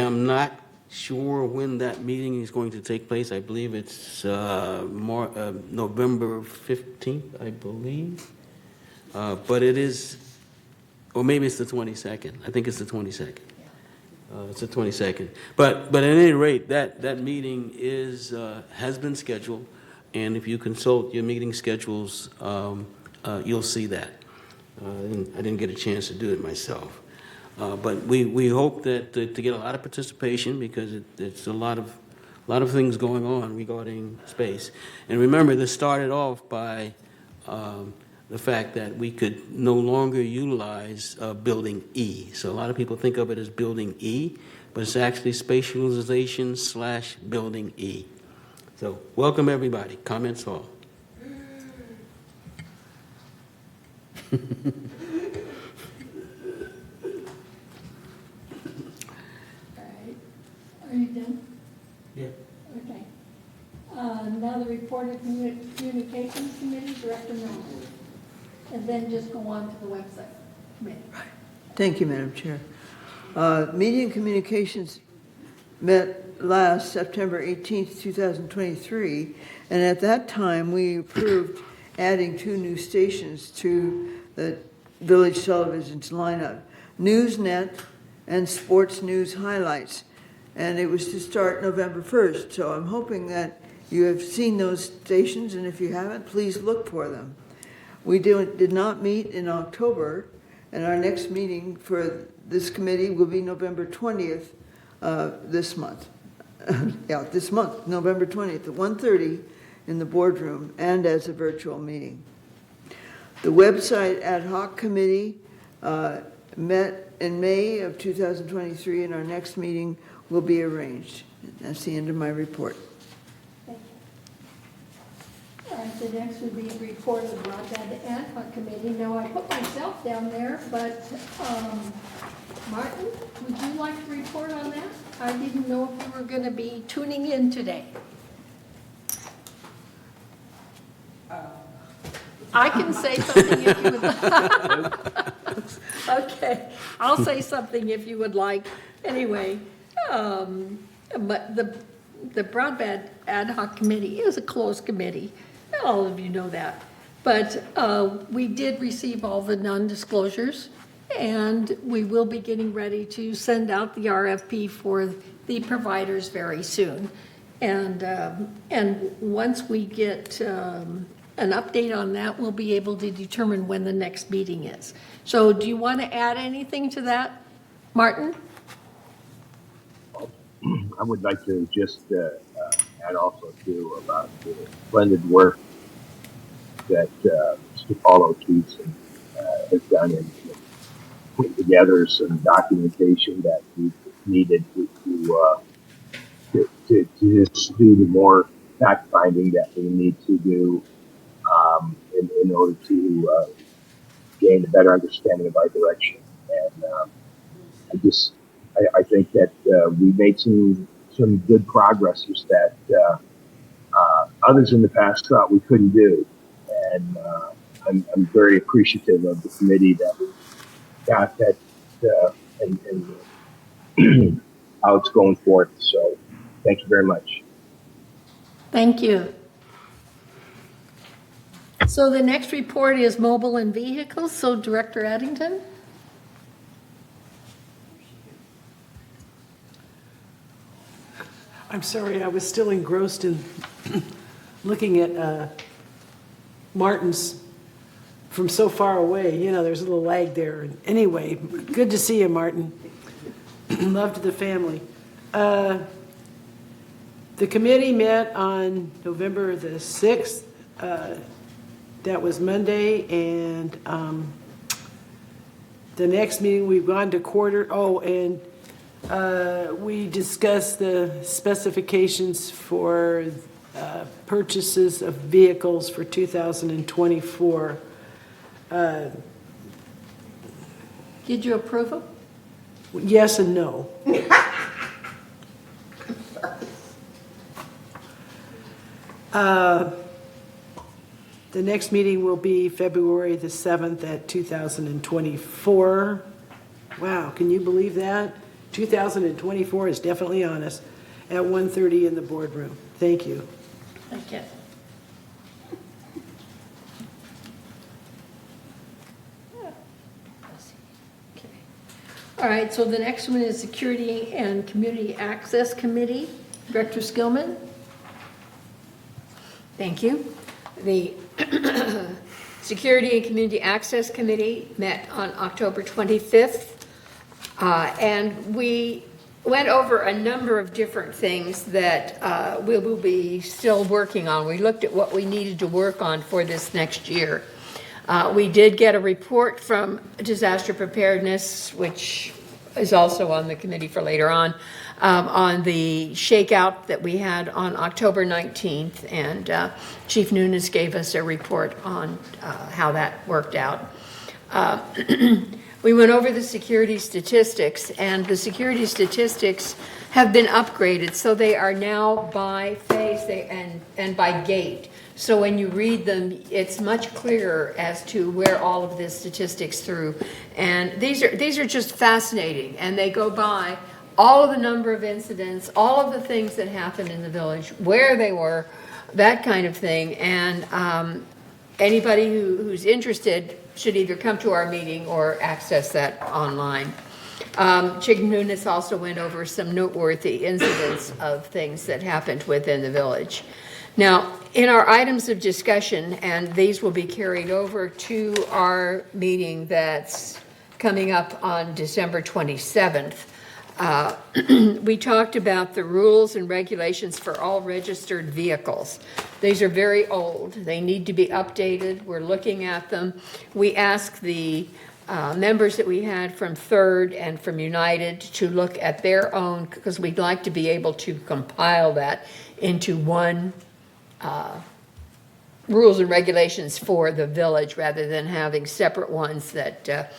am not sure when that meeting is going to take place. I believe it's November 15th, I believe. But it is, or maybe it's the 22nd. I think it's the 22nd. It's the 22nd. But at any rate, that meeting has been scheduled. And if you consult your meeting schedules, you'll see that. I didn't get a chance to do it myself. But we hope that to get a lot of participation because it's a lot of things going on regarding space. And remember, this started off by the fact that we could no longer utilize Building E. So a lot of people think of it as Building E, but it's actually spatialization / Building E. So welcome everybody. Comments all. All right. Are you done? Yeah. Okay. Now the report of communications committee, Director Miller. And then just go on to the website committee. Thank you, Madam Chair. Media and Communications met last September 18th, 2023, and at that time we approved adding 2 new stations to the Village Television's lineup, Newsnet and Sports News Highlights, and it was to start November 1st, so I'm hoping that you have seen those stations, and if you haven't, please look for them. We did not meet in October, and our next meeting for this committee will be November 20th this month. This month, November 20th at 1:30 in the boardroom and as a virtual meeting. The website ad hoc committee met in May of 2023, and our next meeting will be arranged. That's the end of my report. Thank you. All right, the next would be a report of the broadband ad hoc committee. Now, I put myself down there, but Martin, would you like to report on that? I didn't know if you were going to be tuning in today. I can say something if you would like. Okay, I'll say something if you would like. Anyway, but the broadband ad hoc committee is a closed committee. All of you know that. But we did receive all the non-disclosures, and we will be getting ready to send out the RFP for the providers very soon. And once we get an update on that, we'll be able to determine when the next meeting is. So do you want to add anything to that, Martin? I would like to just add also too about the splendid work that Mr. Paulo Keatson has done in putting together some documentation that we needed to just do the more fact finding that we need to do in order to gain a better understanding of our direction. And I think that we made some good progress that others in the past thought we couldn't do. And I'm very appreciative of the committee that we got that and how it's going forth. So thank you very much. Thank you. So the next report is mobile and vehicles. So Director Addington? I'm sorry, I was still engrossed in looking at Martin's from so far away. You know, there's a little lag there. Anyway, good to see you, Martin. Love to the family. The committee met on November the 6th. That was Monday, and the next meeting we've gone to quarter. Oh, and we discussed the specifications for purchases of vehicles for 2024. Did you approve them? Yes and no. The next meeting will be February the 7th at 2024. Wow, can you believe that? 2024 is definitely on us at 1:30 in the boardroom. Thank you. Thank you. All right, so the next one is Security and Community Access Committee. Director Skillman? Thank you. The Security and Community Access Committee met on October 25th, and we went over a number of different things that we will be still working on. We looked at what we needed to work on for this next year. We did get a report from Disaster Preparedness, which is also on the committee for later on the shakeout that we had on October 19th, and Chief Nunes gave us a report on how that worked out. We went over the security statistics, and the security statistics have been upgraded, so they are now by face and by gate. So when you read them, it's much clearer as to where all of this statistics through. And these are just fascinating, and they go by all of the number of incidents, all of the things that happened in the village, where they were, that kind of thing. And anybody who's interested should either come to our meeting or access that online. Chief Nunes also went over some noteworthy incidents of things that happened within the village. Now, in our items of discussion, and these will be carried over to our meeting that's coming up on December 27th, we talked about the rules and regulations for all registered vehicles. These are very old. They need to be updated. We're looking at them. We asked the members that we had from Third and from United to look at their own, because we'd like to be able to compile that into one rules and regulations for the village rather than having separate ones that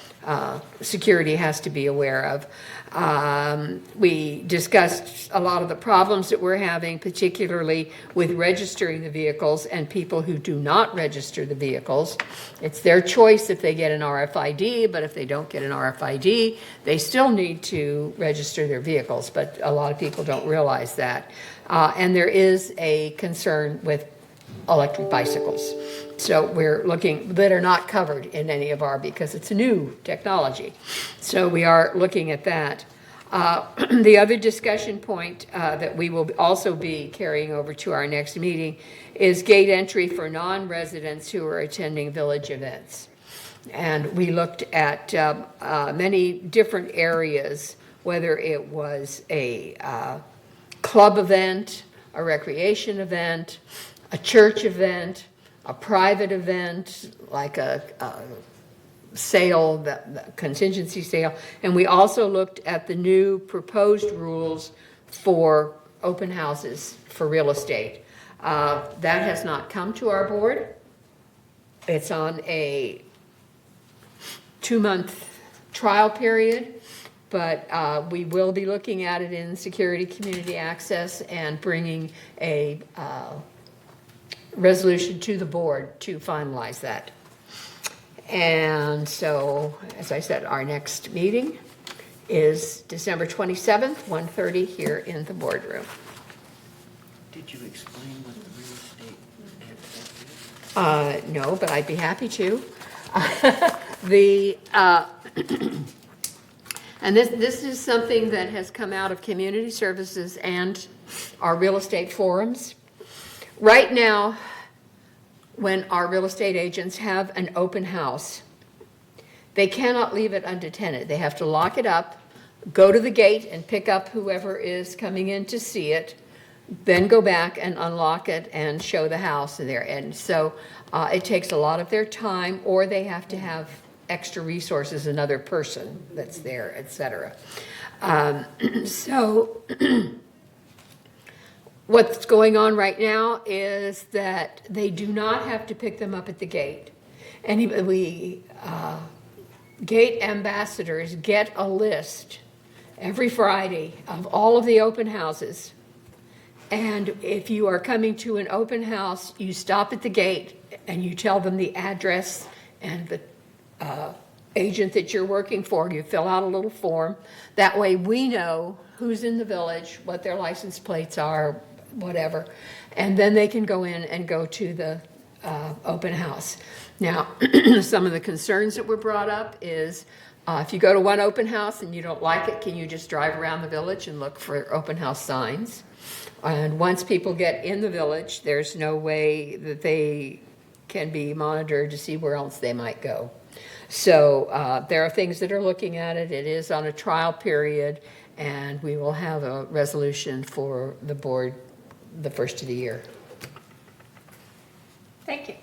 security has to be aware of. We discussed a lot of the problems that we're having, particularly with registering the vehicles and people who do not register the vehicles. It's their choice if they get an RFID, but if they don't get an RFID, they still need to register their vehicles, but a lot of people don't realize that. And there is a concern with electric bicycles. So we're looking, that are not covered in any of our, because it's a new technology. So we are looking at that. The other discussion point that we will also be carrying over to our next meeting is gate entry for non-residents who are attending village events. And we looked at many different areas, whether it was a club event, a recreation event, a church event, a private event, like a sale, the contingency sale. And we also looked at the new proposed rules for open houses for real estate. That has not come to our board. It's on a 2-month trial period, but we will be looking at it in security, community access, and bringing a resolution to the board to finalize that. And so, as I said, our next meeting is December 27th, 1:30 here in the boardroom. Did you explain what the real estate? No, but I'd be happy to. And this is something that has come out of community services and our real estate forums. Right now, when our real estate agents have an open house, they cannot leave it untenanted. They have to lock it up, go to the gate and pick up whoever is coming in to see it, then go back and unlock it and show the house there. And so it takes a lot of their time, or they have to have extra resources, another person that's there, et cetera. So what's going on right now is that they do not have to pick them up at the gate. Gate ambassadors get a list every Friday of all of the open houses. And if you are coming to an open house, you stop at the gate and you tell them the address and the agent that you're working for. You fill out a little form. That way we know who's in the village, what their license plates are, whatever. And then they can go in and go to the open house. Now, some of the concerns that were brought up is if you go to one open house and you don't like it, can you just drive around the village and look for open house signs? And once people get in the village, there's no way that they can be monitored to see where else they might go. So there are things that are looking at it. It is on a trial period, and we will have a resolution for the board the first of the year. Thank you.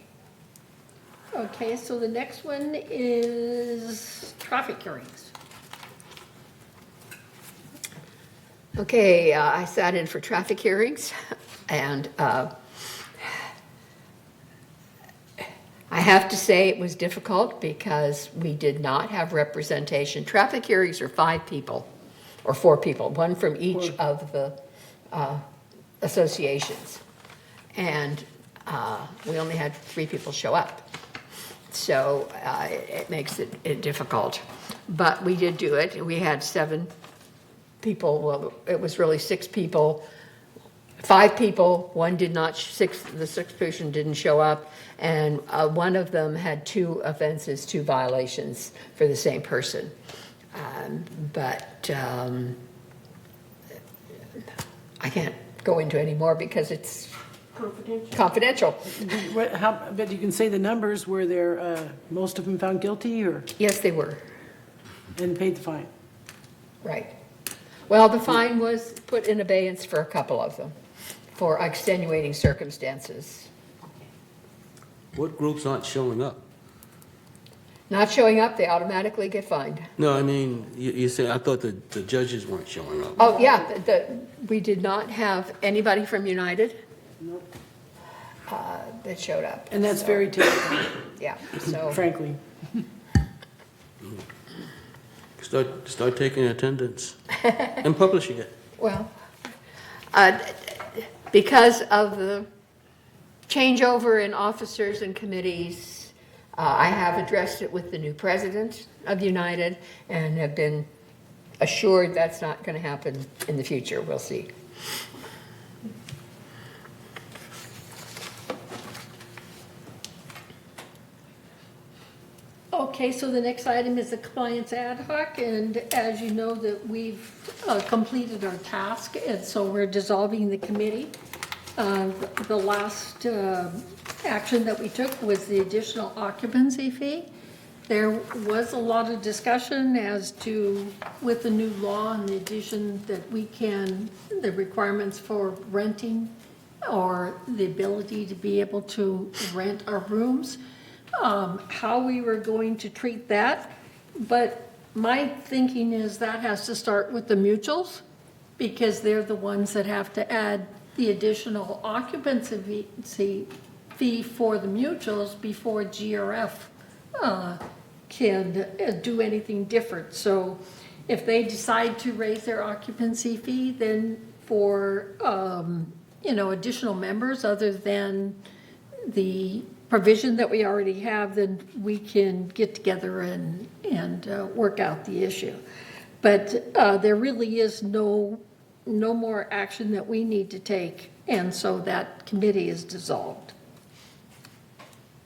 Okay, so the next one is traffic hearings. Okay, I sat in for traffic hearings, and I have to say it was difficult because we did not have representation. Traffic hearings are 5 people or 4 people, one from each of the associations. And we only had 3 people show up. So it makes it difficult. But we did do it. We had 7 people. Well, it was really 6 people. 5 people, one did not, the 6th person didn't show up, and one of them had 2 offenses, 2 violations for the same person. But I can't go into any more because it's confidential. But you can say the numbers. Were there most of them found guilty, or? Yes, they were. And paid the fine. Right. Well, the fine was put in abeyance for a couple of them for extenuating circumstances. What groups aren't showing up? Not showing up, they automatically get fined. No, I mean, you say, I thought the judges weren't showing up. Oh, yeah, we did not have anybody from United that showed up. And that's very typical. Yeah, so. Frankly. Start taking attendance and publishing it. Well, because of the changeover in officers and committees, I have addressed it with the new president of United and have been assured that's not going to happen in the future. We'll see. Okay, so the next item is the compliance ad hoc, and as you know that we've completed our task, and so we're dissolving the committee. The last action that we took was the additional occupancy fee. There was a lot of discussion as to, with the new law and the addition that we can, the requirements for renting or the ability to be able to rent our rooms, how we were going to treat that. But my thinking is that has to start with the mutuals, because they're the ones that have to add the additional occupancy fee for the mutuals before GRF can do anything different. So if they decide to raise their occupancy fee, then for additional members other than the provision that we already have, then we can get together and work out the issue. But there really is no more action that we need to take, and so that committee is dissolved.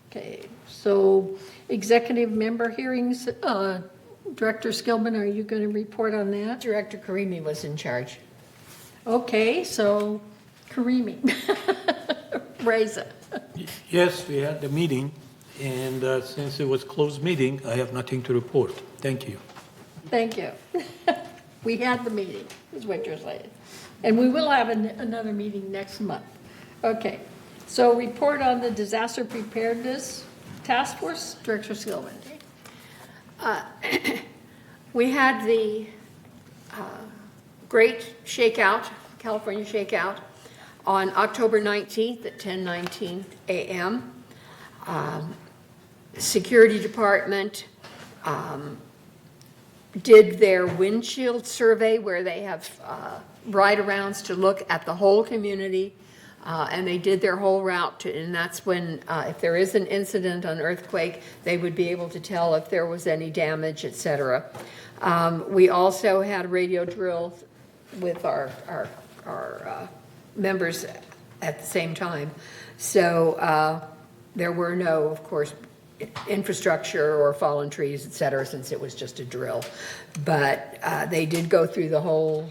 Okay, so executive member hearings, Director Skillman, are you going to report on that? Director Karimi was in charge. Okay, so Karimi, raise it. Yes, we had the meeting, and since it was closed meeting, I have nothing to report. Thank you. Thank you. We had the meeting, is what you're saying. And we will have another meeting next month. Okay, so report on the disaster preparedness task force, Director Skillman. We had the great shakeout, California shakeout, on October 19th at 10:19 a.m. Security Department did their windshield survey where they have ride-arounds to look at the whole community, and they did their whole route, and that's when, if there is an incident, an earthquake, they would be able to tell if there was any damage, etc. We also had a radio drill with our members at the same time. So there were no, of course, infrastructure or fallen trees, et cetera, since it was just a drill. But they did go through the whole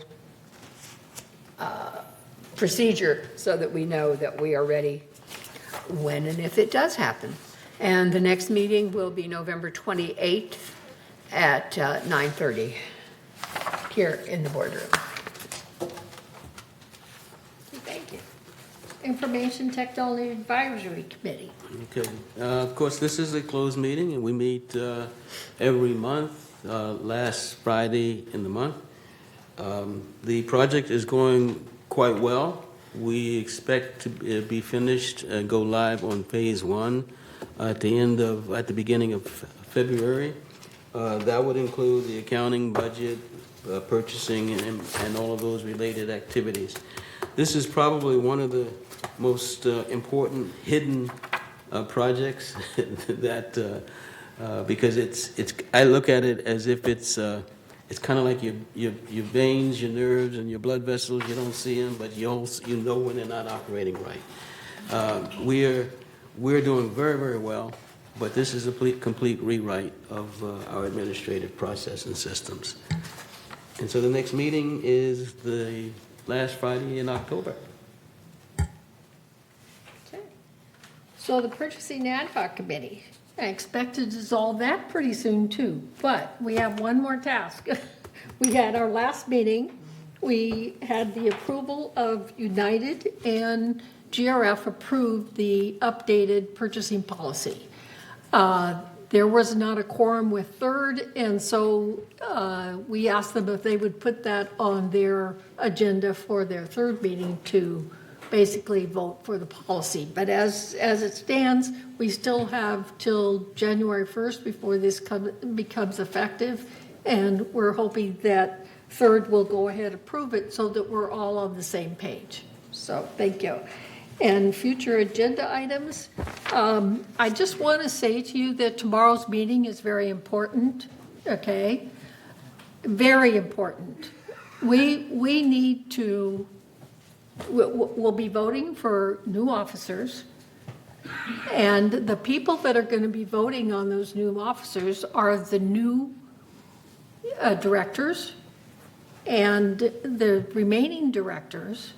procedure so that we know that we are ready when and if it does happen. And the next meeting will be November 28th at 9:30 here in the boardroom. Thank you. Information Technology Advisory Committee. Okay. Of course, this is a closed meeting, and we meet every month, last Friday in the month. The project is going quite well. We expect to be finished and go live on phase 1 at the beginning of February. That would include the accounting, budget, purchasing, and all of those related activities. This is probably one of the most important hidden projects that because I look at it as if it's kind of like your veins, your nerves, and your blood vessels. You don't see them, but you know when they're not operating right. We're doing very, very well, but this is a complete rewrite of our administrative process and systems. And so the next meeting is the last Friday in October. Okay. So the Purchasing Ad Hoc Committee, I expect to dissolve that pretty soon too, but we have one more task. We had our last meeting, we had the approval of United, and GRF approved the updated purchasing policy. There was not a quorum with Third, and so we asked them if they would put that on their agenda for their third meeting to basically vote for the policy. But as it stands, we still have till January 1st before this becomes effective, and we're hoping that Third will go ahead and approve it so that we're all on the same page. So thank you. And future agenda items, I just want to say to you that tomorrow's meeting is very important, okay? Very important. We need to, we'll be voting for new officers, and the people that are going to be voting on those new officers are the new directors and the remaining directors.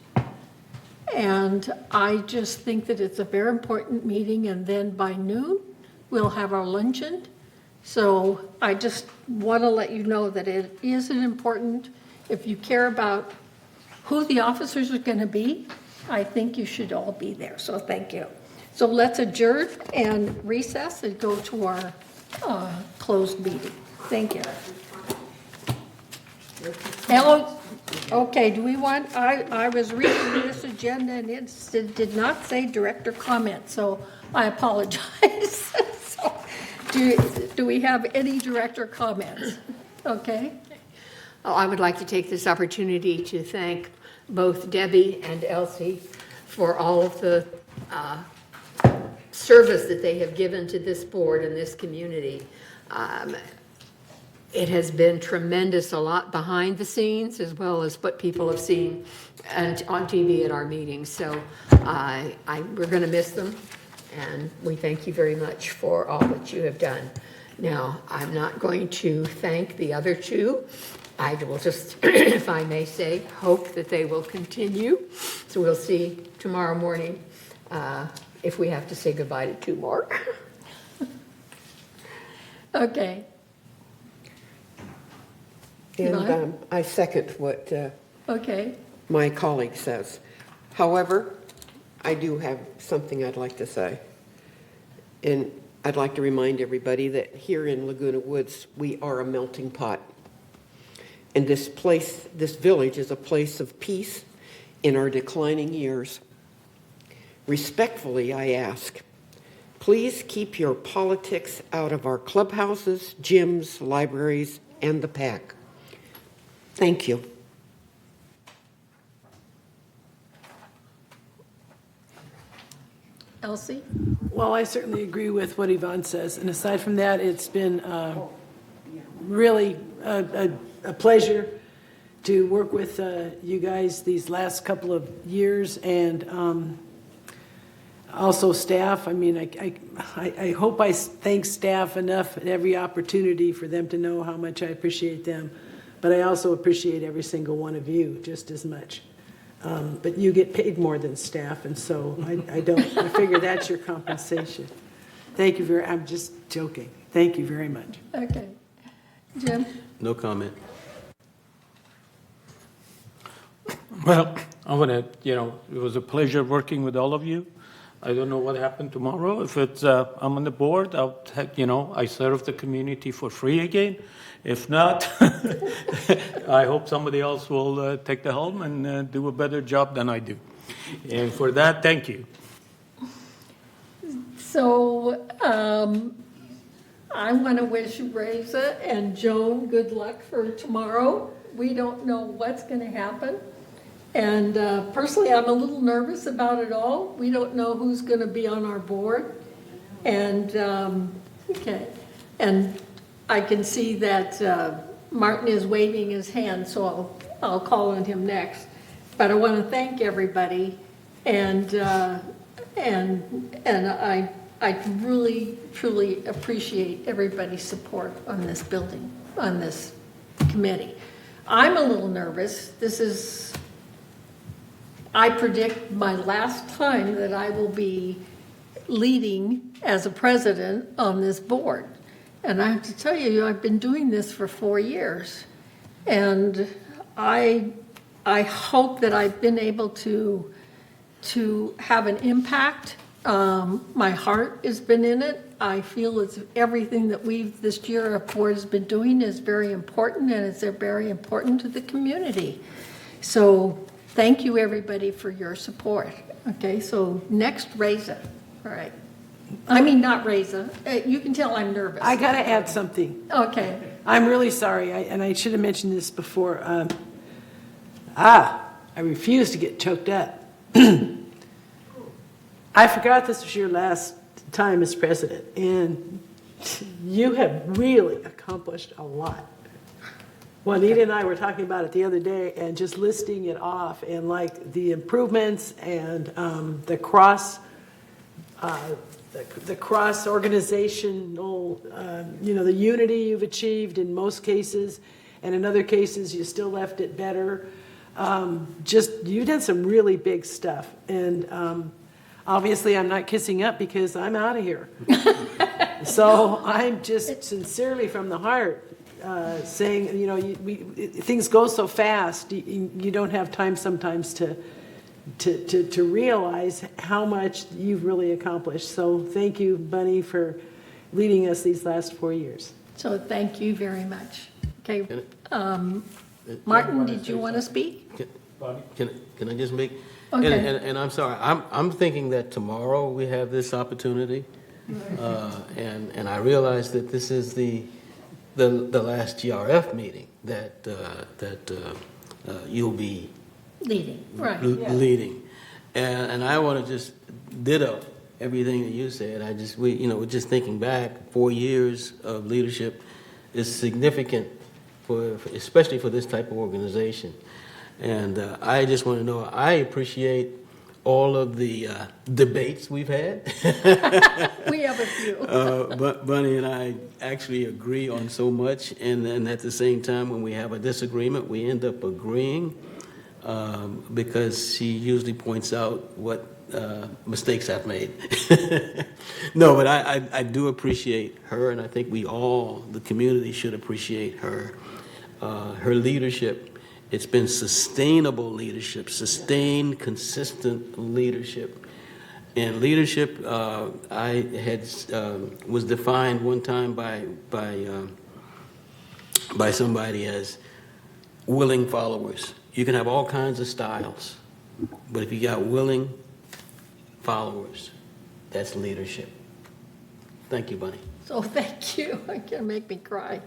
And I just think that it's a very important meeting, and then by noon, we'll have our luncheon. So I just want to let you know that it is an important, if you care about who the officers are going to be, I think you should all be there. So thank you. So let's adjourn and recess and go to our closed meeting. Thank you. Hello. Okay, do we want, I was reading this agenda and it did not say director comment, so I apologize. So, do we have any director comments? Okay. Oh, I would like to take this opportunity to thank both Debbie and Elsie for all of the service that they have given to this board and this community. It has been tremendous, a lot behind the scenes, as well as what people have seen and on TV at our meetings. So we're going to miss them, and we thank you very much for all that you have done. Now, I'm not going to thank the other two. I will just, if I may say, hope that they will continue. So we'll see tomorrow morning if we have to say goodbye to two more. Okay. And I second what Okay. my colleague says. However, I do have something I'd like to say. And I'd like to remind everybody that here in Laguna Woods, we are a melting pot. And this place, this village, is a place of peace in our declining years. Respectfully, I ask, please keep your politics out of our clubhouses, gyms, libraries, and the PAC. Thank you. Elsie? Well, I certainly agree with what Yvonne says. And aside from that, it's been really a pleasure to work with you guys these last couple of years, and also staff. I mean, I hope I thank staff enough at every opportunity for them to know how much I appreciate them. But I also appreciate every single one of you just as much. But you get paid more than staff, and so I don't. I figure that's your compensation. Thank you very. I'm just joking. Thank you very much. Okay. Jim? No comment. Well, I want to, it was a pleasure working with all of you. I don't know what happened tomorrow. If it's, I'm on the board, I serve the community for free again. If not, I hope somebody else will take the helm and do a better job than I do. And for that, thank you. So I want to wish Reza and Joan good luck for tomorrow. We don't know what's going to happen. And personally, I'm a little nervous about it all. We don't know who's going to be on our board. And, okay. And I can see that Martin is waving his hand, so I'll call on him next. But I want to thank everybody, and I really, truly appreciate everybody's support on this building, on this committee. I'm a little nervous. I predict my last time that I will be leading as a president on this board. And I have to tell you, I've been doing this for 4 years. And I hope that I've been able to have an impact. My heart has been in it. I feel it's everything that this GRF board has been doing is very important, and it's very important to the community. So thank you, everybody, for your support. Okay, so next, Reza. All right. I mean, not Reza. You can tell I'm nervous. I got to add something. Okay. I'm really sorry, and I should have mentioned this before. I refuse to get choked up. I forgot this was your last time as president, and you have really accomplished a lot. Juanita and I were talking about it the other day, and just listing it off, and like the improvements and the cross organizational, the unity you've achieved in most cases, and in other cases you still left it better. You did some really big stuff, and obviously I'm not kissing up because I'm out of here. So I'm just sincerely from the heart saying, things go so fast, you don't have time sometimes to realize how much you've really accomplished. So thank you, Bunny, for leading us these last 4 years. So thank you very much. Okay. Martin, did you want to speak? Can I just make? Okay. And I'm sorry. I'm thinking that tomorrow we have this opportunity, and I realize that this is the last GRF meeting that you'll be leading, right? Leading, and I want to just ditto everything that you said. Just thinking back, 4 years of leadership is significant especially for this type of organization. And I just want to know, I appreciate all of the debates we've had. We have a few. But Bunny and I actually agree on so much, and then at the same time, when we have a disagreement, we end up agreeing because she usually points out what mistakes I've made. No, but I do appreciate her, and I think we all, the community, should appreciate her. Her leadership. It's been sustainable leadership, sustained, consistent leadership. And leadership, was defined one time by somebody as willing followers. You can have all kinds of styles, but if you got willing followers, that's leadership. Thank you, Bunny. So thank you. You're gonna make me cry.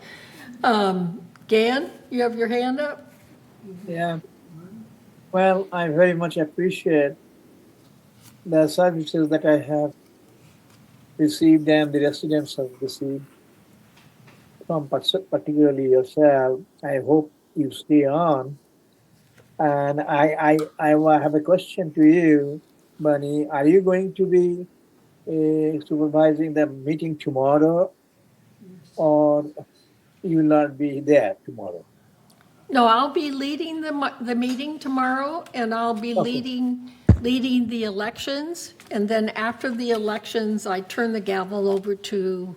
Gan, you have your hand up? Yeah. Well, I very much appreciate the services that I have received and the residents have received from particularly yourself. I hope you stay on. And I have a question to you, Bunny. Are you going to be supervising the meeting tomorrow, or you will not be there tomorrow? No, I'll be leading the meeting tomorrow, and I'll be leading the elections. And then after the elections, I turn the gavel over to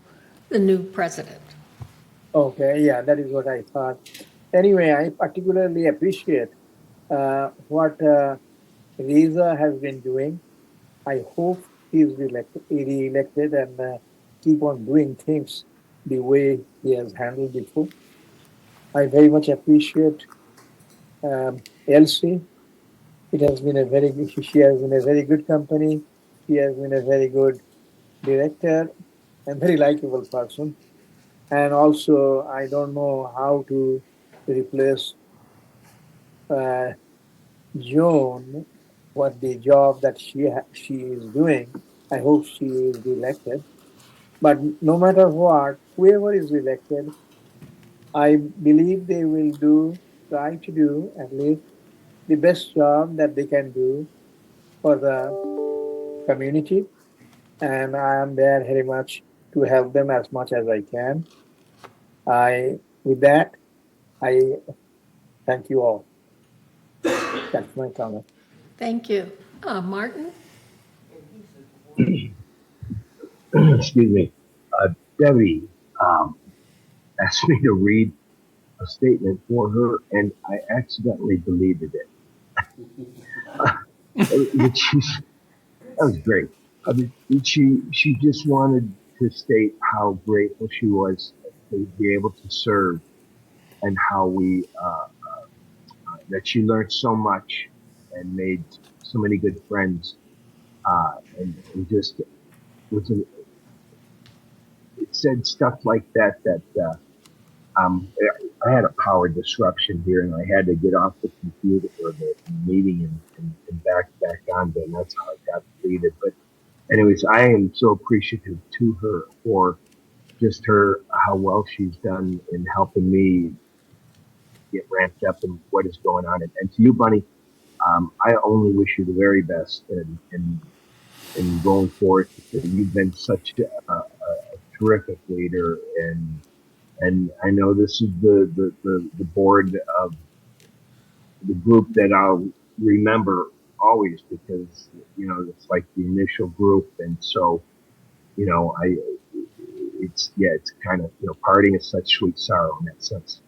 the new president. Okay, yeah, that is what I thought. Anyway, I particularly appreciate what Riza has been doing. I hope he is re-elected and keep on doing things the way he has handled before. I very much appreciate Elsie. It has been she has been a very good company. She has been a very good director and very likable person. And also, I don't know how to replace Joan, what the job that she is doing. I hope she is elected. But no matter what, whoever is elected, I believe they will try to do at least the best job that they can do for the community. And I am there very much to help them as much as I can. With that, I thank you all. That's my comment. Thank you. Martin? Excuse me. Debbie asked me to read a statement for her, and I accidentally deleted it. That was great. I mean, she just wanted to state how grateful she was to be able to serve, and how that she learned so much and made so many good friends, and just was it said stuff like that I had a power disruption here, and I had to get off the computer or the meeting and back on, and that's how I got deleted. But anyways, I am so appreciative to her for just how well she's done in helping me get ramped up in what is going on. And to you, Bunny, I only wish you the very best in going forth. You've been such a terrific leader, and I know this is the board of the group that I'll remember always, because it's like the initial group, and so it's kind of parting is such sweet sorrow in that sense.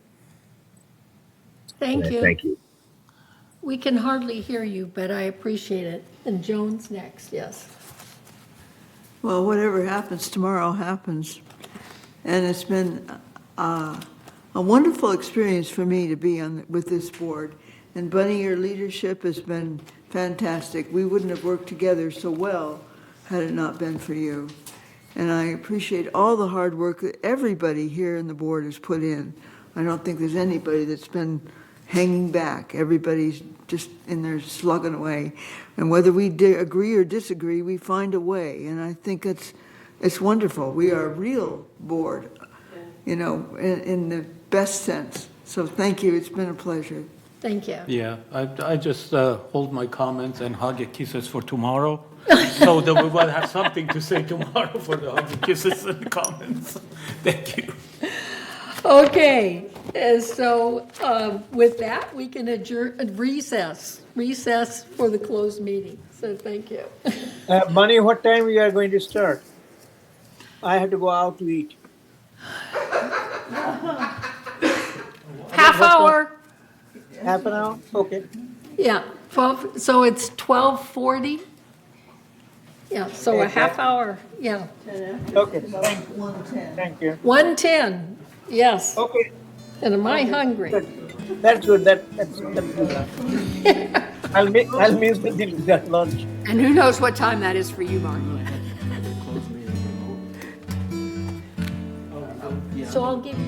Thank you. Thank you. We can hardly hear you, but I appreciate it. And Joan's next, yes. Well, whatever happens tomorrow happens. And it's been a wonderful experience for me to be with this board. And Bunny, your leadership has been fantastic. We wouldn't have worked together so well had it not been for you. And I appreciate all the hard work that everybody here in the board has put in. I don't think there's anybody that's been hanging back. Everybody's just in there slugging away. And whether we agree or disagree, we find a way. And I think it's wonderful. We are a real board, you know, in the best sense. So thank you. It's been a pleasure. Thank you. Yeah, I just hold my comments and hug and kisses for tomorrow, so that we will have something to say tomorrow for the hug and kisses and comments. Thank you. Okay, so with that, we can recess for the closed meeting. So thank you. Bunny, what time we are going to start? I have to go out to eat. Half hour. Half an hour? Okay. Yeah, 12, so it's 12:40? Yeah, so a half hour, yeah. Okay, thank you. Thank you. 1:10, yes. Okay. And am I hungry? That's good. That's good. I'll miss that lunch. And who knows what time that is for you, Mark? So I'll give you